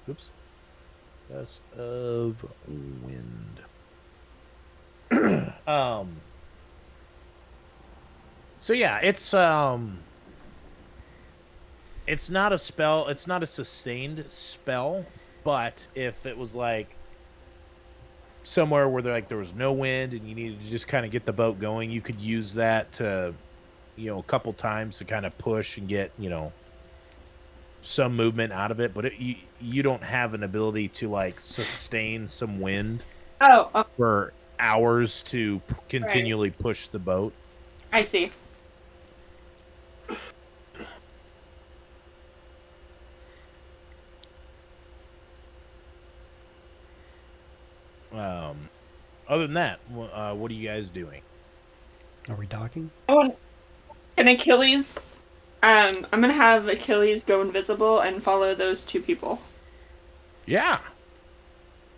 Oops. Gust of wind. So yeah, it's not a spell. It's not a sustained spell, but if it was like somewhere where there was no wind and you needed to just kind of get the boat going, you could use that to, a couple times to kind of push and get, some movement out of it, but you don't have an ability to like sustain some wind for hours to continually push the boat. I see. Other than that, what are you guys doing? Are we docking? And Achilles, I'm gonna have Achilles go invisible and follow those 2 people. Yeah.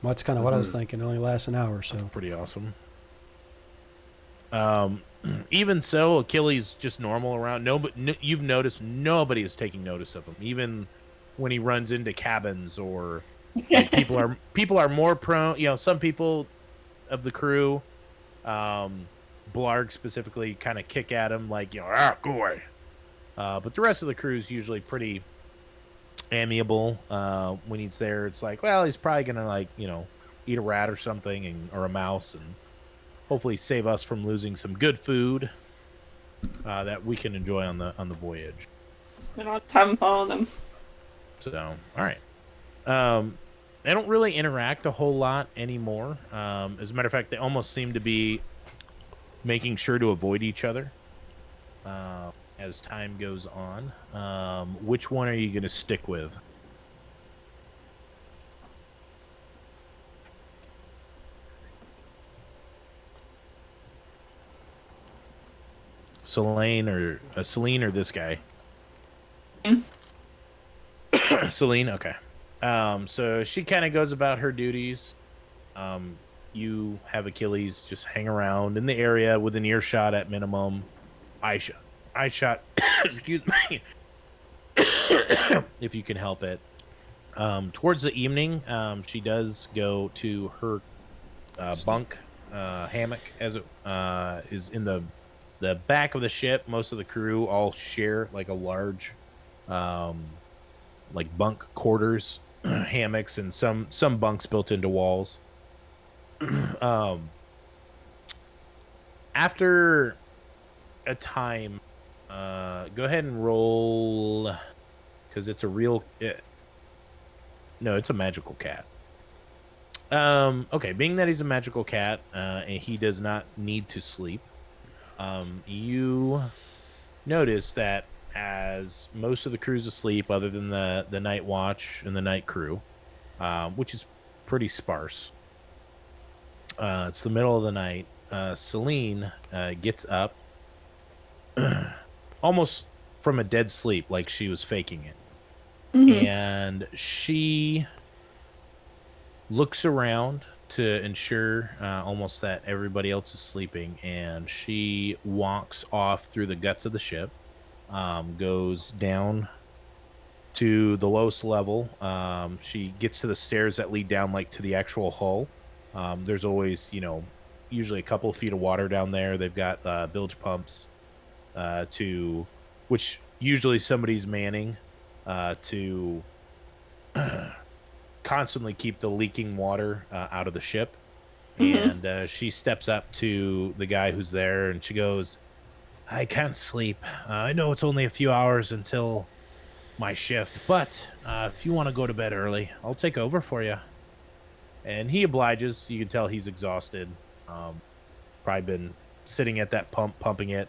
Well, that's kind of what I was thinking. It only lasts an hour or so. That's pretty awesome. Even so, Achilles just normal around. You've noticed nobody is taking notice of him. Even when he runs into cabins or like, people are more prone. Some people of the crew Blarg specifically kind of kick at him like, go away. But the rest of the crew is usually pretty amiable. When he's there, it's like, well, he's probably gonna like, eat a rat or something, or a mouse, and hopefully save us from losing some good food that we can enjoy on the voyage. And I'll just have him follow them. So, all right. They don't really interact a whole lot anymore. As a matter of fact, they almost seem to be making sure to avoid each other as time goes on. Which one are you going to stick with? Celine or this guy? Celine, okay. So she kind of goes about her duties. You have Achilles just hang around in the area within earshot at minimum. Eye shot. Excuse me. If you can help it. Towards the evening, she does go to her bunk hammock, as it is in the back of the ship. Most of the crew all share like a large like bunk quarters, hammocks, and some bunks built into walls. After a time, go ahead and roll, because it's a real no, it's a magical cat. Okay, being that he's a magical cat and he does not need to sleep, you notice that as most of the crew's asleep, other than the night watch and the night crew, which is pretty sparse. It's the middle of the night. Celine gets up almost from a dead sleep, like she was faking it. Mm-hmm. And she looks around to ensure almost that everybody else is sleeping, and she walks off through the guts of the ship, goes down to the lowest level. She gets to the stairs that lead down like to the actual hull. There's always, usually a couple of feet of water down there. They've got bilge pumps which usually somebody's manning to constantly keep the leaking water out of the ship. Mm-hmm. And she steps up to the guy who's there, and she goes, I can't sleep. I know it's only a few hours until my shift, but if you want to go to bed early, I'll take over for you. And he obliges. You can tell he's exhausted. Probably been sitting at that pump, pumping it,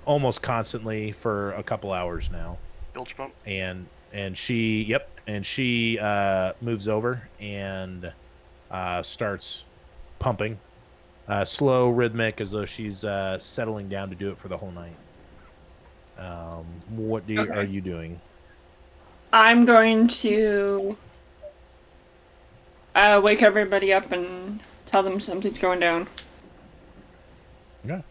almost constantly for a couple hours now. Bilge pump. And she moves over and starts pumping, slow, rhythmic, as though she's settling down to do it for the whole night. What are you doing? I'm going to wake everybody up and tell them something's going down. Yeah.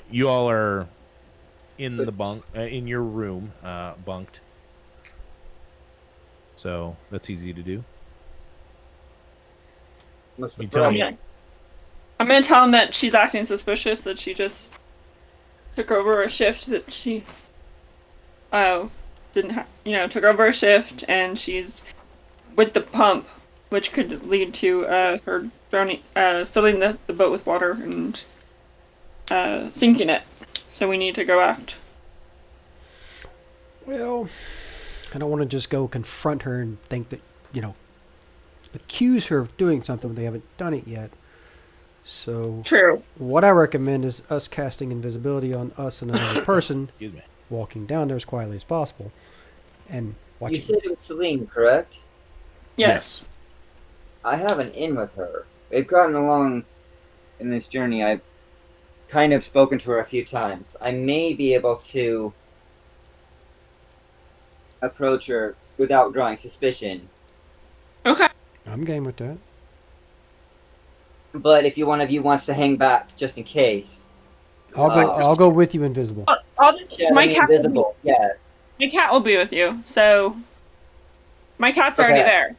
You all are in the bunk, in your room, bunked. So that's easy to do. You tell me. I'm gonna tell them that she's acting suspicious, that she just took over a shift that she took over a shift, and she's with the pump, which could lead to her drowning, filling the boat with water and sinking it. So we need to go act. Well, I don't want to just go confront her and think that, accuse her of doing something when they haven't done it yet. So True. What I recommend is us casting invisibility on us and another person, Excuse me. walking down there as quietly as possible, and watching. You said it was Celine, correct? Yes. I have an in with her. We've gotten along in this journey. I've kind of spoken to her a few times. I may be able to approach her without drawing suspicion. Okay. I'm game with that. But if one of you wants to hang back just in case, I'll go with you, invisible. My cat. invisible. Yeah. My cat will be with you. So my cat's already Okay. there.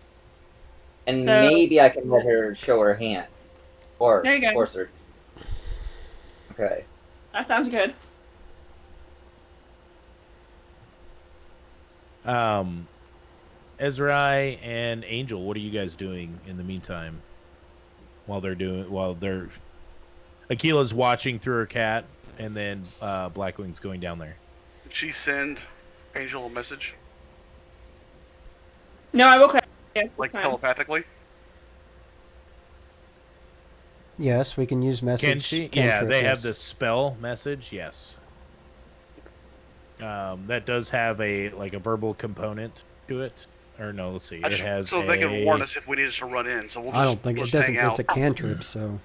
And So- maybe I can let her show her hand. Or There you go. force her. Okay. That sounds good. Ezrai and Angel, what are you guys doing in the meantime? While they're Akila's watching through her cat, and then Blackwing's going down there. Did she send Angel a message? No, I will cut. Yeah, Like fine. telepathically? Yes, we can use message. Can she? cantrip, Yeah, they have yes. the spell message. Yes. That does have a verbal component to it. Or no, let's see. It has so they can warn us if we need us to run in. So we'll just. I don't think we'll it just doesn't. hang It's a out. cantrip, so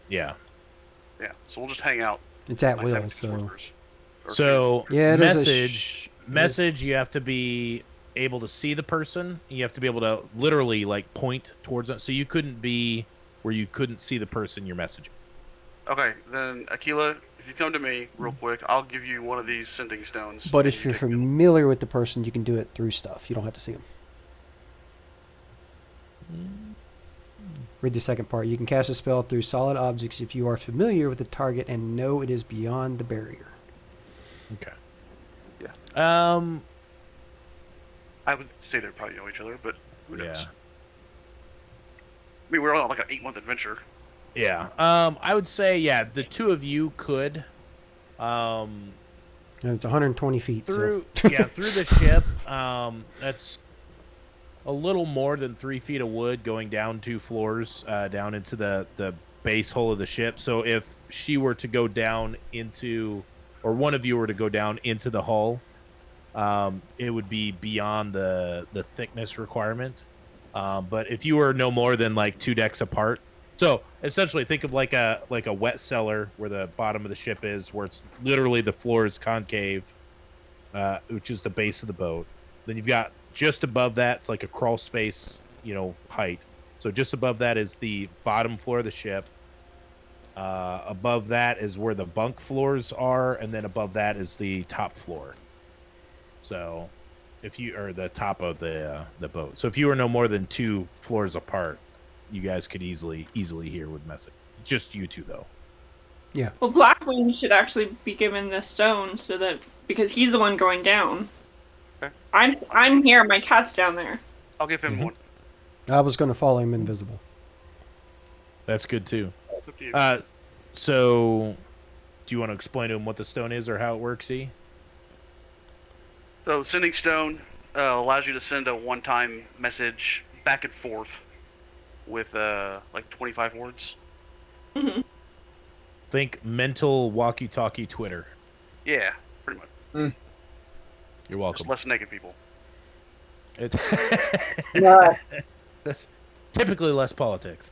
Yeah. Yeah, so we'll just hang out. it's at like will. seven So sorcerers. Or So yeah, it is a message. You have to be able to see the person. You have to be able to literally point towards it. So you couldn't be where you couldn't see the person you're messaging. Okay, then Aquila, if you come to me real quick, I'll give you one of these sending stones. But and if you you're take them. familiar with the person, you can do it through stuff. You don't have to see them. Read the second part. You can cast a spell through solid objects if you are familiar with the target and know it is beyond the barrier. Okay. Yeah. I would say they probably know each other, but who knows? Yeah. I mean, we're on like an 8-month adventure. Yeah. I would say the two of you could And it's 120 feet. through So. through the ship. That's a little more than 3 feet of wood going down 2 floors down into the base hull of the ship. So if she were to go down into, or one of you were to go down into the hull, it would be beyond the thickness requirement. But if you were no more than 2 decks apart, so essentially think of like a wet cellar where the bottom of the ship is, where it's literally the floor is concave, which is the base of the boat. Then you've got just above that, it's like a crawl space, height. So just above that is the bottom floor of the ship. Above that is where the bunk floors are, and then above that is the top floor. So, or the top of the boat. So if you were no more than 2 floors apart, you guys could easily hear with message. Just you two though. Yeah. Well, Blackwing should actually be given the stone so that because he's the one going down. Okay. I'm here. My cat's down there. I'll give him Mhm. one. I was going to follow him invisible. That's good too. It's up to you. So do you want to explain to him what the stone is or how it works, E? So sending stone allows you to send a one-time message back and forth with 25 words. Hmm. Think mental walkie-talkie Twitter. Yeah, pretty much. You're welcome. Just less naked people. It's No, that's typically less politics.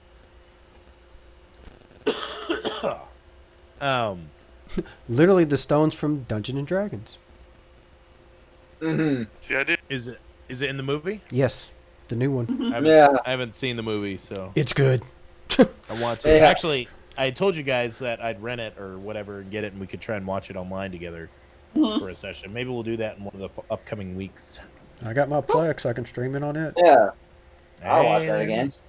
Literally the stones from Dungeons and Dragons. See, I did. Is it in the movie? Yes, the new one. I haven't seen the movie, so It's good. I want to. Yeah. Actually, I told you guys that I'd rent it or whatever and get it, and we could try and watch it online together for a session. Maybe we'll do that in one of the upcoming weeks. I got my Plex. I can stream it on it. yeah. I'll watch Hey, that there it again. is.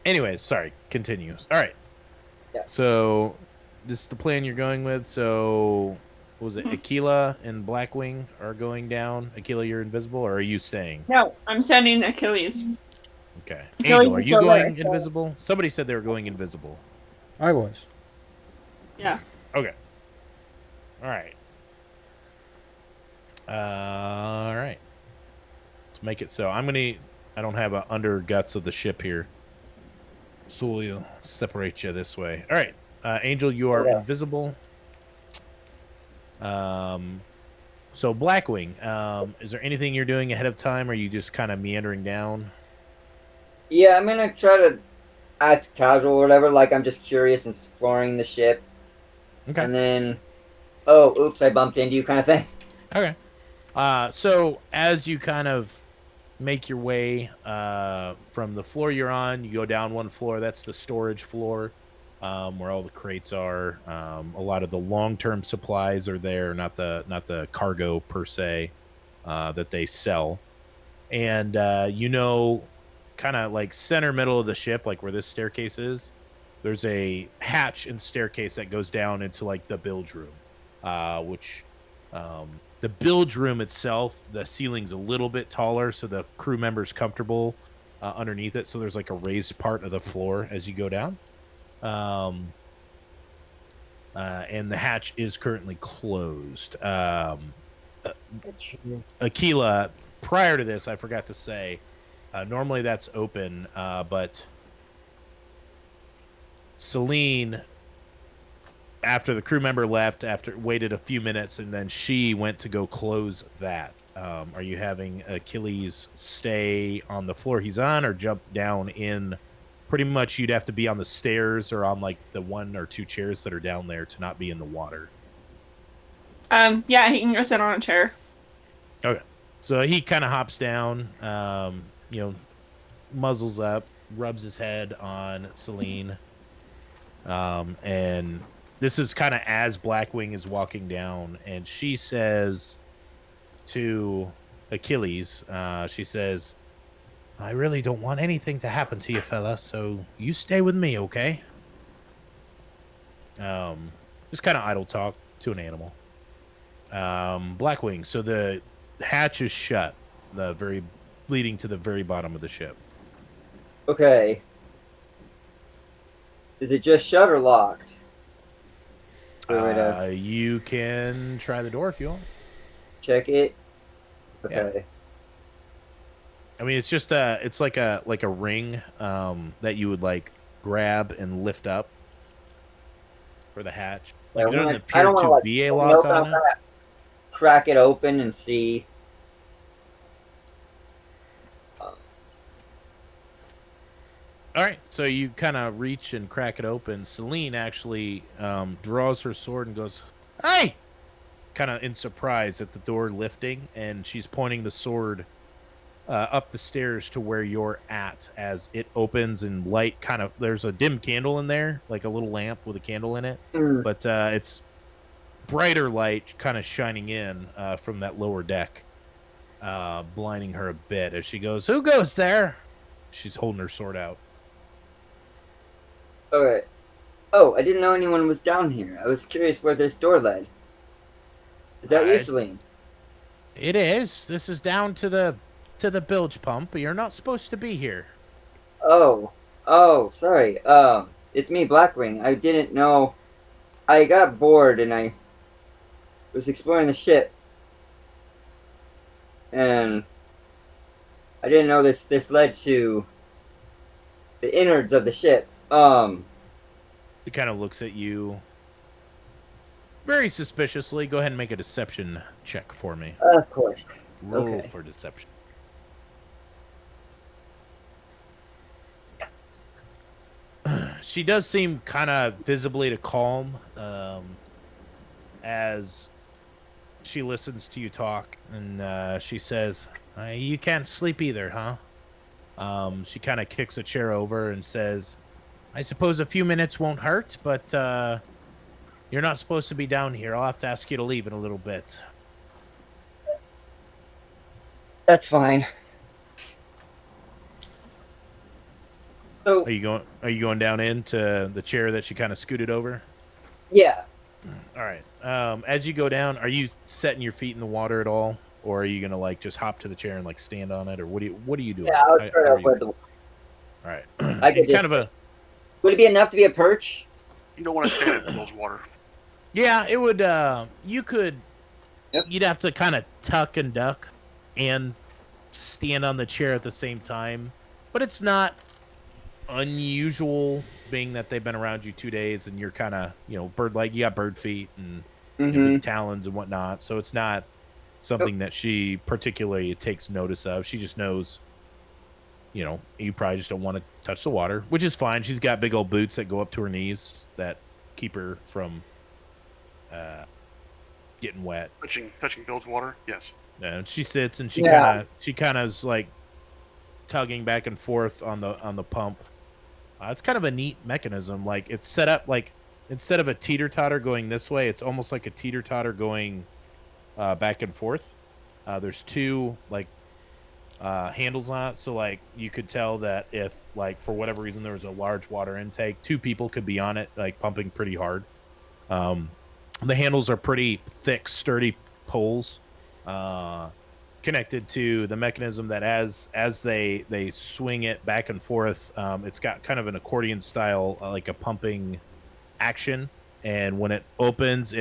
Anyways, sorry. Continue. All right. Yeah. So this is the plan you're going with. So what was it? Aquila and Blackwing are going down. Aquila, you're invisible, or are you staying? No, I'm sending Achilles. Okay. Achilles Angel, are is you still there, going so- invisible? Somebody said they were going invisible. I was. Yeah. Okay. All right. All right. Let's make it so. I don't have a under guts of the ship here, so we'll separate you this way. All right. Angel, you are Yeah. invisible. So Blackwing, is there anything you're doing ahead of time, or are you just kind of meandering down? Yeah, I'm gonna try to act casual or whatever, like I'm just curious and exploring the ship. Okay. And then, oh, oops, I bumped into you kind of thing. Okay. So as you kind of make your way from the floor you're on, you go down 1 floor. That's the storage floor, where all the crates are. A lot of the long-term supplies are there, not the cargo per se that they sell. And kind of like center middle of the ship, like where this staircase is, there's a hatch and staircase that goes down into like the bilge room, which the bilge room itself, the ceiling's a little bit taller, so the crew member's comfortable underneath it. So there's like a raised part of the floor as you go down. And the hatch is currently closed. Aquila, prior to this, I forgot to say, normally that's open, but Celine, after the crew member left, waited a few minutes, and then she went to go close that. Are you having Achilles stay on the floor he's on, or jump down in? Pretty much, you'd have to be on the stairs or on like the 1 or 2 chairs that are down there to not be in the water. Yeah, he can go sit on a chair. Okay. So he kind of hops down, muzzles up, rubs his head on Celine. And this is kind of as Blackwing is walking down, and she says to Achilles, she says, I really don't want anything to happen to you, fella, so you stay with me, okay? Just kind of idle talk to an animal. Blackwing, so the hatch is shut, leading to the very bottom of the ship. Okay. Is it just shut or locked? You can try the door if you want. Check it. Okay. Yeah. I mean, it's just it's like a ring that you would like grab and lift up for the hatch. Like, there doesn't appear to be a lock on it. Crack it open and see. All right, so you kind of reach and crack it open. Celine actually draws her sword and goes, "Hey!" Kind of in surprise at the door lifting, and she's pointing the sword up the stairs to where you're at as it opens, and light kind of, there's a dim candle in there, like a little lamp with a candle in it, but it's brighter light kind of shining in from that lower deck, blinding her a bit as she goes, "Who goes there?" She's holding her sword out. Okay. Oh, I didn't know anyone was down here. I was curious where this door led. Is that you, Celine? It is. This is down to the bilge pump, but you're not supposed to be here. Oh, sorry. It's me, Blackwing. I didn't know. I got bored and I was exploring the ship, and I didn't know this led to the innards of the ship. He kind of looks at you very suspiciously. Go ahead and make a deception check for me. Of course. Roll Okay. for deception. She does seem kind of visibly to calm as she listens to you talk, and she says, "You can't sleep either, huh?" She kind of kicks a chair over and says, "I suppose a few minutes won't hurt, but you're not supposed to be down here. I'll have to ask you to leave in a little bit." That's fine. So, Are you going down into the chair that she kind of scooted over? yeah. All right. As you go down, are you setting your feet in the water at all, or are you gonna like just hop to the chair and like stand on it, or what are you doing? Yeah, I'll try to avoid the. All right. I could just. Would it be enough to be a perch? You don't want to stand in those water. Yeah, it would. You could. Yep. You'd have to kind of tuck and duck, and stand on the chair at the same time, but it's not unusual, being that they've been around you 2 days and you're kind of, bird-like. You got bird feet and big talons and whatnot, so it's not something that she particularly takes notice of. She just knows, you probably just don't want to touch the water, which is fine. She's got big old boots that go up to her knees that keep her from getting wet. Touching bilge water, yes. And she sits and she kind of is like tugging back and forth on the pump. It's kind of a neat mechanism. Like, it's set up like, instead of a teeter-totter going this way, it's almost like a teeter-totter going back and forth. There's two like handles on it, so like you could tell that if like for whatever reason there was a large water intake, 2 people could be on it, like pumping pretty hard. Um, the handles are pretty thick, sturdy poles connected to the mechanism that as they swing it back and forth, it's got kind of an accordion style, like a pumping action. And when it opens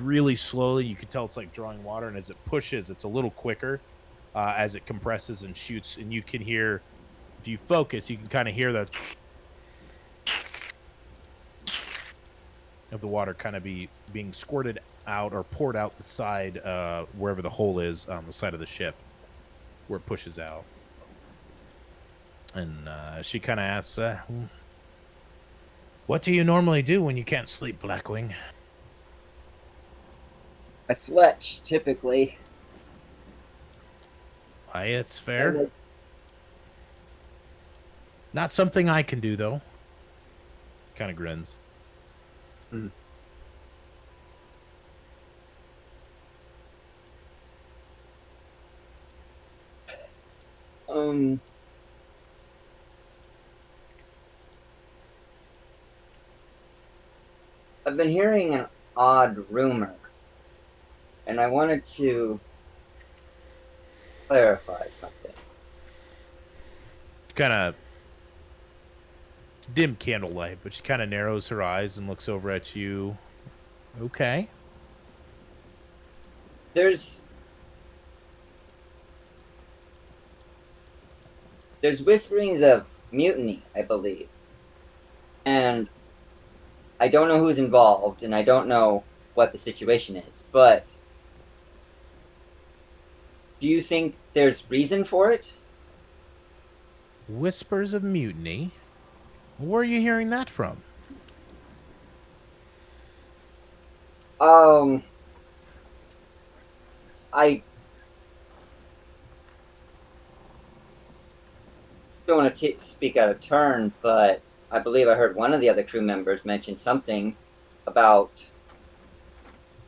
really slowly. You can tell it's like drawing water, and as it pushes, it's a little quicker as it compresses and shoots. And you can hear, if you focus, you can kind of hear the of the water kind of being squirted out or poured out the side, wherever the hole is on the side of the ship where it pushes out. And she kind of asks, what do you normally do when you can't sleep, Blackwing? I fletch, typically. Why, it's fair. Not something I can do, though. Kind of grins. Mm. I've been hearing an odd rumor, and I wanted to clarify something. Kind of dim candlelight, but she kind of narrows her eyes and looks over at you. Okay. There's whisperings of mutiny, I believe. And I don't know who's involved, and I don't know what the situation is, but do you think there's reason for it? Whispers of mutiny? Where are you hearing that from? I don't want to speak out of turn, but I believe I heard one of the other crew members mention something about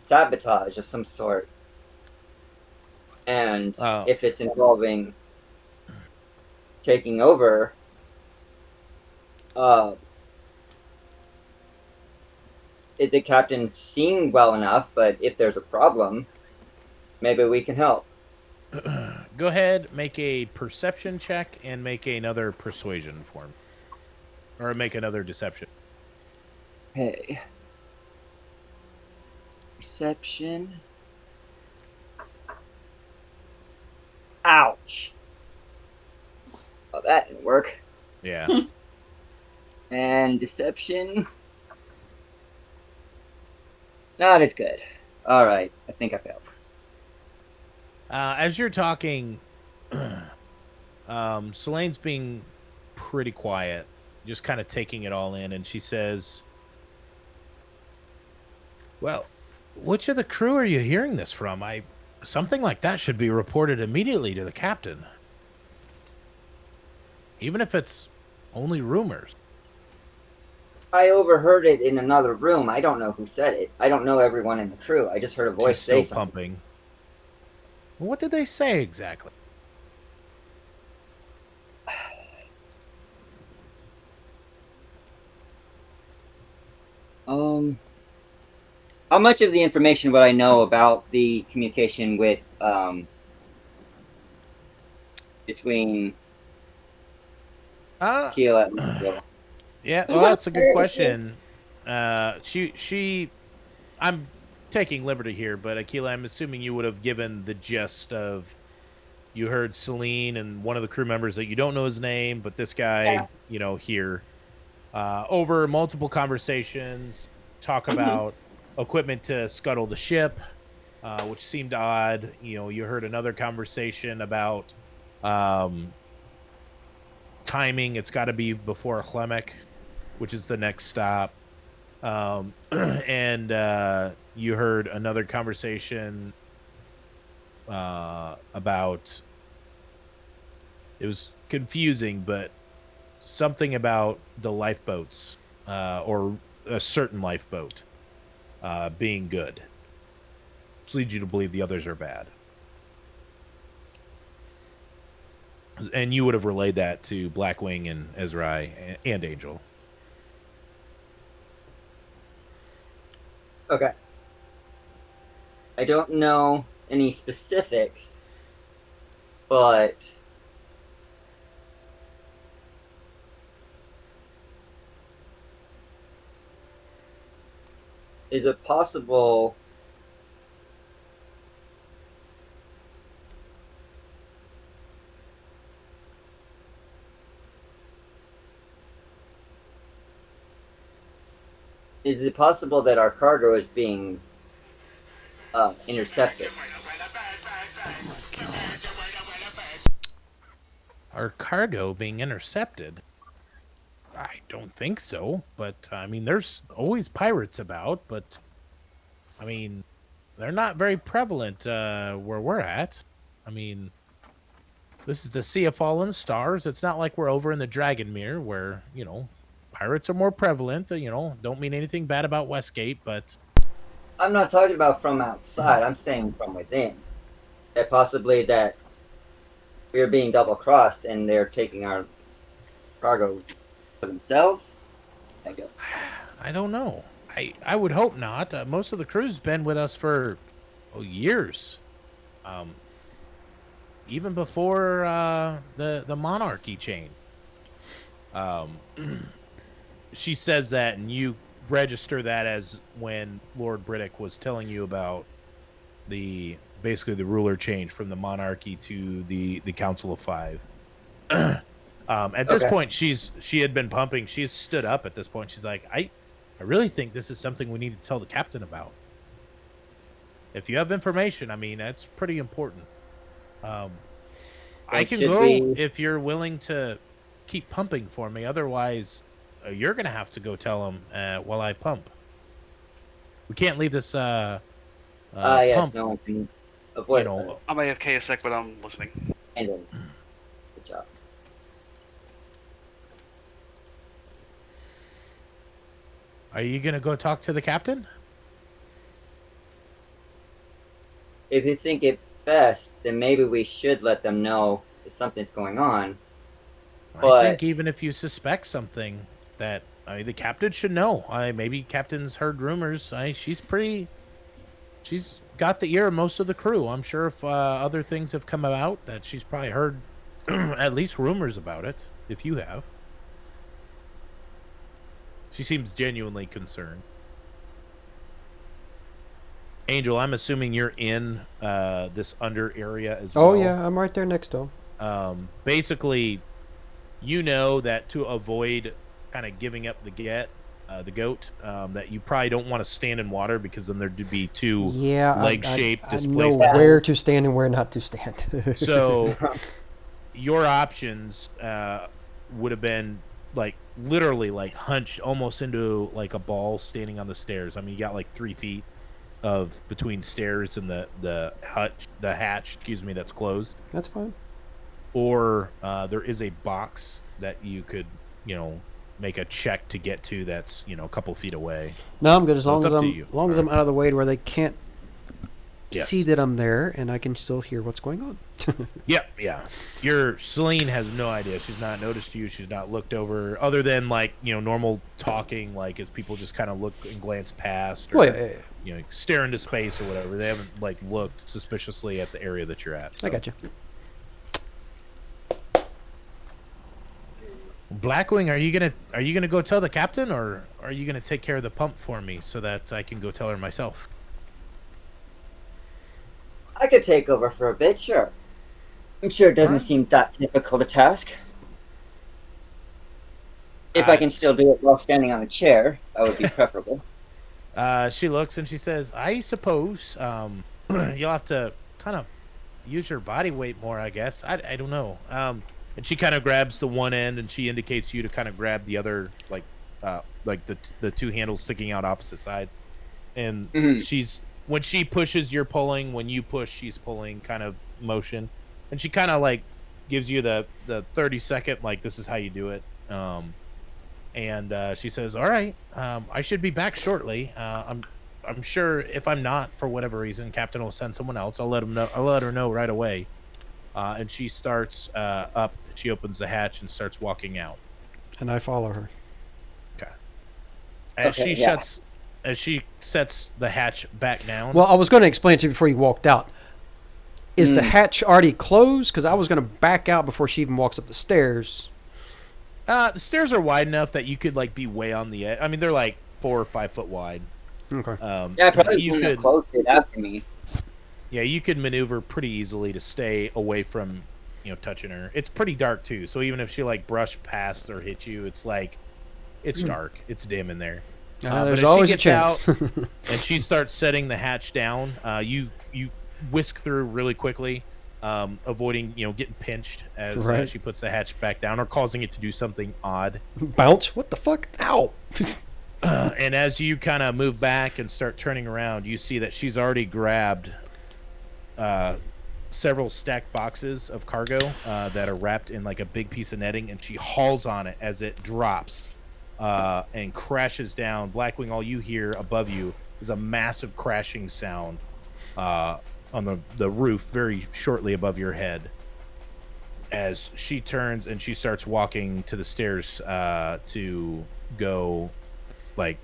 sabotage of some sort. And if it's involving taking over, the captain seemed well enough, but if there's a problem, maybe we can help. Go ahead, make a perception check and make another persuasion for me. Or make another deception. Hey. Perception. Ouch. Oh, that didn't work. Yeah. And deception. Not as good. Alright, I think I failed. As you're talking, Selene's being pretty quiet, just kind of taking it all in, and she says, well, which of the crew are you hearing this from? Something like that should be reported immediately to the captain. Even if it's only rumors. I overheard it in another room. I don't know who said it. I don't know everyone in the crew. I just heard a voice say something. Pumping. What did they say exactly? How much of the information would I know about the communication with between Keela and Keela? Yeah, well, that's a good question. I'm taking liberty here, but Akila, I'm assuming you would have given the gist of, you heard Celine and one of the crew members that you don't know his name, but this guy, here, over multiple conversations, talk about equipment to scuttle the ship, which seemed odd. You heard another conversation about timing. It's got to be before Chlemek, which is the next stop. And you heard another conversation about, it was confusing, but something about the lifeboats, or a certain lifeboat being good, which leads you to believe the others are bad. And you would have relayed that to Blackwing and Ezrai and Angel. Okay. I don't know any specifics, but is it possible that our cargo is being intercepted? Our cargo being intercepted? I don't think so, but I mean, there's always pirates about, but I mean, they're not very prevalent where we're at. I mean, this is the Sea of Fallen Stars. It's not like we're over in the Dragonmere where, you know, pirates are more prevalent. You know, don't mean anything bad about Westgate, but I'm not talking about from outside. I'm saying from within. That possibly that we're being double crossed and they're taking our cargo for themselves. I guess. I don't know. I would hope not. Most of the crew's been with us for years. Even before the monarchy change. She says that, and you register that as when Lord Briddick was telling you about basically the ruler change from the monarchy to the Council of Five. At this point, she had been pumping. She's stood up at this point. She's like, I really think this is something we need to tell the captain about. If you have information, I mean, that's pretty important. I can go if you're willing to keep pumping for me. Otherwise, you're going to have to go tell him while I pump. We can't leave this yes, pump. no one can avoid You know, I'm AFK a sec, but I'm listening. and then, good job. are you going to go talk to the captain? If you think it best, then maybe we should let them know if something's going on. I think even if you suspect something, that the captain should know. Maybe captain's heard rumors. She's got the ear of most of the crew. I'm sure if other things have come out, that she's probably heard at least rumors about it. If you have, she seems genuinely concerned. Angel, I'm assuming you're in this under area as well. Oh yeah, I'm right there next to him. Basically, you know that to avoid kind of giving up the goat, that you probably don't want to stand in water because then there'd be two leg-shaped displacement. I know where to stand and where not to stand. So your options would have been like literally like hunched almost into like a ball standing on the stairs. I mean, you got like 3 feet of between stairs and the hatch, that's closed. That's fine. Or there is a box that you could, make a check to get to. That's a couple feet away. No, I'm good as long as I'm out of the way to where they can't see that I'm there and I can still hear what's going on. Yep, yeah. Your Celine has no idea. She's not noticed you. She's not looked over, other than like normal talking, like as people just kind of look and glance past, or stare into space or whatever. They haven't like looked suspiciously at the area that you're at. So. I got you. Blackwing, are you gonna go tell the captain, or are you gonna take care of the pump for me so that I can go tell her myself? I could take over for a bit, sure. I'm sure it doesn't seem that difficult a task. If I can still do it while standing on a chair, that would be preferable. She looks and she says, I suppose you'll have to kind of use your body weight more, I guess. I don't know. And she kind of grabs the one end and she indicates you to kind of grab the other, like the two handles sticking out opposite sides. And when she pushes, you're pulling. When you push, she's pulling kind of motion. And she kind of like gives you the 30-second, like, this is how you do it. And she says, all right, I should be back shortly. I'm sure if I'm not, for whatever reason, Captain will send someone else. I'll let her know right away. and she starts up. She opens the hatch and starts walking out. And I follow her. As Okay, she yeah. as she sets the hatch back down. Well, I was going to explain to you before you walked out. Is the hatch already closed? Because I was going to back out before she even walks up the stairs. The stairs are wide enough that you could like be way on the edge. I mean, they're like 4 or 5 foot wide. Okay. Yeah, I probably you couldn't have could. closed it after me. Yeah, you could maneuver pretty easily to stay away from, touching her. It's pretty dark too, so even if she like brushed past or hit you, it's like it's dark. It's dim in there. But There's as she always a gets chance. out and she starts setting the hatch down, you whisk through really quickly, avoiding getting pinched as Right. she puts the hatch back down or causing it to do something odd. Bounce? What the fuck? Ow! And as you kind of move back and start turning around, you see that she's already grabbed several stacked boxes of cargo that are wrapped in like a big piece of netting, and she hauls on it as it drops and crashes down. Blackwing, all you hear above you is a massive crashing sound on the roof very shortly above your head as she turns and she starts walking to the stairs to go like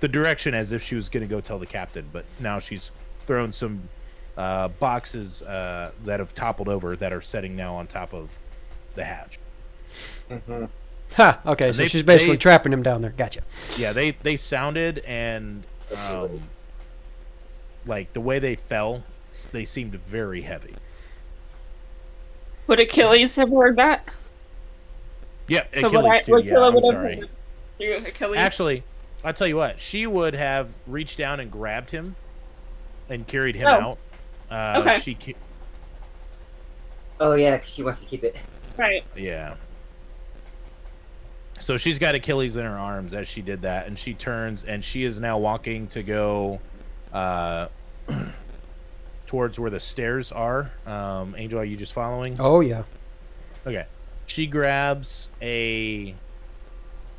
the direction as if she was going to go tell the captain, but now she's thrown some boxes that have toppled over that are setting now on top of the hatch. Ha! Okay, so she's basically trapping him down there. Gotcha. Yeah, they sounded, and like the way they fell, they seemed very heavy. Would Achilles have heard that? Yeah, So Achilles too. Yeah, Killa I'm would have sorry. heard it. Achilles. Actually, I'll tell you what. She would have reached down and grabbed him and carried him Oh. out. Okay. Oh yeah, 'cause she wants to keep it. Right. Yeah. So she's got Achilles in her arms as she did that, and she turns and she is now walking to go towards where the stairs are. Angel, are you just following? Oh, yeah. Okay. She grabs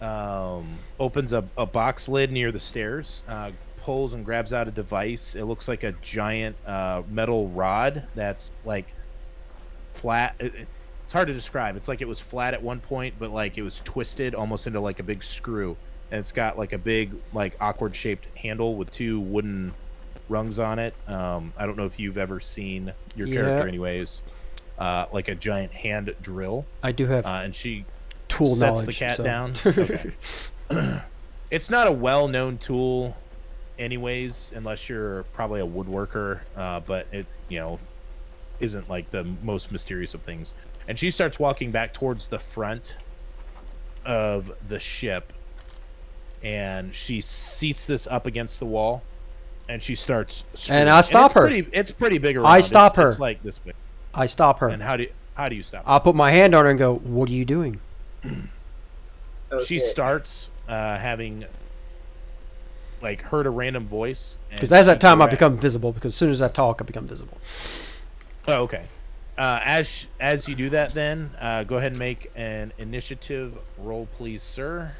opens a box lid near the stairs, pulls and grabs out a device. It looks like a giant metal rod that's like flat. It's hard to describe. It's like it was flat at one point, but like it was twisted almost into like a big screw. And it's got like a big, like awkward shaped handle with 2 wooden rungs on it. I don't know if you've ever seen your character anyways. Like a giant hand drill. I do have And she tool sets knowledge. the cat so. down. Okay. It's not a well-known tool anyways, unless you're probably a woodworker, but it, isn't like the most mysterious of things. And she starts walking back towards the front of the ship, and she seats this up against the wall, and she starts screaming. And I stop her. It's pretty big around. I stop her. It's like this big. I stop her. And how do you stop her? I'll put my hand on her and go, "What are you doing?" Oh, She shit. starts having like heard a random voice, Because as that time I become visible. Because as soon as I talk, I become visible. Oh, okay. As you do that, then go ahead and make an initiative roll, please, sir.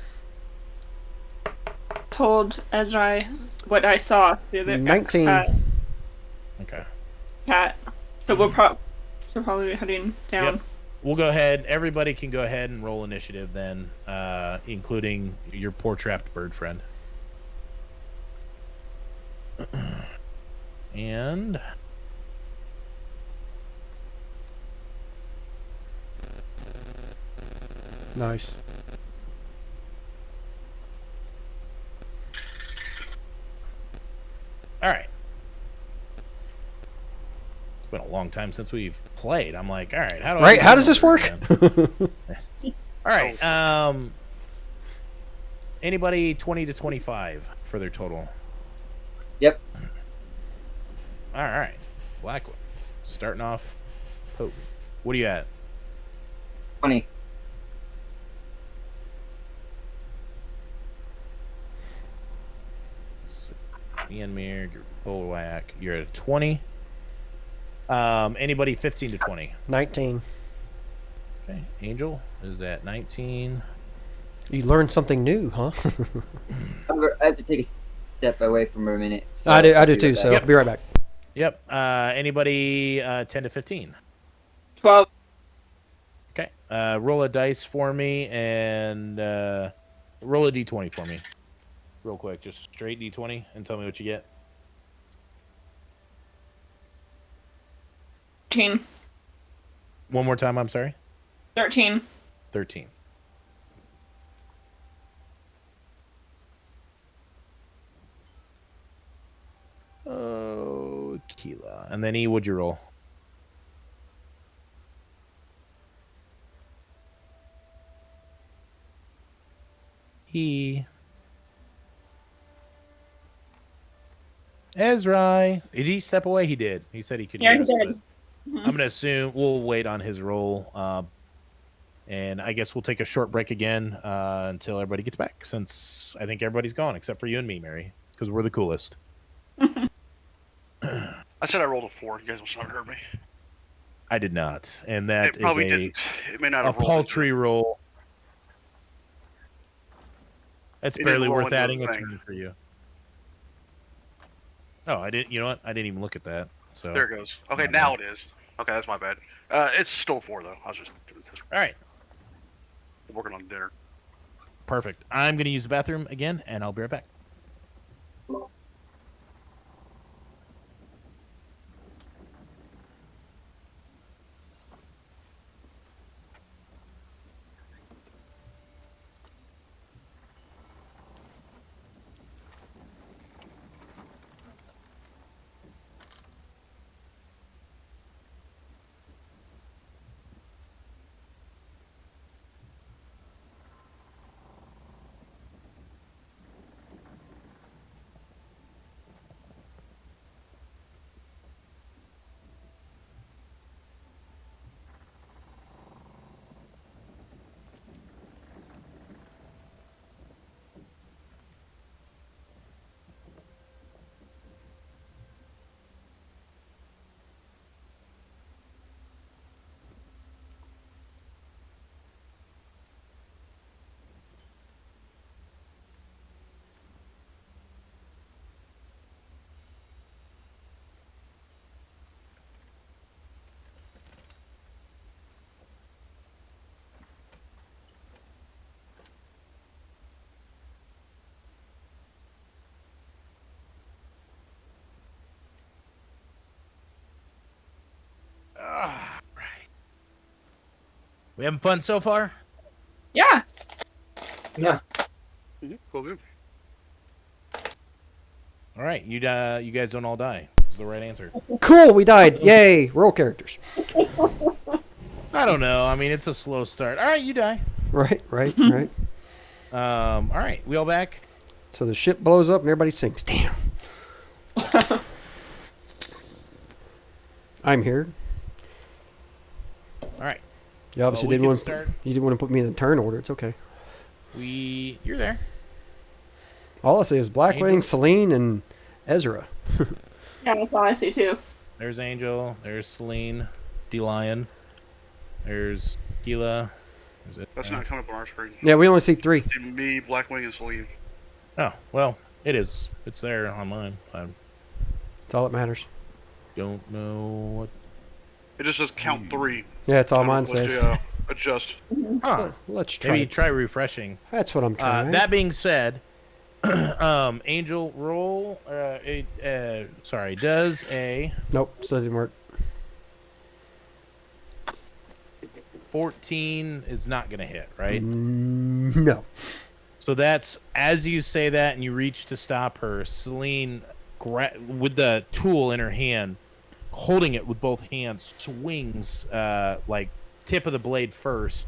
Told Ezra what I saw through the 19. Okay. cat. So we'll probably be heading down. Yep. We'll go ahead. Everybody can go ahead and roll initiative then, including your poor trapped bird friend. And Nice. all right. It's been a long time since we've played. I'm like, all right, how do I Right? do How does this work? again? All right. Anybody 20 to 25 for their total? Yep. All right. Blackwood. Starting off potent. What are you at? 20. Ian Mir, you're Polwhack. You're at a 20. Anybody 15 to 20? 19. Okay. Angel is at 19. You learned something new, huh? I have to take a step away from her a minute. So I do I'll be too. right So back. I'll be right back. Yep. Anybody 10 to 15? 12. Okay. Roll a dice for me and roll a d20 for me. Real quick. Just straight d20 and tell me what you get. 13. One more time, I'm sorry. 13. 13. Oh, Keela. And then E, what'd you roll? E. Ezra. Did he step away? He did. He said he could Yeah, he use did. but I'm going to assume we'll wait on his roll. And I guess we'll take a short break again until everybody gets back, since I think everybody's gone except for you and me, Mary, because we're the coolest. I said I rolled a 4. You guys must not have heard me. I did not. And that It is probably a didn't. It may not a have rolled. paltry roll. That's It barely didn't roll worth into the adding a thing. turn for you. Oh, I didn't. You know what? I didn't even look at that. So There it goes. Okay, My now bad. it is. Okay, that's my bad. It's still 4 though. I was just all right, working on dinner. perfect. I'm going to use the bathroom again, and I'll be right back. Right. We having fun so far? Yeah. Yeah. Cool, good. All right, you guys don't all die. Is the right answer. Cool, we died. Yay. Roll characters. I don't know. I mean, it's a slow start. All right, you die. Right. All right, we all back. So the ship blows up and everybody sings. Damn. I'm here. All right, You obviously we didn't can want start. you didn't want to put me in the turn order. It's okay. You're there. All I say is Blackwing, Angel. Celine, and Ezra. Yeah, that's all I see too. There's Angel. There's Celine, D-Lion. There's Gila. There's it. That's not coming up on our screen. Yeah, we only see 3. See me, Blackwing, and Celine. Oh, well, it is. It's there on mine. I That's all that matters. don't know what. It just says count 3. Yeah, it's all I mine don't know what says. to, adjust. Huh. Let's try. Maybe try refreshing. That's what I'm trying. That being said, Angel roll. Sorry, does a Nope, still didn't work. 14 is not going to hit, right? No. So that's as you say that and you reach to stop her, Celine, with the tool in her hand, holding it with both hands, swings like tip of the blade first,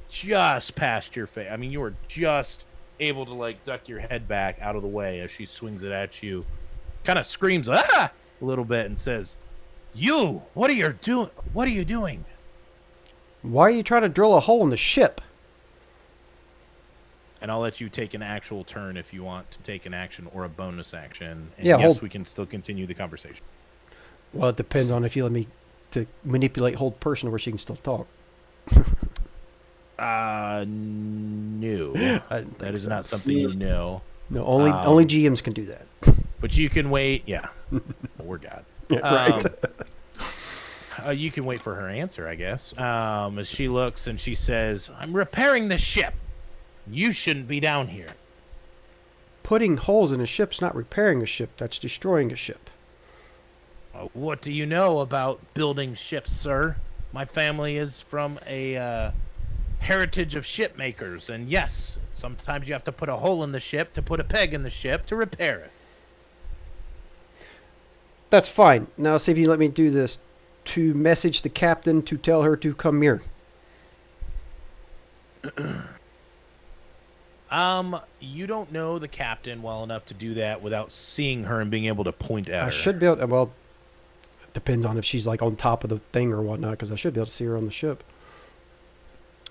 just past your face. I mean, you are just able to like duck your head back out of the way as she swings it at you. Kind of screams a little bit and says, "You, what are you doing? What are you doing?" Why are you trying to drill a hole in the ship? And I'll let you take an actual turn if you want to take an action or a bonus action. And Yeah, yes, hold- we can still continue the conversation. Well, it depends on if you let me to manipulate hold person where she can still talk. No. I didn't That think is so. not something you know. No, only GMs can do that. But you can wait. Yeah. We're God. Yeah, right. You can wait for her answer, I guess. As she looks and she says, "I'm repairing the ship. You shouldn't be down here." Putting holes in a ship's not repairing a ship. That's destroying a ship. What do you know about building ships, sir? My family is from a heritage of ship makers, and yes, sometimes you have to put a hole in the ship to put a peg in the ship to repair it. That's fine. Now see if you let me do this. To message the captain to tell her to come here. You don't know the captain well enough to do that without seeing her and being able to point at her. I should be able to, well, it depends on if she's like on top of the thing or whatnot, because I should be able to see her on the ship.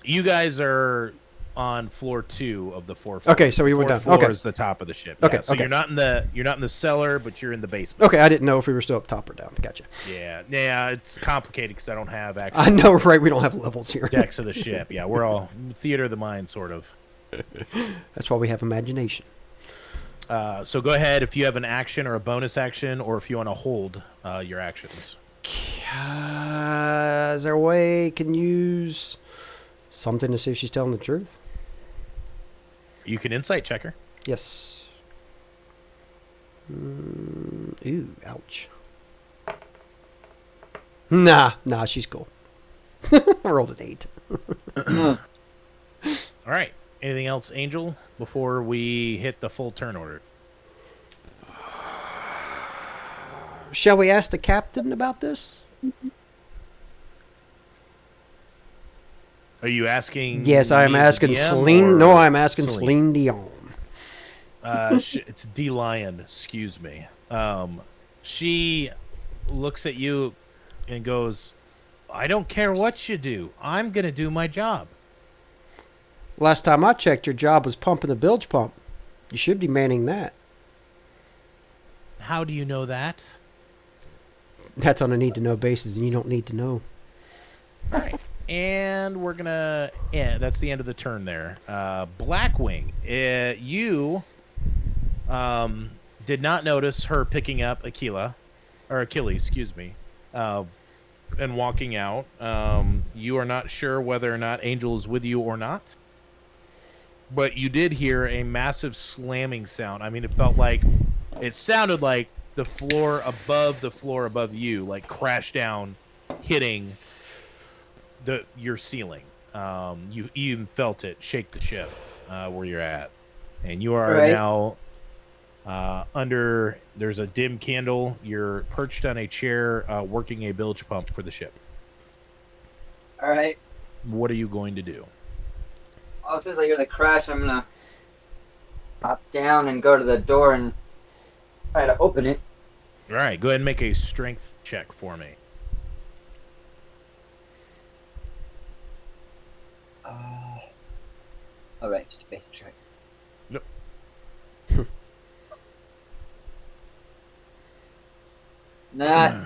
You guys are on floor 2 of the 4 floors. Okay, so we went down. Floor okay. is the top of the ship. Okay, Yeah, so okay. you're not in the cellar, but you're in the basement. Okay, I didn't know if we were still up top or down. Gotcha. Yeah, it's complicated because I don't have actual I know, right? We don't have levels here. decks of the ship. Yeah, we're all theater of the mind, sort of. That's why we have imagination. So go ahead if you have an action or a bonus action, or if you want to hold your actions. Is there a way I can use something to see if she's telling the truth? You can insight check her. Yes. Ooh, ouch. Nah, she's cool. I rolled an 8. All right. Anything else, Angel, before we hit the full turn order? Shall we ask the captain about this? Are you asking? Yes, I am me as asking DM, Celine. or No, I'm asking Celine? Celine Dion. It's D Lion. Excuse me. She looks at you and goes, "I don't care what you do. I'm gonna do my job." Last time I checked, your job was pumping the bilge pump. You should be manning that. How do you know that? That's on a need-to-know basis, and you don't need to know. All right. And we're gonna end. That's the end of the turn there. Blackwing, you did not notice her picking up Achilles, excuse me, and walking out. You are not sure whether or not Angel is with you or not, but you did hear a massive slamming sound. I mean, it sounded like the floor above you, like crashed down, hitting your ceiling. You even felt it shake the ship where you're at, and you are Right. now under. There's a dim candle. You're perched on a chair, working a bilge pump for the ship. All right. What are you going to do? Well, since I hear the crash, I'm gonna hop down and go to the door and try to open it. All right, go ahead and make a strength check for me. All right, just a basic check. Yep. Nah.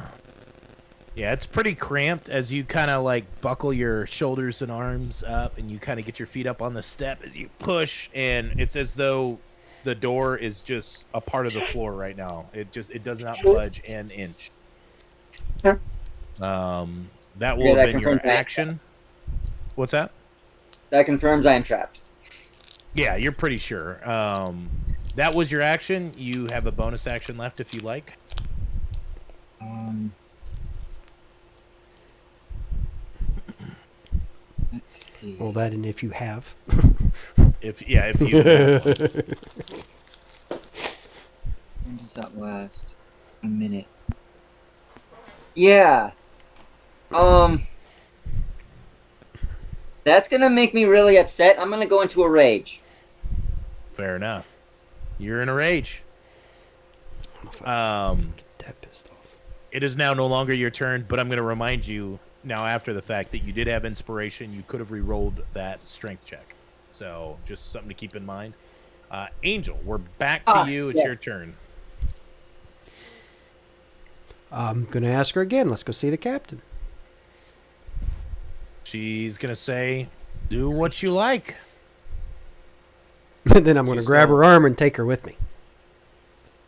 Yeah, it's pretty cramped as you kind of like buckle your shoulders and arms up, and you kind of get your feet up on the step as you push, and it's as though the door is just a part of the floor right now. It does not budge an inch. Sure. That will Yeah, that have been your confirms that. action. What's that? That confirms I am trapped. Yeah, you're pretty sure. That was your action. You have a bonus action left if you like. Let's see. Well, that and if you have. If you. When does that last? A minute. Yeah. That's gonna make me really upset. I'm gonna go into a rage. Fair enough. You're in a rage. Get that pissed off. It is now no longer your turn, but I'm going to remind you now after the fact that you did have inspiration. You could have re-rolled that strength check. So just something to keep in mind. Angel, we're back to you. It's yeah. your turn. I'm going to ask her again. Let's go see the captain. She's going to say, do what you like. Then I'm going to She's grab still- her arm and take her with me.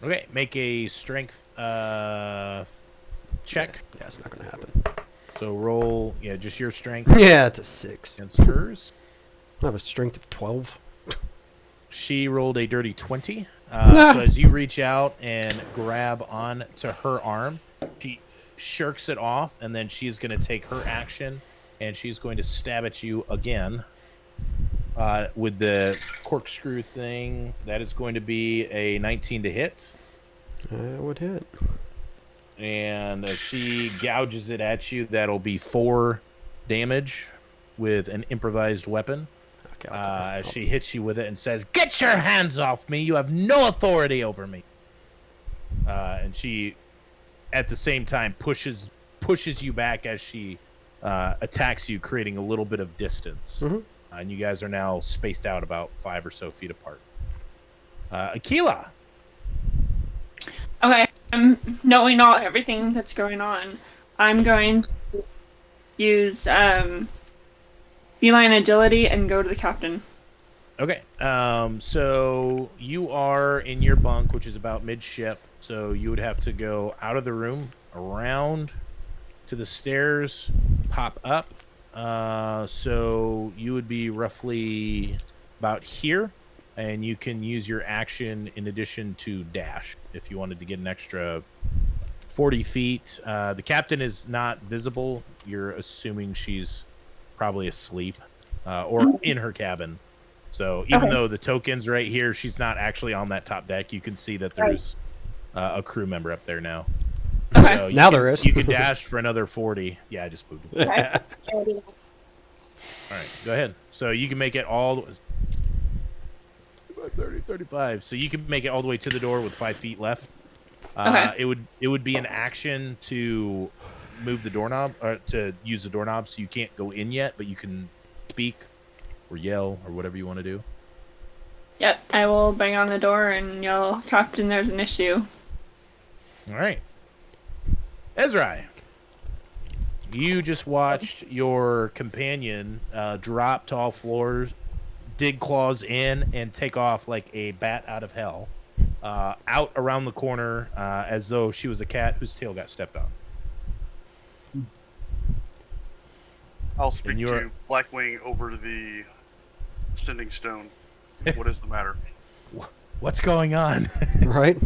Okay, make a strength check. Yeah, it's not going to happen. So roll, just your strength Yeah, it's a 6. against hers. I have a strength of 12. She rolled a dirty 20. Nah. So as you reach out and grab on to her arm, she shirks it off, and then she's going to take her action, and she's going to stab at you again with the corkscrew thing. That is going to be a 19 to hit. That would hit. And she gouges it at you. That'll be 4 damage with an improvised weapon. Okay, She hits you with it and says, "Get your hands off me! You have no authority over me." And she, at the same time, pushes you back as she attacks you, creating a little bit of distance. Mhm. And you guys are now spaced out about 5 or so feet apart. Aquila. Okay, knowing everything that's going on, I'm going to use feline agility and go to the captain. Okay. So you are in your bunk, which is about midship. So you would have to go out of the room, around to the stairs, pop up. So you would be roughly about here, and you can use your action in addition to dash if you wanted to get an extra 40 feet. The captain is not visible. You're assuming she's probably asleep or in her cabin. So even though the token's right here, she's not actually on that top deck. You can see that there's a crew member up there now. Okay. So Now there is. You could dash for another 40. Yeah, I just moved. All right, go ahead. So you can make it all 30, 35. So you can make it all the way to the door with 5 feet left. It would be an action to move the doorknob or to use the doorknob, so you can't go in yet, but you can speak or yell or whatever you want to do. Yep, I will bang on the door and yell, "Captain, there's an issue." All right. Ezra, you just watched your companion drop to all floors, dig claws in, and take off like a bat out of hell, out around the corner as though she was a cat whose tail got stepped on. I'll speak to Blackwing over to the Sending Stone. What is the matter? What's going on? Right?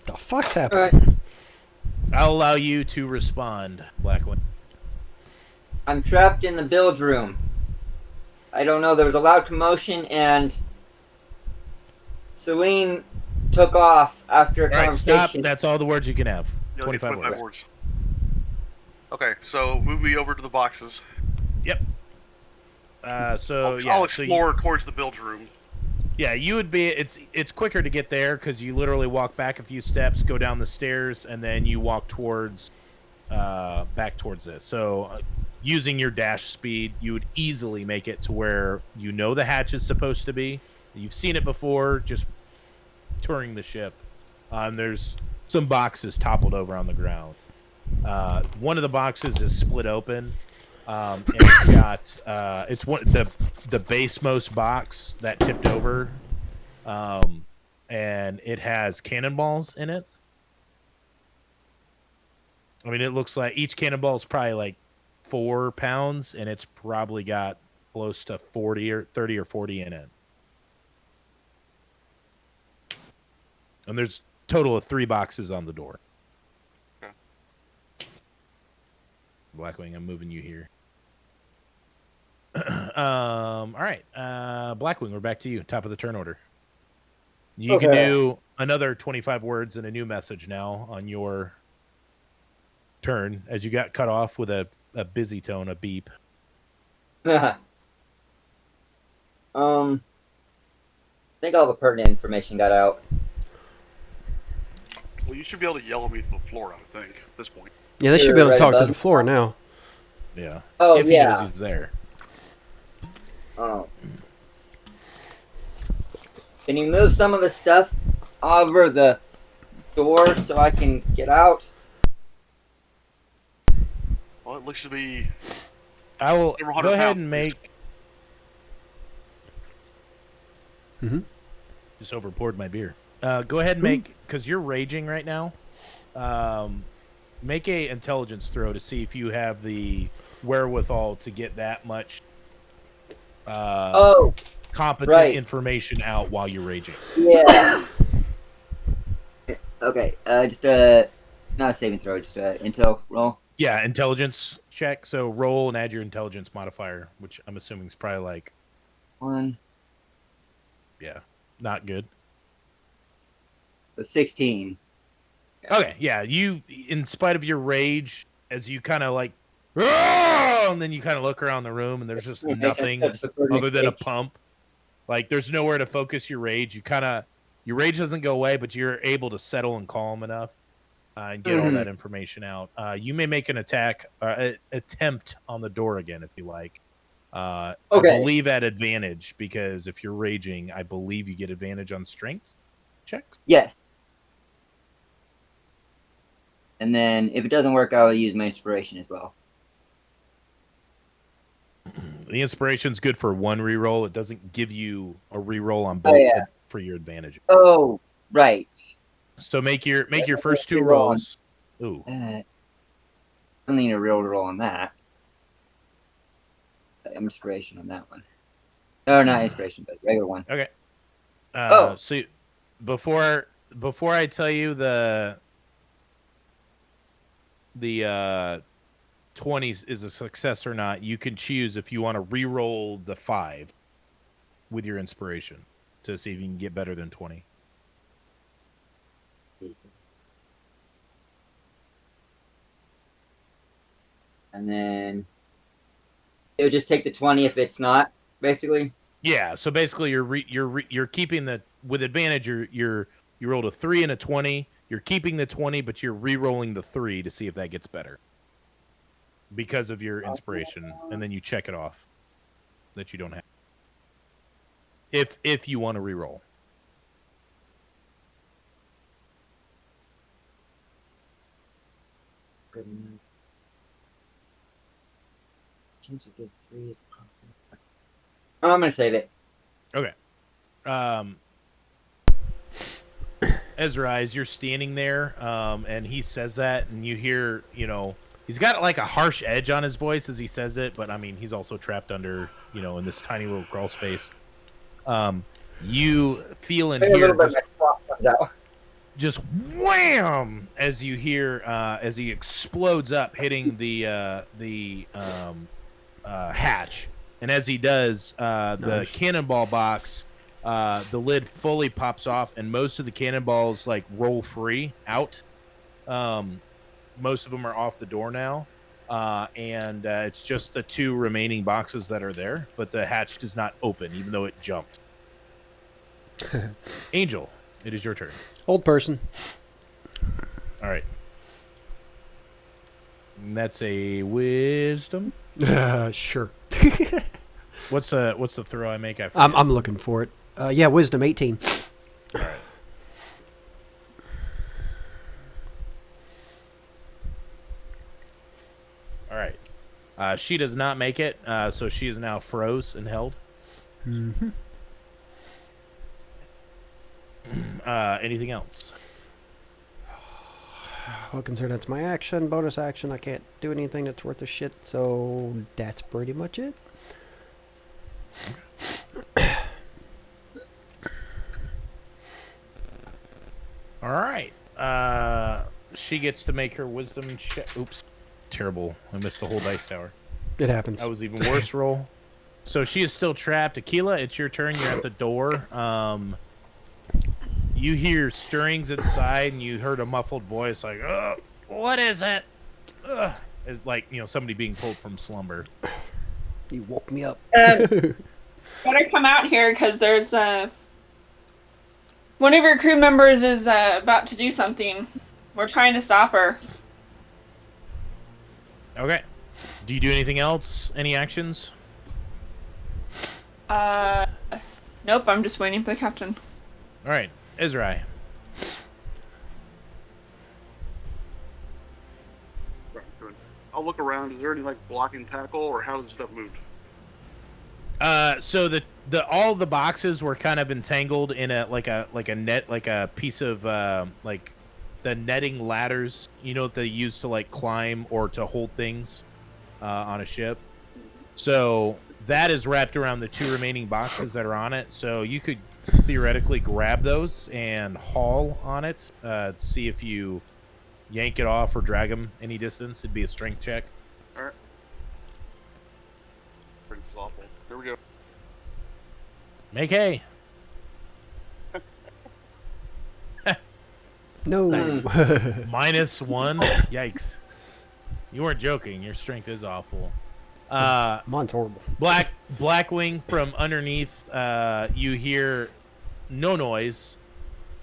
The fuck's happening? All right. I'll allow you to respond, Blackwing. I'm trapped in the bilge room. I don't know. There was a loud commotion, and Celine took off after a All right, conversation. stop. That's all the words you can have. You 25 25 words. words. Okay, so move me over to the boxes. Yep. I'll So explore towards the bilge room. you would be. It's quicker to get there because you literally walk back a few steps, go down the stairs, and then you walk towards, back towards this. So, using your dash speed, you would easily make it to where you know the hatch is supposed to be. You've seen it before, just touring the ship. And there's some boxes toppled over on the ground. One of the boxes is split open. And it's got it's one the basemost box that tipped over, and it has cannonballs in it. I mean, it looks like each cannonball is probably like 4 pounds, and it's probably got close to 40 or 30 or 40 in it. And there's a total of 3 boxes on the door. Okay. Blackwing, I'm moving you here. All right, Blackwing, we're back to you. Top of the turn order. You can do another 25 words and a new message now on your turn, as you got cut off with a busy tone, a beep. I think all the pertinent information got out. Well, you should be able to yell at me to the floor, I would think, at this point. Yeah, they should be able to talk to the floor now. Yeah. Oh, if he knows he's there. Oh. Can you move some of the stuff over the door so I can get out? Well, it looks to be... I will several go hundred ahead pounds. and make... Mm-hmm. Just overpoured my beer. Go ahead and make, because you're raging right now. make a intelligence throw to see if you have the wherewithal to get that much Oh, competent right. information out while you're raging. Yeah. Okay. Just not a saving throw. Just a intel roll. Yeah, intelligence check. So roll and add your intelligence modifier, which I'm assuming is probably like 1. not good. 16. Okay, yeah, you, in spite of your rage, as you kind of like, "Argh!" and then you kind of look around the room, and there's just nothing other than a pump. Like, there's nowhere to focus your rage. Your rage doesn't go away, but you're able to settle and calm enough and get all that information out. You may make an attempt on the door again if you like. I believe at advantage, because if you're raging, I believe you get advantage on strength checks. Yes. And then if it doesn't work, I'll use my inspiration as well. The inspiration's good for one reroll. It doesn't give you a reroll on both for your advantage. Oh, right. So make your first 2 rolls. Ooh. I need a real roll on that. Inspiration on that one. No, not inspiration, but regular one. Okay. Oh. So before I tell you the 20s is a success or not, you can choose if you want to re-roll the 5 with your inspiration to see if you can get better than 20. And then it would just take the 20 if it's not, basically. Yeah. So basically, you're keeping the, with advantage. You rolled a 3 and a 20. You're keeping the 20, but you're re-rolling the 3 to see if that gets better because of your inspiration, and then you check it off that you don't have. If you want to re-roll. Good enough. Chance to get 3. Oh, I'm gonna save it. Okay. Ezra, as you're standing there, and he says that, and you hear, he's got like a harsh edge on his voice as he says it, but I mean, he's also trapped under, in this tiny little crawl space. You feel and hear just wham as you hear as he explodes up, hitting the hatch, and as he does, the cannonball box. The lid fully pops off, and most of the cannonballs like roll free out. Most of them are off the door now, and it's just the 2 remaining boxes that are there. But the hatch does not open, even though it jumped. Angel, it is your turn. Old person. All right, and that's a wisdom. Sure. What's the throw I make? I'm looking for it. Yeah, wisdom 18. All right. All right. She does not make it, so she is now froze and held. Mm-hmm. Anything else? Well, considering that's my action, bonus action, I can't do anything that's worth a shit, so that's pretty much it. All right. She gets to make her wisdom check. Oops. Terrible. I missed the whole dice tower. It happens. That was even worse roll. So she is still trapped. Aquila, it's your turn. You're at the door. You hear stirrings inside, and you heard a muffled voice like, "Ugh, what is it?" Ugh. It's like, somebody being pulled from slumber. You woke me up. Better come out here, because there's one of your crew members is about to do something. We're trying to stop her. Okay. Do you do anything else? Any actions? Nope, I'm just waiting for the captain. All right. Ezra. I'll look around. Is there any blocking tackle, or how does stuff move? So all the boxes were kind of entangled in a net, like a piece of the netting ladders, what they use to like climb or to hold things on a ship. So that is wrapped around the 2 remaining boxes that are on it. So you could theoretically grab those and haul on it. See if you yank it off or drag them any distance. It'd be a strength check. All right. Pretty awful. Here we go. Make hay. No. Nice. -1. Yikes. You weren't joking. Your strength is awful. Mine's horrible. Blackwing from underneath, you hear no noise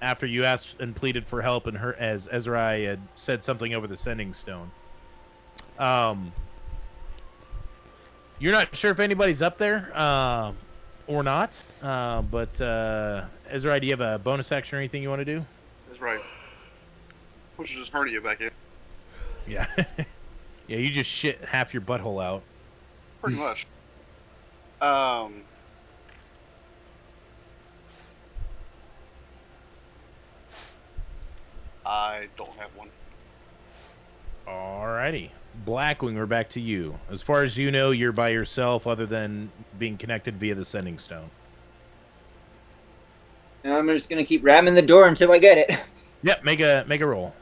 after you asked and pleaded for help, and as Ezrai had said something over the sending stone. You're not sure if anybody's up there or not, but Ezrai, do you have a bonus action or anything you want to do? That's right. Push just hernia back in. Yeah. Yeah, you just shit half your butthole out. Pretty much. I don't have one. Alrighty. Blackwing, we're back to you. As far as you know, you're by yourself other than being connected via the sending stone. I'm just gonna keep ramming the door until I get it. Yep, make a roll.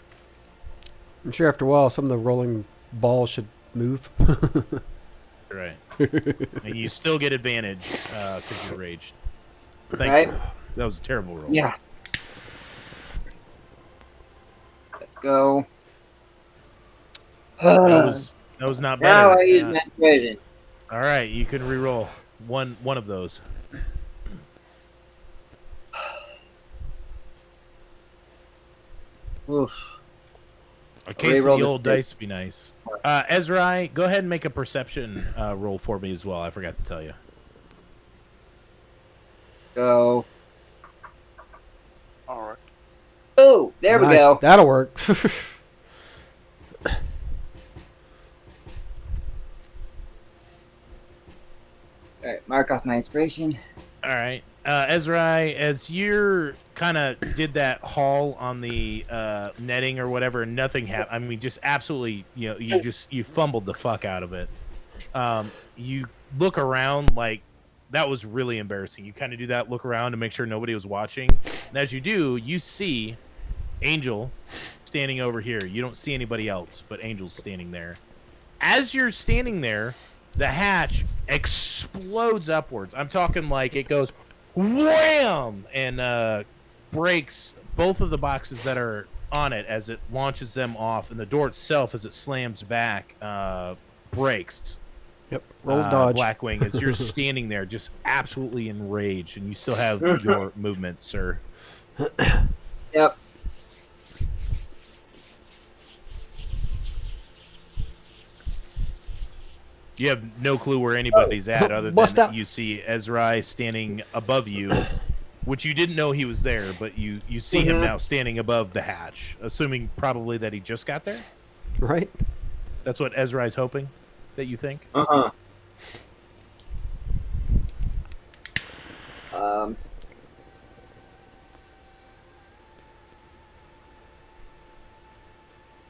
I'm sure after a while some of the rolling balls should move. Right. And you still get advantage because you're raged. Thank Right. you. That was a terrible roll. Yeah. Let's go. That was not better. Now I use my vision. All right, you can re-roll one of those. Oof. A case of Re-roll the this old bit. dice would be nice. Ezrai, go ahead and make a perception roll for me as well. I forgot to tell you. Go. All right. Oh, there we Nice. go. That'll work. All right, mark off my inspiration. All right, Ezrai, as you're kind of did that haul on the netting or whatever, nothing happened. I mean, just absolutely, you fumbled the fuck out of it. You look around like that was really embarrassing. You kind of do that, look around to make sure nobody was watching, and as you do, you see Angel standing over here. You don't see anybody else, but Angel's standing there. As you're standing there, the hatch explodes upwards. I'm talking like it goes wham and breaks both of the boxes that are on it as it launches them off, and the door itself, as it slams back, breaks. Yep. Rolls dodge. Blackwing, as you're standing there, just absolutely enraged, and you still have your movement, sir. Yep. You have no clue where anybody's at other Bust than out. you see Ezrai standing above you, which you didn't know he was there, but you see him now standing above the hatch, assuming probably that he just got there. Right? That's what Ezrai's hoping that you think. Uh-huh.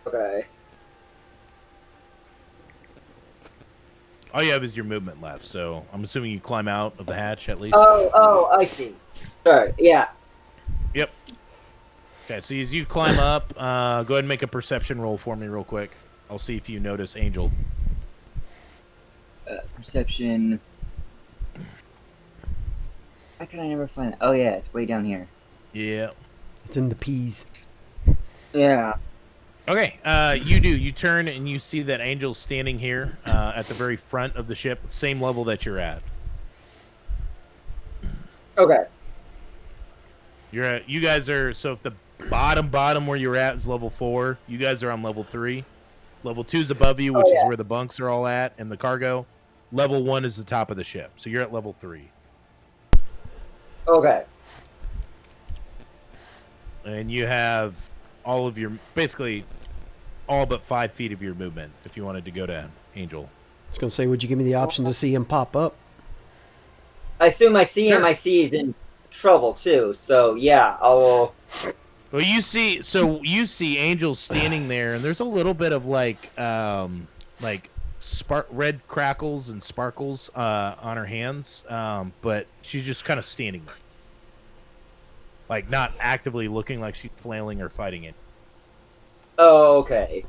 Okay. All you have is your movement left, so I'm assuming you climb out of the hatch at least. Oh, I see. Sorry, yeah. Yep. Okay, so as you climb up, go ahead and make a perception roll for me real quick. I'll see if you notice Angel. Perception. Why can I never find it? Oh, yeah, it's way down here. Yeah. It's in the peas. Yeah. Okay, you do. You turn and you see that Angel's standing here at the very front of the ship, same level that you're at. Okay. You guys are, so if the bottom where you're at is level 4, you guys are on level 3. Level 2 is above you, which is where the bunks are all at and the cargo. Level 1 is the top of the ship, so you're at level 3. Okay. And you have all of your, basically all but 5 feet of your movement if you wanted to go to Angel. I was going to say, would you give me the option to see him pop up? I assume I see him. Sure. I see he's in trouble, too. So, yeah, I'll Well, you see Angel standing there, and there's a little bit of like red crackles and sparkles on her hands, but she's just kind of standing there, like not actively looking like she's flailing or fighting it. Oh, okay.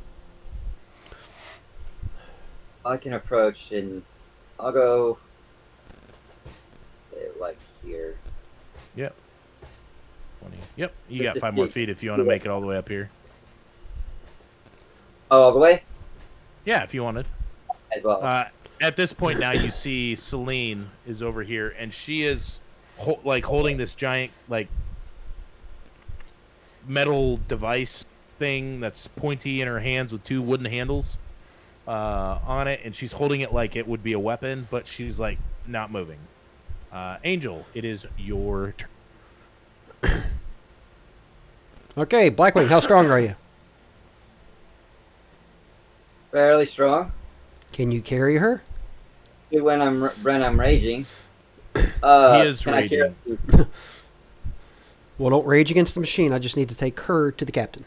I can approach, and I'll go like here. Yep. 20. Yep. You Just got a 5 more feet. feet if you want to make it all the way up here. Oh, all the way Yeah, if you wanted. as well. At this point now, you see Celine is over here, and she is holding this giant like metal device thing that's pointy in her hands with 2 wooden handles on it, and she's holding it like it would be a weapon, but she's like not moving. Angel, it is your turn. Okay, Blackwing, how strong are you? Fairly strong. Can you carry her? When I'm raging. He is can I carry- raging. Well, don't rage against the machine. I just need to take her to the captain.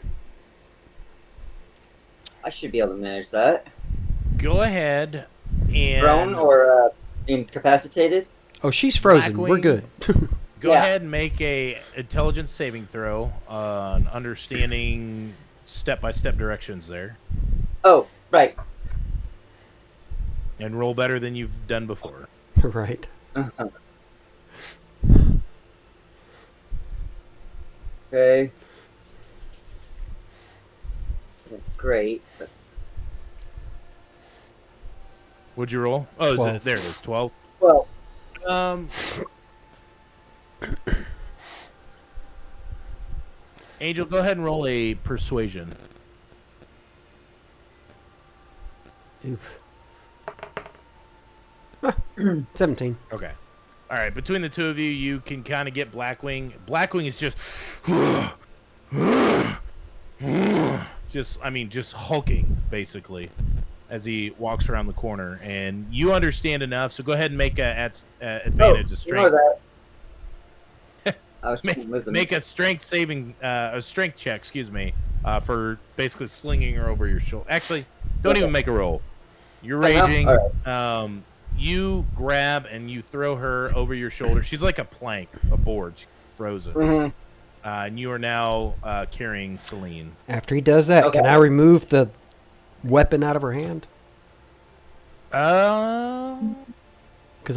I should be able to manage that. Go ahead and Thrown or incapacitated. Oh, she's frozen. We're Blackwing. good. Go Yeah. ahead and make a intelligence saving throw on understanding step-by-step directions there, Oh, right. and roll better than you've done before. Right. Okay. That's great. But Would you roll? Oh, is 12. it, there it is, 12. well, Angel, go ahead and roll a persuasion. Oof. 17. Okay. All right. Between the two of you, you can kind of get Blackwing. Blackwing is just, just hulking basically, as he walks around the corner. And you understand enough, so go ahead and make a advantage of you strength. know that. I was Make, with them. make a strength check, excuse me, for basically slinging her over your shoulder. Actually, don't Okay. even make a roll. You're Oh, no? raging. All You grab and you throw her over your shoulder. She's like a plank, a board, she's frozen. Mhm. And you are now carrying Celine. After he does that, Okay. can I remove the weapon out of her hand? Because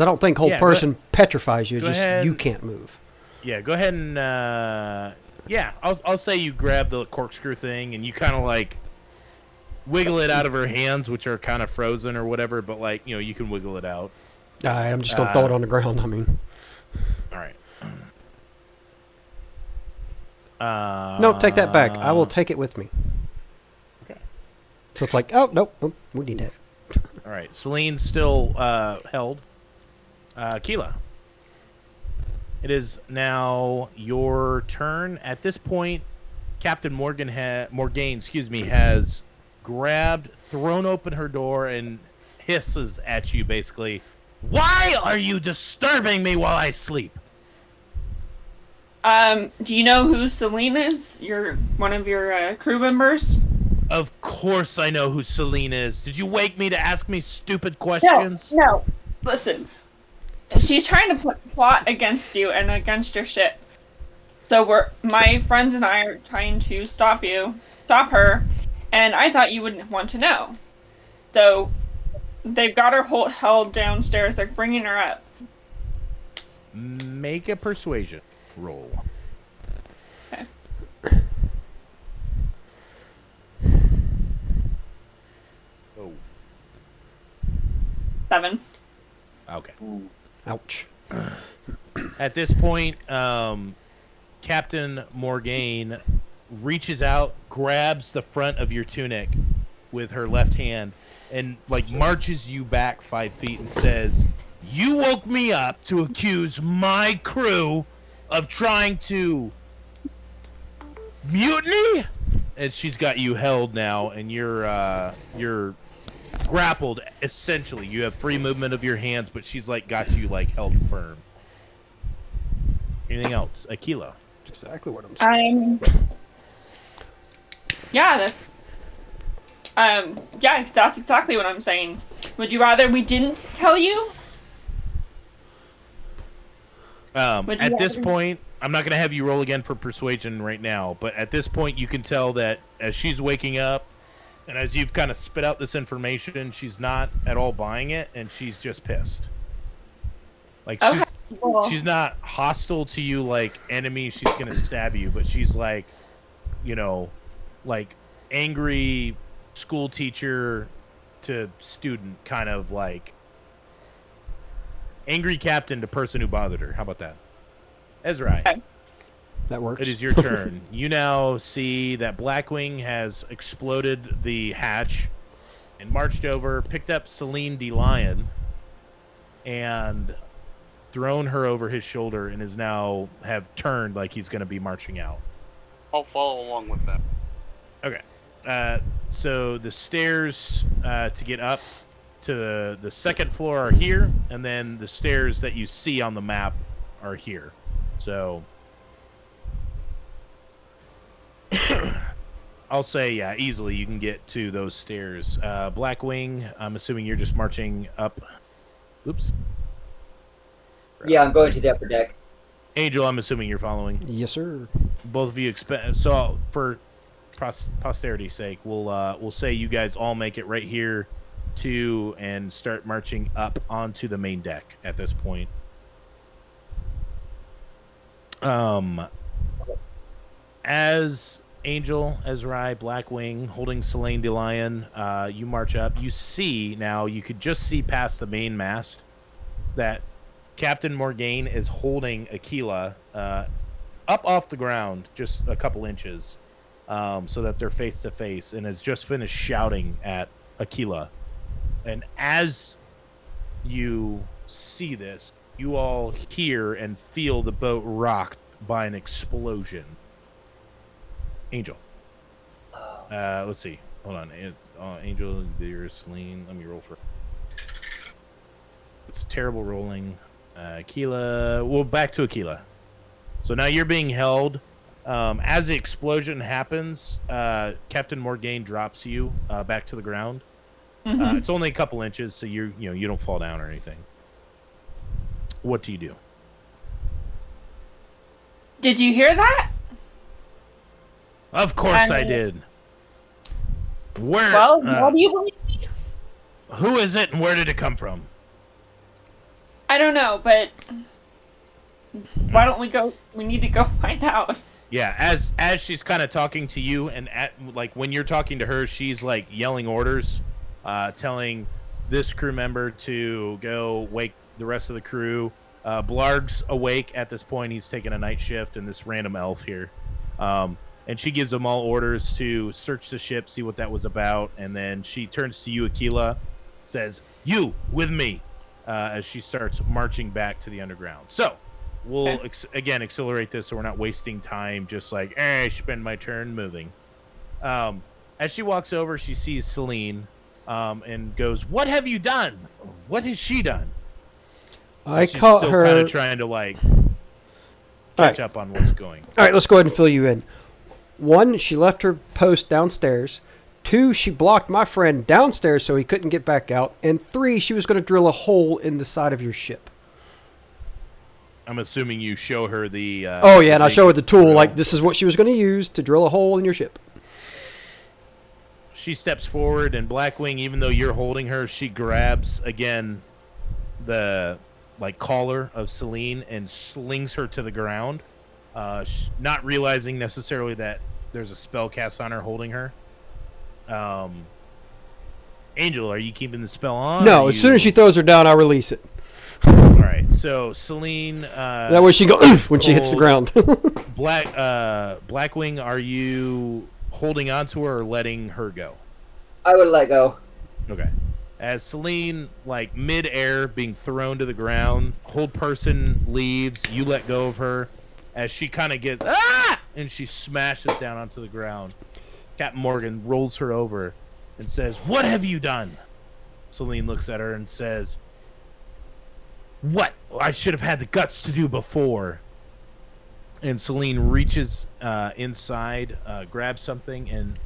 I don't think hold Yeah, person petrifies you. go Just ahead. you can't move. Yeah, go ahead and I'll say you grab the corkscrew thing and you kind of like wiggle it out of her hands, which are kind of frozen or whatever. But like you can wiggle it out. All right, I'm just gonna throw it on the ground. I mean, All right. no, take that back. I will take it with me. Okay. So it's like, oh nope, we need that. All right. Celine's still held. Keela. It is now your turn. At this point, Captain Morgan has grabbed, thrown open her door, and hisses at you basically. Why are you disturbing me while I sleep? Do you know who Celine is? One of your crew members? Of course I know who Celine is. Did you wake me to ask me stupid questions? No. Listen, she's trying to plot against you and against your ship. So my friends and I are trying to stop her, and I thought you wouldn't want to know. So they've got her held downstairs. They're bringing her up. Make a persuasion roll. Okay. Oh, 7. okay. Ouch. At this point, Captain Morgaine reaches out, grabs the front of your tunic with her left hand, and like marches you back 5 feet and says, "You woke me up to accuse my crew of trying to mutiny?" And she's got you held now, and you're grappled. Essentially, you have free movement of your hands, but she's like got you like held firm. Anything else, Aquila? That's exactly what I'm saying. Yeah, that's exactly what I'm saying. Would you rather we didn't tell you? Would you At this rather- point, I'm not going to have you roll again for persuasion right now, but at this point, you can tell that as she's waking up and as you've kind of spit out this information, she's not at all buying it, and she's just pissed. Like, Okay. Well, she's not hostile to you like enemy, she's going to stab you, but she's like, you know, like angry school teacher to student, kind of like angry captain to person who bothered her. How about that? Ezra, Okay. That works. it is your turn. You now see that Blackwing has exploded the hatch and marched over, picked up Celine D. Lion, and thrown her over his shoulder, and is now have turned like he's going to be marching out. I'll follow along with them. Okay. So the stairs to get up to the second floor are here, and then the stairs that you see on the map are here. So I'll say, yeah, easily you can get to those stairs. Blackwing, I'm assuming you're just marching up. Oops. Yeah, I'm going to the upper deck. Angel, I'm assuming you're following. Yes, sir. Both of you so for posterity's sake, we'll say you guys all make it right here to and start marching up onto the main deck at this point. As Angel, Ezra, Blackwing holding Selene DeLion, you march up. You see now, you could just see past the main mast that Captain Morgaine is holding Aquila up off the ground just a couple inches, so that they're face to face, and has just finished shouting at Aquila. And as you see this, you all hear and feel the boat rocked by an explosion. Angel. Let's see. Hold on. Angel, there's Celine. Let me roll for. It's terrible rolling. Aquila. Well, back to Aquila. So now you're being held. As the explosion happens, Captain Morgaine drops you back to the ground. It's only a couple inches, so you don't fall down or anything. What do you do? Did you hear that? Of course I did. Where? Well, what do you believe me? Who is it, and where did it come from? I don't know, but why don't we go? We need to go find out. Yeah, as she's kind of talking to you, and like when you're talking to her, she's like yelling orders, telling this crew member to go wake the rest of the crew. Blarg's awake at this point. He's taking a night shift, and this random elf here. And she gives them all orders to search the ship, see what that was about, and then she turns to you, Aquila, says, "You, with me," as she starts marching back to the underground. So, we'll, again, accelerate this so we're not wasting time, just like, spend my turn moving. As she walks over, she sees Celine, and goes, "What have you done? What has she done?" I She's caught still her. kind of trying to, like, catch up on what's going. All right, let's go ahead and fill you in. 1, she left her post downstairs. 2, she blocked my friend downstairs so he couldn't get back out. And 3, she was going to drill a hole in the side of your ship. I'm assuming you show her the... Oh, yeah, and I show her the tool. Like, this is what she was going to use to drill a hole in your ship. She steps forward, and Blackwing, even though you're holding her, she grabs, again, the collar of Celine and slings her to the ground, not realizing necessarily that there's a spell cast on her holding her. Angel, are you keeping the spell on? No, as soon as she throws her down, I release it. All right, so Celine... that way she goes when she hits the ground. Blackwing, are you holding on to her or letting her go? I would let go. Okay. As Celine, mid-air, being thrown to the ground, hold person leaves, you let go of her. As she kind of gets, and she smashes down onto the ground. Captain Morgan rolls her over and says, "What have you done?" Celine looks at her and says, "What I should have had the guts to do before." And Celine reaches inside, grabs something, and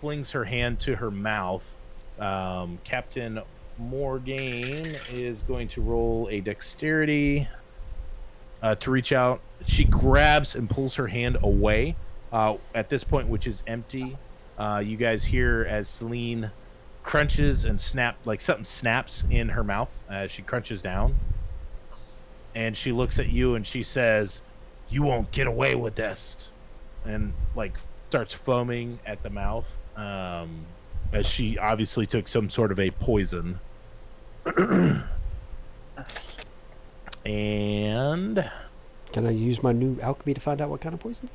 flings her hand to her mouth. Captain Morgaine is going to roll a dexterity to reach out. She grabs and pulls her hand away at this point, which is empty. You guys hear as Celine crunches and like something snaps in her mouth as she crunches down. And she looks at you and she says, "You won't get away with this." And like starts foaming at the mouth as she obviously took some sort of a poison. And can I use my new alchemy to find out what kind of poison?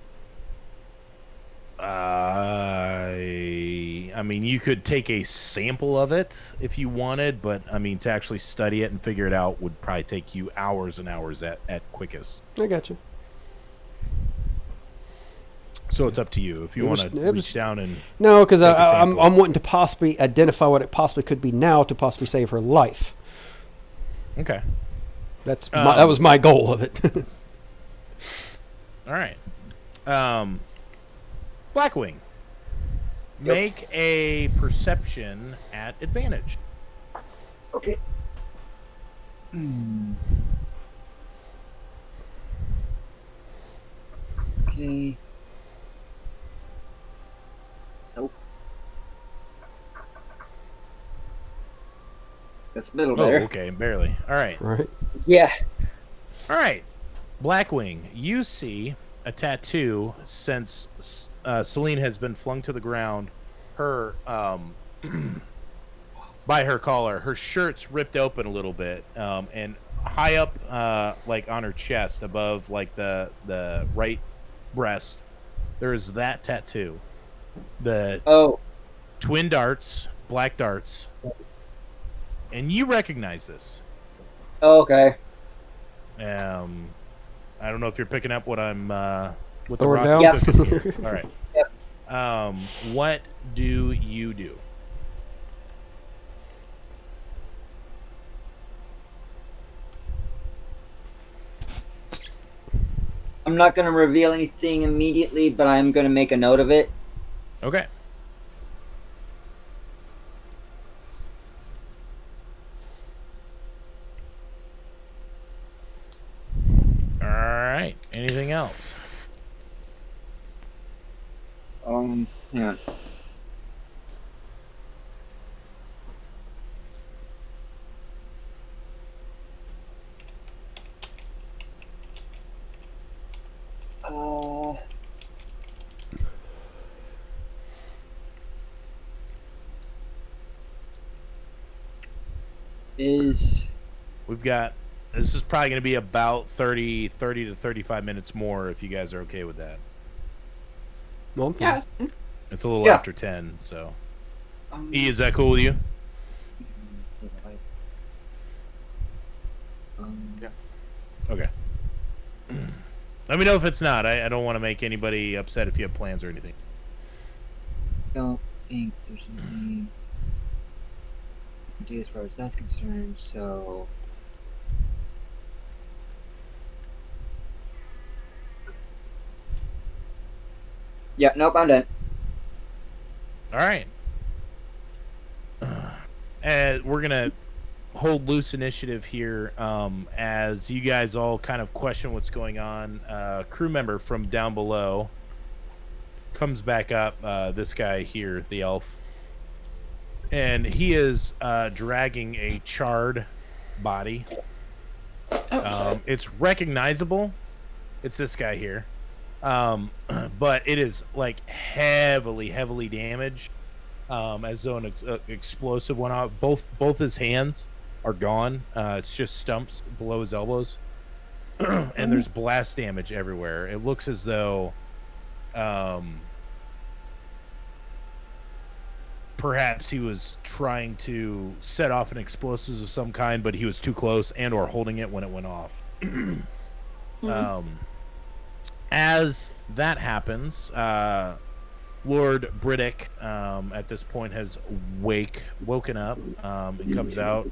I mean, you could take a sample of it if you wanted, but I mean, to actually study it and figure it out would probably take you hours and hours at quickest. I got you. So it's up to you if you want to reach down and no, because I'm wanting to possibly identify what it possibly could be now to possibly save her life. Okay, that was my goal of it. All right, Blackwing, make a perception at advantage. Okay. Okay. Nope. That's a little better. Oh, okay, barely. All right. Right. Yeah. All right. Blackwing, you see a tattoo since Celine has been flung to the ground. Her by her collar, her shirt's ripped open a little bit, and high up, like on her chest, above like the right breast, there is that tattoo. The twin darts, black darts, and you recognize this. Oh, okay. I don't know if you're picking up what I'm with the Throw it rock. down? Yep. All right. Yep. What do you do? I'm not going to reveal anything immediately, but I'm going to make a note of it. Okay. All right. Anything else? Hang on. We've got, this is probably going to be about 30 to 35 minutes more if you guys are okay with that. Well, I'm fine. Yeah. It's a little after 10, so. E, is that cool with you? Yeah. Okay. Let me know if it's not. I don't want to make anybody upset if you have plans or anything. Don't think there's anything to do as far as that's concerned, so... Yeah, nope, I'm done. All right. And we're going to hold loose initiative here as you guys all kind of question what's going on. Crew member from down below comes back up, this guy here, the elf. And he is dragging a charred body. It's recognizable. It's this guy here. But it is like heavily damaged, as though an explosive went off. Both his hands are gone. It's just stumps below his elbows, and there's blast damage everywhere. It looks as though perhaps he was trying to set off an explosive of some kind, but he was too close and or holding it when it went off. As that happens, Lord Briddick at this point has woken up and comes out.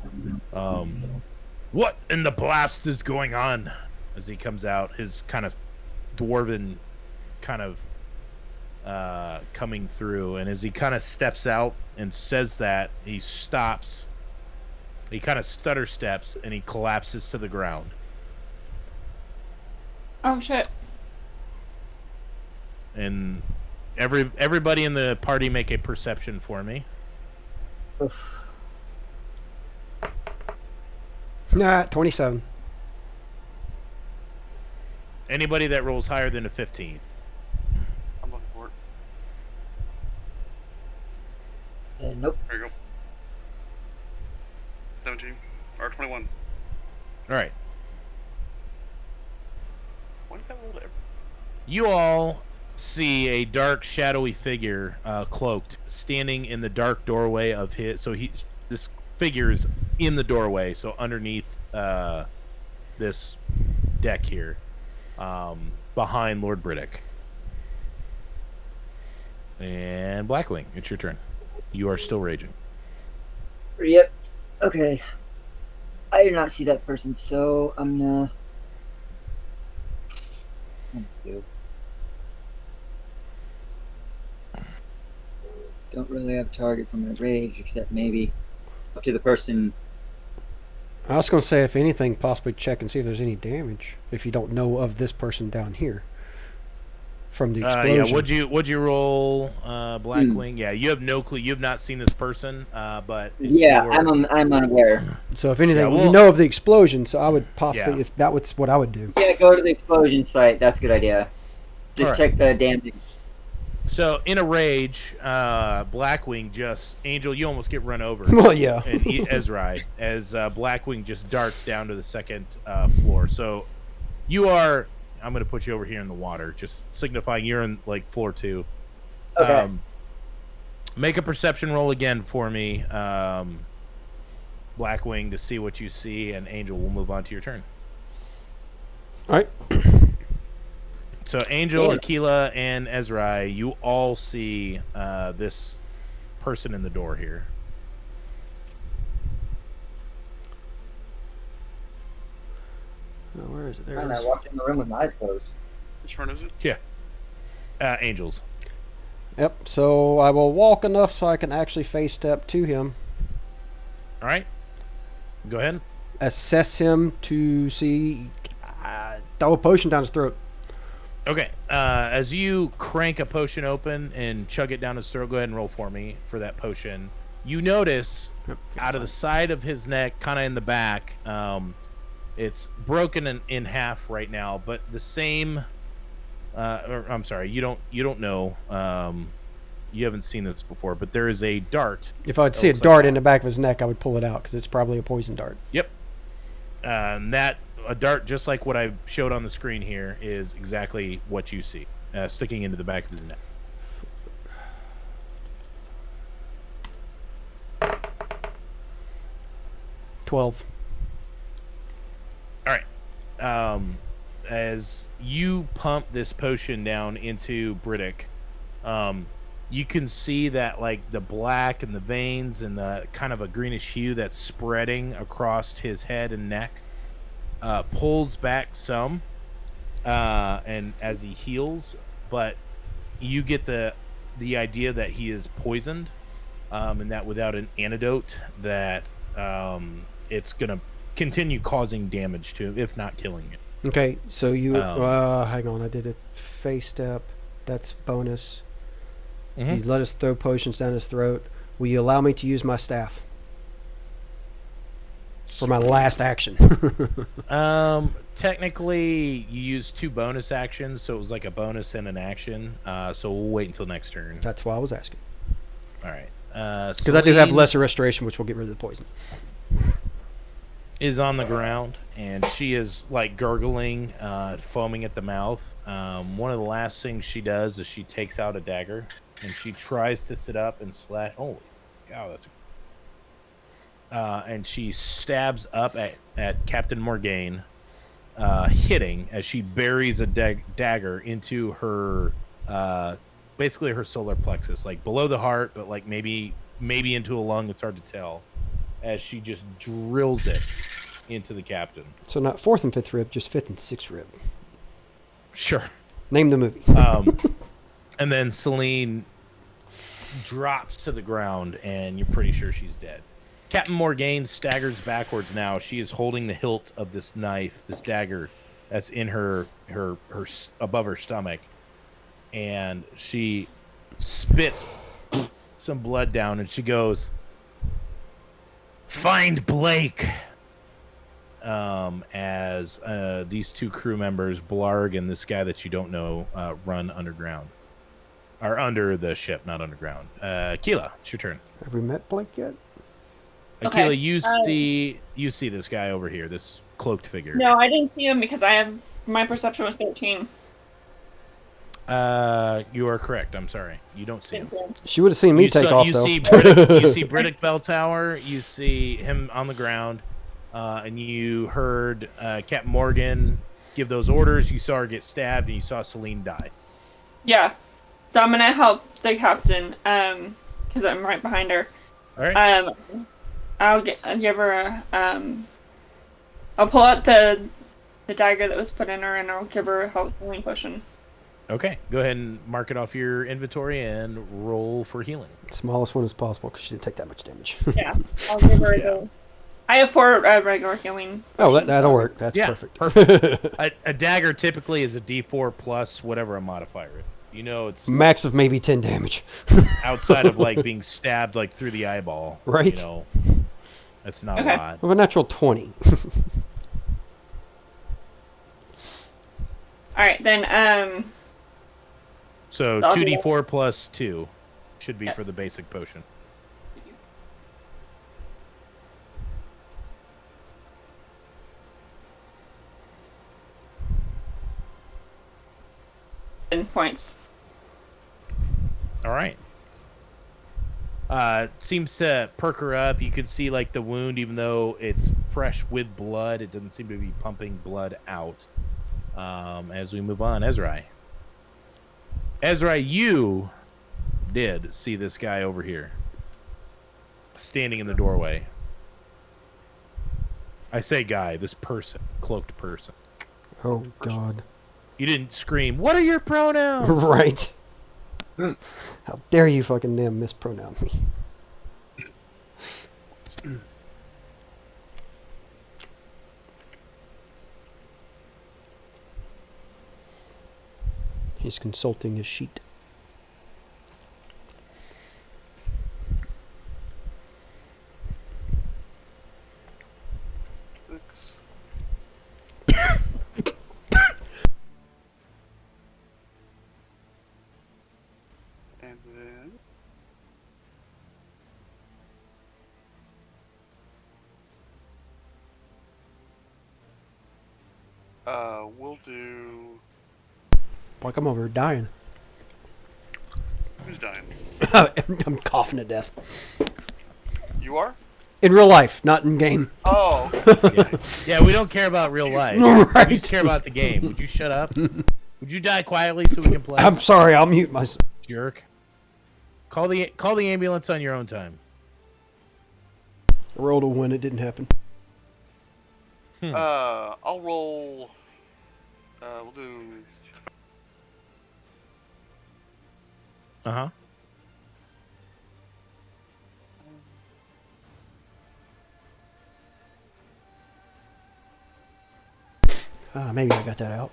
What in the blast is going on? As he comes out, his kind of dwarven kind of coming through, and as he kind of steps out and says that, he stops. He kind of stutter steps, and he collapses to the ground. Oh shit. And everybody in the party make a perception for me. Oof. Nah, 27. Anybody that rolls higher than a 15. I'm looking for it. Nope. There you go. 17 or 21. All right. When did that roll ever? You all see a dark, shadowy figure, cloaked, standing in the dark doorway of his. So this figure is in the doorway, so underneath this deck here, behind Lord Briddick. And Blackwing, it's your turn. You are still raging. Yep. Okay. I did not see that person, so I'm gonna. Don't really have a target for my rage, except maybe up to the person. I was going to say, if anything, possibly check and see if there's any damage. If you don't know of this person down here from the explosion. Yeah, would you roll Blackwing? Yeah, you have no clue. You have not seen this person, but Yeah, I'm unaware. So if anything, Yeah, you know of the explosion. So I would possibly, if that was what I would do. Yeah, go to the explosion site. That's a good idea. Just Alright. check the damage. So in a rage, Blackwing just Angel, you almost get run over. Well, yeah. And Ezrai, as Blackwing just darts down to the second floor. So you are. I'm going to put you over here in the water, just signifying you're in like floor 2. Okay. Make a perception roll again for me, Blackwing, to see what you see, and Angel, will move on to your turn. All right. So Angel, Yeah. Aquila, and Ezrai, you all see this person in the door here. Oh, where is it? There And it I is. walked in the room with my eyes closed. Which turn is it? Yeah. Angels. Yep. So I will walk enough so I can actually face step to him, All right. Go ahead. assess him to see, throw a potion down his throat. Okay. As you crank a potion open and chug it down his throat, go ahead and roll for me for that potion. You notice Yep, out of the side of his neck, kind of in the back, it's broken in half right now, but the same. I'm sorry, you don't know. You haven't seen this before, but there is a dart. If I'd see a looks like dart that. in the back of his neck, I would pull it out because it's probably a poison dart. Yep. And that a dart, just like what I showed on the screen here, is exactly what you see, sticking into the back of his neck. $12. All right. As you pump this potion down into Briddick, you can see that like the black and the veins and the kind of a greenish hue that's spreading across his head and neck pulls back some, and as he heals, but you get the idea that he is poisoned, and that without an antidote, that it's gonna continue causing damage to him, if not killing it. Okay, so you hang on. I did a face step. That's bonus. Mhm. You let us throw potions down his throat. Will you allow me to use my staff for my last action? Technically, you used 2 bonus actions, so it was like a bonus and an action. So we'll wait until next turn. That's why I was asking. All right. Because I do have lesser restoration, which will get rid of the poison. Is on the ground, and she is like gurgling, foaming at the mouth. One of the last things she does is she takes out a dagger, and she tries to sit up and slash. Holy cow, that's. And she stabs up at Captain Morgaine, hitting as she buries a dagger into her, basically her solar plexus, like below the heart, but like maybe into a lung. It's hard to tell. As she just drills it into the captain. So not 4th and 5th rib, just 5th and 6th rib. Sure. Name the movie. And then Celine drops to the ground, and you're pretty sure she's dead. Captain Morgaine staggers backwards now. She is holding the hilt of this knife, this dagger, that's in her above her stomach, and she spits some blood down, and she goes, "Find Blake." As these two crew members, Blarg and this guy that you don't know, run underground. Or under the ship, not underground. Keela, it's your turn. Have we met Blake yet? Okay. Keela, you see this guy over here, this cloaked figure. No, I didn't see him because my perception was 13. You are correct. I'm sorry. You don't see him. She would have seen me take off, though. You see Briddick Belltower. You see him on the ground. And you heard Captain Morgan give those orders. You saw her get stabbed, and you saw Celine die. Yeah. So I'm gonna help the captain, because I'm right behind her. All right. I'll give her a, I'll pull out the dagger that was put in her, and I'll give her a healing potion. Okay. Go ahead and mark it off your inventory and roll for healing. Smallest one as possible, because she didn't take that much damage. Yeah. I'll give her the... I have 4 regular healing. Oh, that'll work. That's perfect. Perfect. A dagger typically is a D4 plus whatever a modifier is. You know, it's max of maybe 10 damage. outside of like being stabbed like through the eyeball. Right. You know, that's not a lot. With a natural 20. All right, then. So I'll 2d4 plus 2 should be for the basic potion. Points. All right. Seems to perk her up. You can see like the wound, even though it's fresh with blood, it doesn't seem to be pumping blood out. As we move on, Ezra, you did see this guy over here, standing in the doorway. I say guy, this person, cloaked person. Oh, God. You didn't scream, "What are your pronouns?" Right. How dare you fucking damn mispronounce me. He's consulting his sheet. And then we'll do. Like I'm over here dying. Who's dying? I'm coughing to death. You are? In real life, not in game. Oh. Okay. Yeah, we don't care about real life. Right. We just care about the game. Would you shut up? Would you die quietly so we can play? I'm sorry, I'll mute myself. Jerk. Call the ambulance on your own time. I rolled a win, it didn't happen. I'll roll. We'll do. Uh-huh. Maybe I got that out.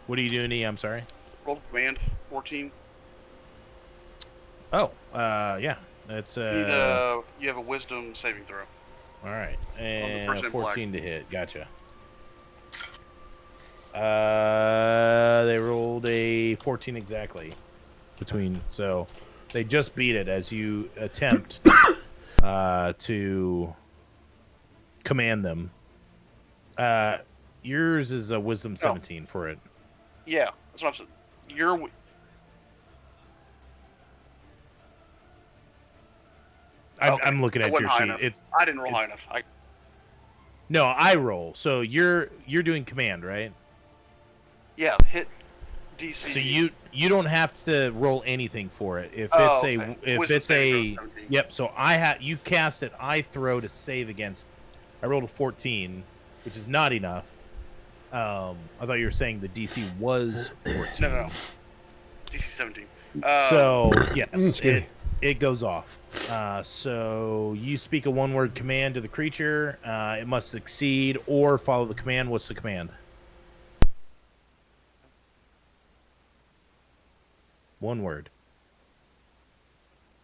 What are you doing, E? I'm sorry. Roll command 14. Oh, yeah. That's You have a wisdom saving throw. all right. And person in 14 to hit. Gotcha. They rolled a 14 exactly so they just beat it as you attempt to command them. Yours is a wisdom 17 for it. Yeah, that's what I'm saying. I'm looking at your sheet. I didn't roll high enough. No, I roll. So you're doing command, right? Yeah, hit DC. So you don't have to roll anything for it. If yep. So you cast it. I throw to save against. I rolled a 14, which is not enough. I thought you were saying the DC was 14. No. DC 17. So yes, excuse me. it goes off. So you speak a one-word command to the creature. It must succeed or follow the command. What's the command? One word.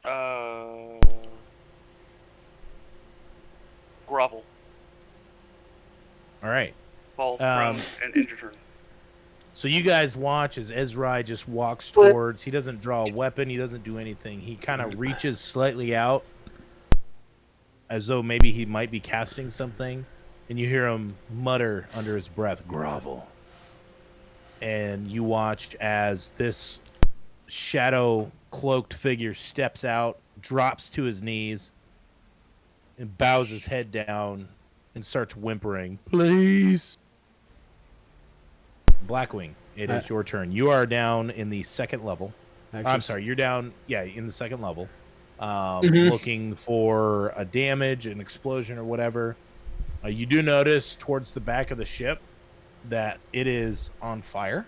Grovel. All right. Falls prone and end your turn. So you guys watch as Ezrai just walks towards. He doesn't draw a weapon. He doesn't do anything. He kind of reaches slightly out, as though maybe he might be casting something, and you hear him mutter under his breath, "Grovel." And you watch as this shadow-cloaked figure steps out, drops to his knees, and bows his head down and starts whimpering, "Please." Blackwing, it is your turn. You are down in the second level. I'm sorry, you're down, in the second level. Looking for a damage, an explosion, or whatever. You do notice towards the back of the ship that it is on fire.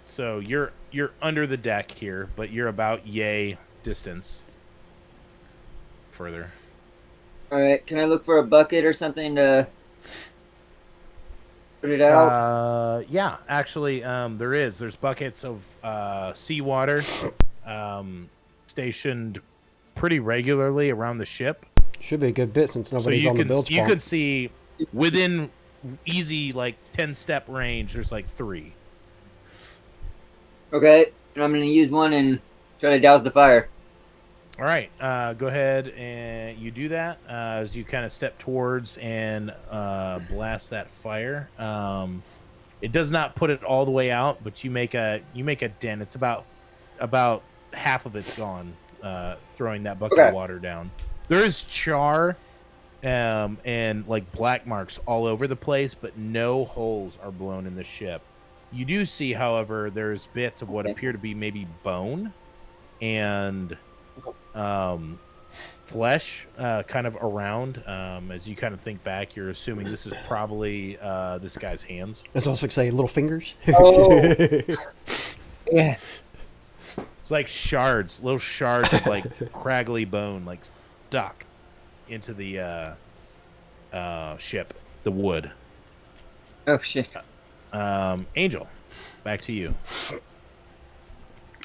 So you're under the deck here, but you're about yay distance further. All right, can I look for a bucket or something to put it out? Yeah, actually, there's buckets of seawater stationed pretty regularly around the ship. Should be a good bit since nobody's on the build spawn. You could see within easy 10-step range. There's 3. Okay, and I'm gonna use one and try to douse the fire. All right, go ahead and you do that as you kind of step towards and blast that fire. It does not put it all the way out, but you make a dent. It's about half of it's gone. Throwing that bucket of water down. There is char and black marks all over the place, but no holes are blown in the ship. You do see, however, there's bits of what appear to be maybe bone and flesh kind of around. As you kind of think back, you're assuming this is probably this guy's hands. That's also say little fingers. Oh, yeah. It's like shards, little shards of craggly bone, stuck into the ship, the wood. Oh shit. Angel, back to you.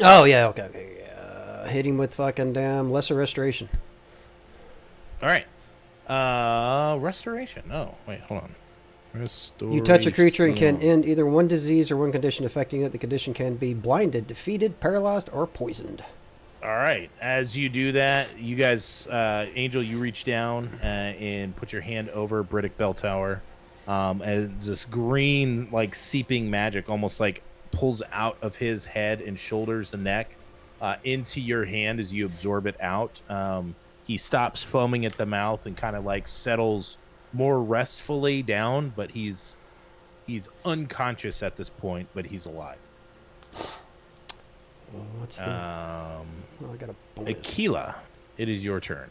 Oh yeah, okay. Hit him with fucking damn lesser restoration. All right. Restoration. Oh, wait, hold on. You touch a creature and can end either one disease or one condition affecting it. The condition can be blinded, defeated, paralyzed, or poisoned. All right. As you do that, you guys, Angel, you reach down and put your hand over Briddick Bell Tower. As this green, seeping magic almost pulls out of his head and shoulders and neck into your hand as you absorb it out. He stops foaming at the mouth and kind of settles more restfully down, but he's unconscious at this point, but he's alive. What's the... I got a bonus. Aquila, it is your turn.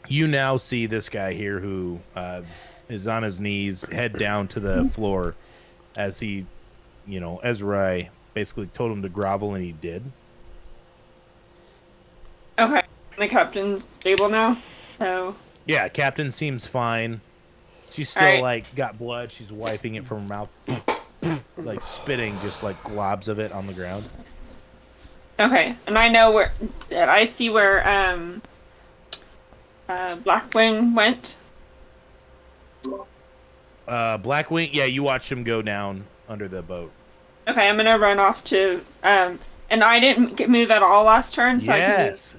You now see this guy here who is on his knees, head down to the floor, as he, Ezrai basically told him to grovel, and he did. Okay, the captain's stable now, so... Yeah, captain seems fine. She's still, got blood. She's wiping it from her mouth. Spitting just, globs of it on the ground. Okay, and I know where... I see where, Blackwing went. Blackwing, yeah, you watched him go down under the boat. Okay, I'm gonna run off to, and I didn't move at all last turn, so yes.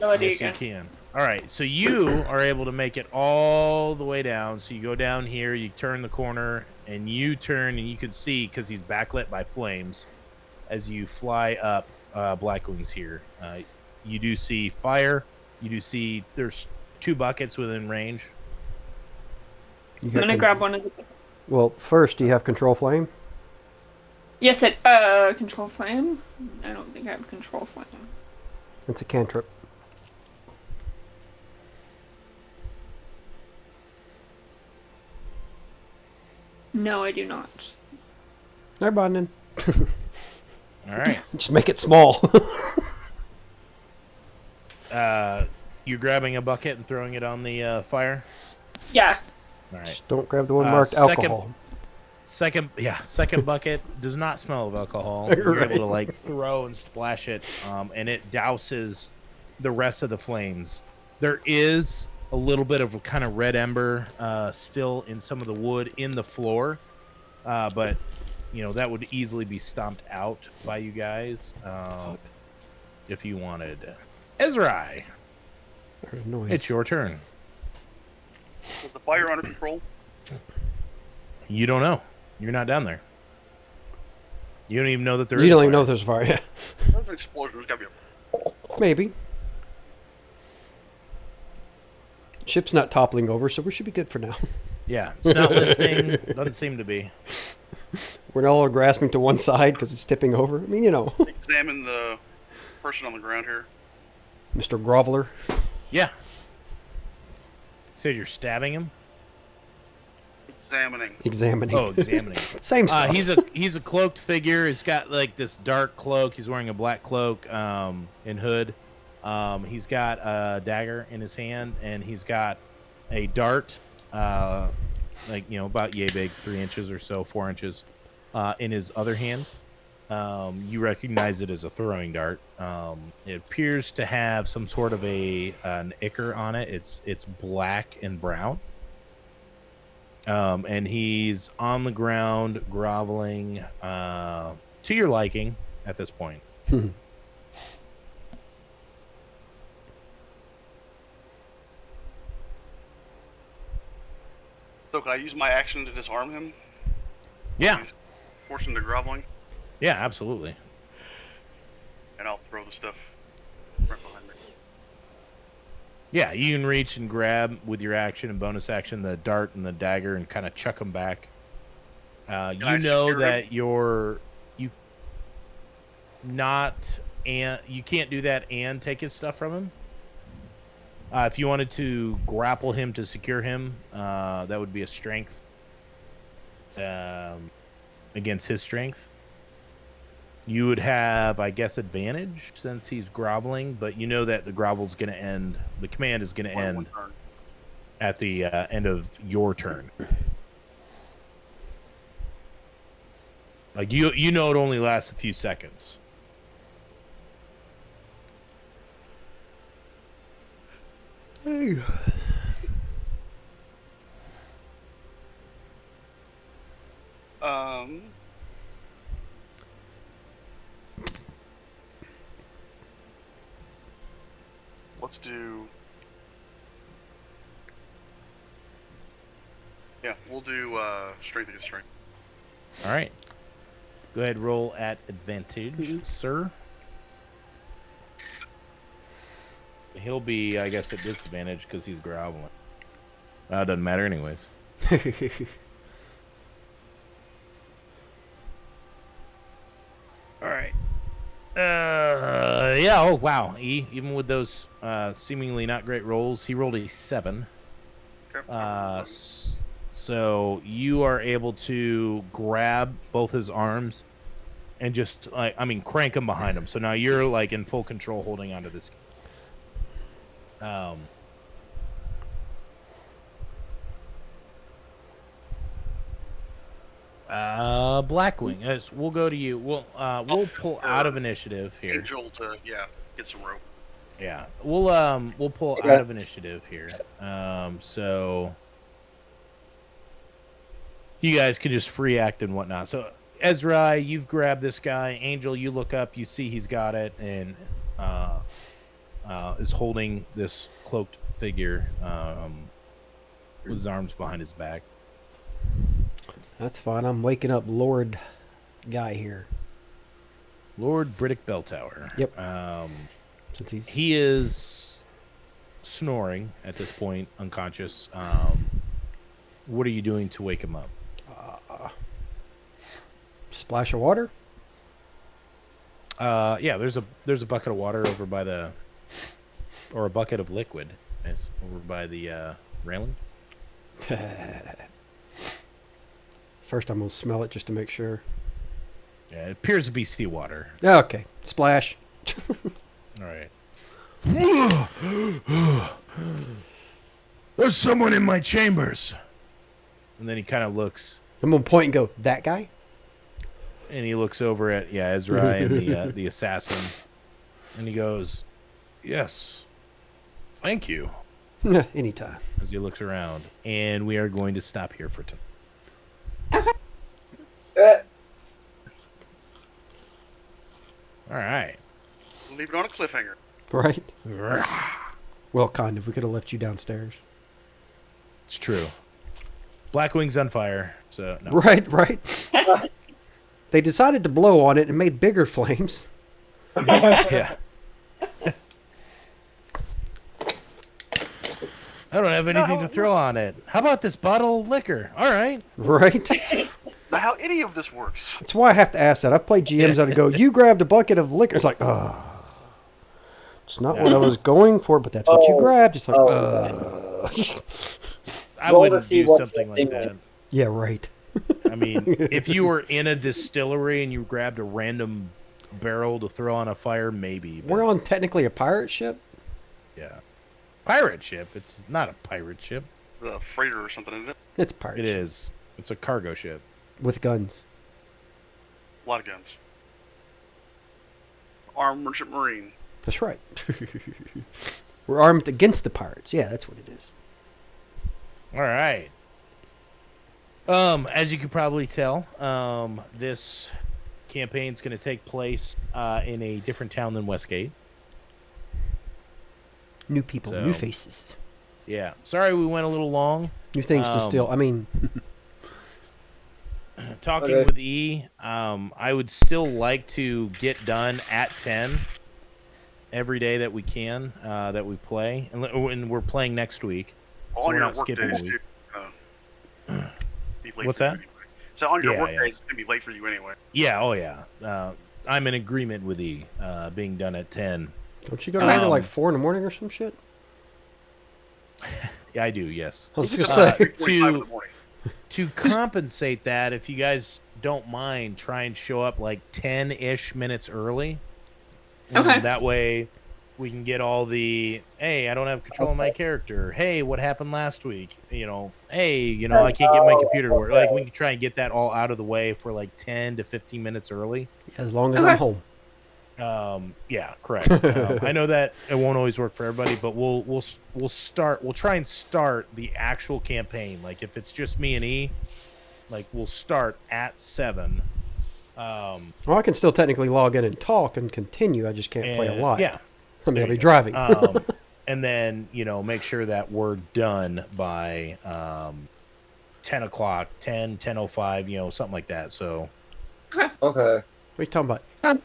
I can Yes, you can. All right, so you are able to make it all the way down. So you go down here, you turn the corner, and you turn, and you can see, because he's backlit by flames, as you fly up Blackwing's here. You do see fire. You do see there's 2 buckets within range. I'm gonna grab one of the... Well, first, do you have control flame? Yes, control flame? I don't think I have control flame. It's a cantrip. No, I do not. Never mind then. All right. Just make it small. You're grabbing a bucket and throwing it on the fire. Yeah. All right. Just don't grab the one marked second- alcohol. Second bucket does not smell of alcohol. You're Right. able to like throw and splash it, and it douses the rest of the flames. There is a little bit of kind of red ember still in some of the wood in the floor, but that would easily be stomped out by you guys if you wanted. Ezrai, Heard a noise. it's your turn. Is the fire under control? You don't know. You're not down there. You don't even know that there is. You a don't even know fire. if there's a fire. Yeah. There's an explosion. There's got to be a... Maybe. Ship's not toppling over, so we should be good for now. Yeah, it's not listing. Doesn't seem to be. We're not all grasping to one side because it's tipping over. I mean, Examine the person on the ground here. Mr. Groveler. Yeah. So you're stabbing him? Examining. Oh, examining. Same stuff. He's a cloaked figure. He's got like this dark cloak. He's wearing a black cloak and hood. He's got a dagger in his hand, and he's got a dart, about yay big, 3 inches or so, 4 inches, in his other hand. You recognize it as a throwing dart. It appears to have some sort of an ichor on it. It's black and brown. And he's on the ground, groveling, to your liking at this point. So can I use my action to disarm him? Yeah. Force him to groveling? Yeah, absolutely. And I'll throw the stuff right behind me. Yeah, you can reach and grab with your action and bonus action the dart and the dagger and kind of chuck them back. I You know secure that him? you can't do that and take his stuff from him. If you wanted to grapple him to secure him, that would be a strength against his strength. You would have, I guess, advantage since he's groveling, but you know that the grovel's going to end. The command is going to One end turn. at the end of your turn. Like you know, it only lasts a few seconds. Let's do... Yeah, we'll do strength against strength. All right. Go ahead, roll at advantage, sir. He'll be, I guess, at disadvantage because he's groveling. It doesn't matter anyways. All right. Yeah. Oh, wow. Even with those seemingly not great rolls, he rolled a 7. Okay. So you are able to grab both his arms and just crank him behind him. So now you're like in full control, holding onto this. Blackwing. We'll go to you. We'll pull out of initiative here. Angel to, get some rope. Yeah, we'll pull out of initiative here. So you guys can just free act and whatnot. So Ezra, you've grabbed this guy. Angel, you look up, you see he's got it, and is holding this cloaked figure with his arms behind his back. That's fine. I'm waking up Lord Guy here. Lord Briddick Belltower. Yep. Since He is snoring at this point, unconscious. What are you doing to wake him up? Splash of water? Yeah, there's a bucket of water over by or a bucket of liquid. It's over by the railing. First, I'm gonna smell it just to make sure. Yeah, it appears to be seawater. Okay, splash. All right. There's someone in my chambers. And then he kind of looks, I'm gonna point and go, that guy? and he looks over at Ezra and the assassin, and he goes, "Yes, thank you." Anytime. As he looks around, and we are going to stop here for tonight. All right. Leave it on a cliffhanger. Right? Well, kind of. We could have left you downstairs. It's true. Blackwing's on fire, so no. Right. They decided to blow on it and made bigger flames. Yeah. I don't have anything to throw on it. How about this bottle of liquor? All right. Right? Not how any of this works. That's why I have to ask that. I've played GMs that go, you grabbed a bucket of liquor. It's like, it's not what I was going for, but that's what you grabbed. It's like, I Roll wouldn't to see do what something the like thing that. yeah, right. I mean, if you were in a distillery and you grabbed a random barrel to throw on a fire, maybe. But We're on technically a pirate ship. yeah. Pirate ship. It's not a pirate ship. A freighter or something, isn't it? It's a pirate It ship. is. It's a cargo ship. With guns. A lot of guns. Armed merchant marine. That's right. We're armed against the pirates. Yeah, that's what it is. All right. As you can probably tell, this campaign's going to take place in a different town than Westgate. New people, So- new faces, Yeah. Sorry we went a little long. new things to steal. I mean, Talking Okay. with E, I would still like to get done at 10 every day that we can, that we play. And we're playing next week. So On we're your not work skipping days, a week. too. Be late What's for you that? anyway. So on your Yeah, work yeah. days, it's going to be late for you anyway. Yeah, oh yeah. I'm in agreement with E, being done at 10. don't you go to bed at like Um, 4 in the morning or some shit? Yeah, I do, yes. I was gonna Uh, say. 3:45 in the morning. To compensate that, if you guys don't mind, try and show up like 10-ish minutes early. Okay. That way we can get all the, hey, I don't have control of my character. Hey, what happened last week? Hey, I can't get my computer to work. Like, we can try and get that all out of the way for like 10 to 15 minutes early. As long as I'm home. Yeah, correct. I know that it won't always work for everybody, but we'll try and start the actual campaign. Like, if it's just me and E, like, we'll start at 7. Well, I can still technically log in and talk and continue. I just can't play a and- lot. Yeah. I mean, I'll there be you go. driving. And then, make sure that we're done by 10 o'clock, 10:05, something like that. So, Okay. What are you talking about?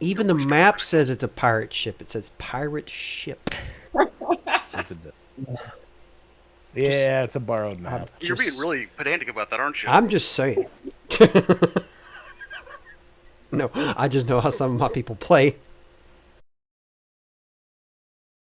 Even the map says it's a pirate ship. It says pirate ship. is it? Yeah, it's a borrowed map. You're being really pedantic about that, aren't you? I'm just saying. No, I just know how some of my people play.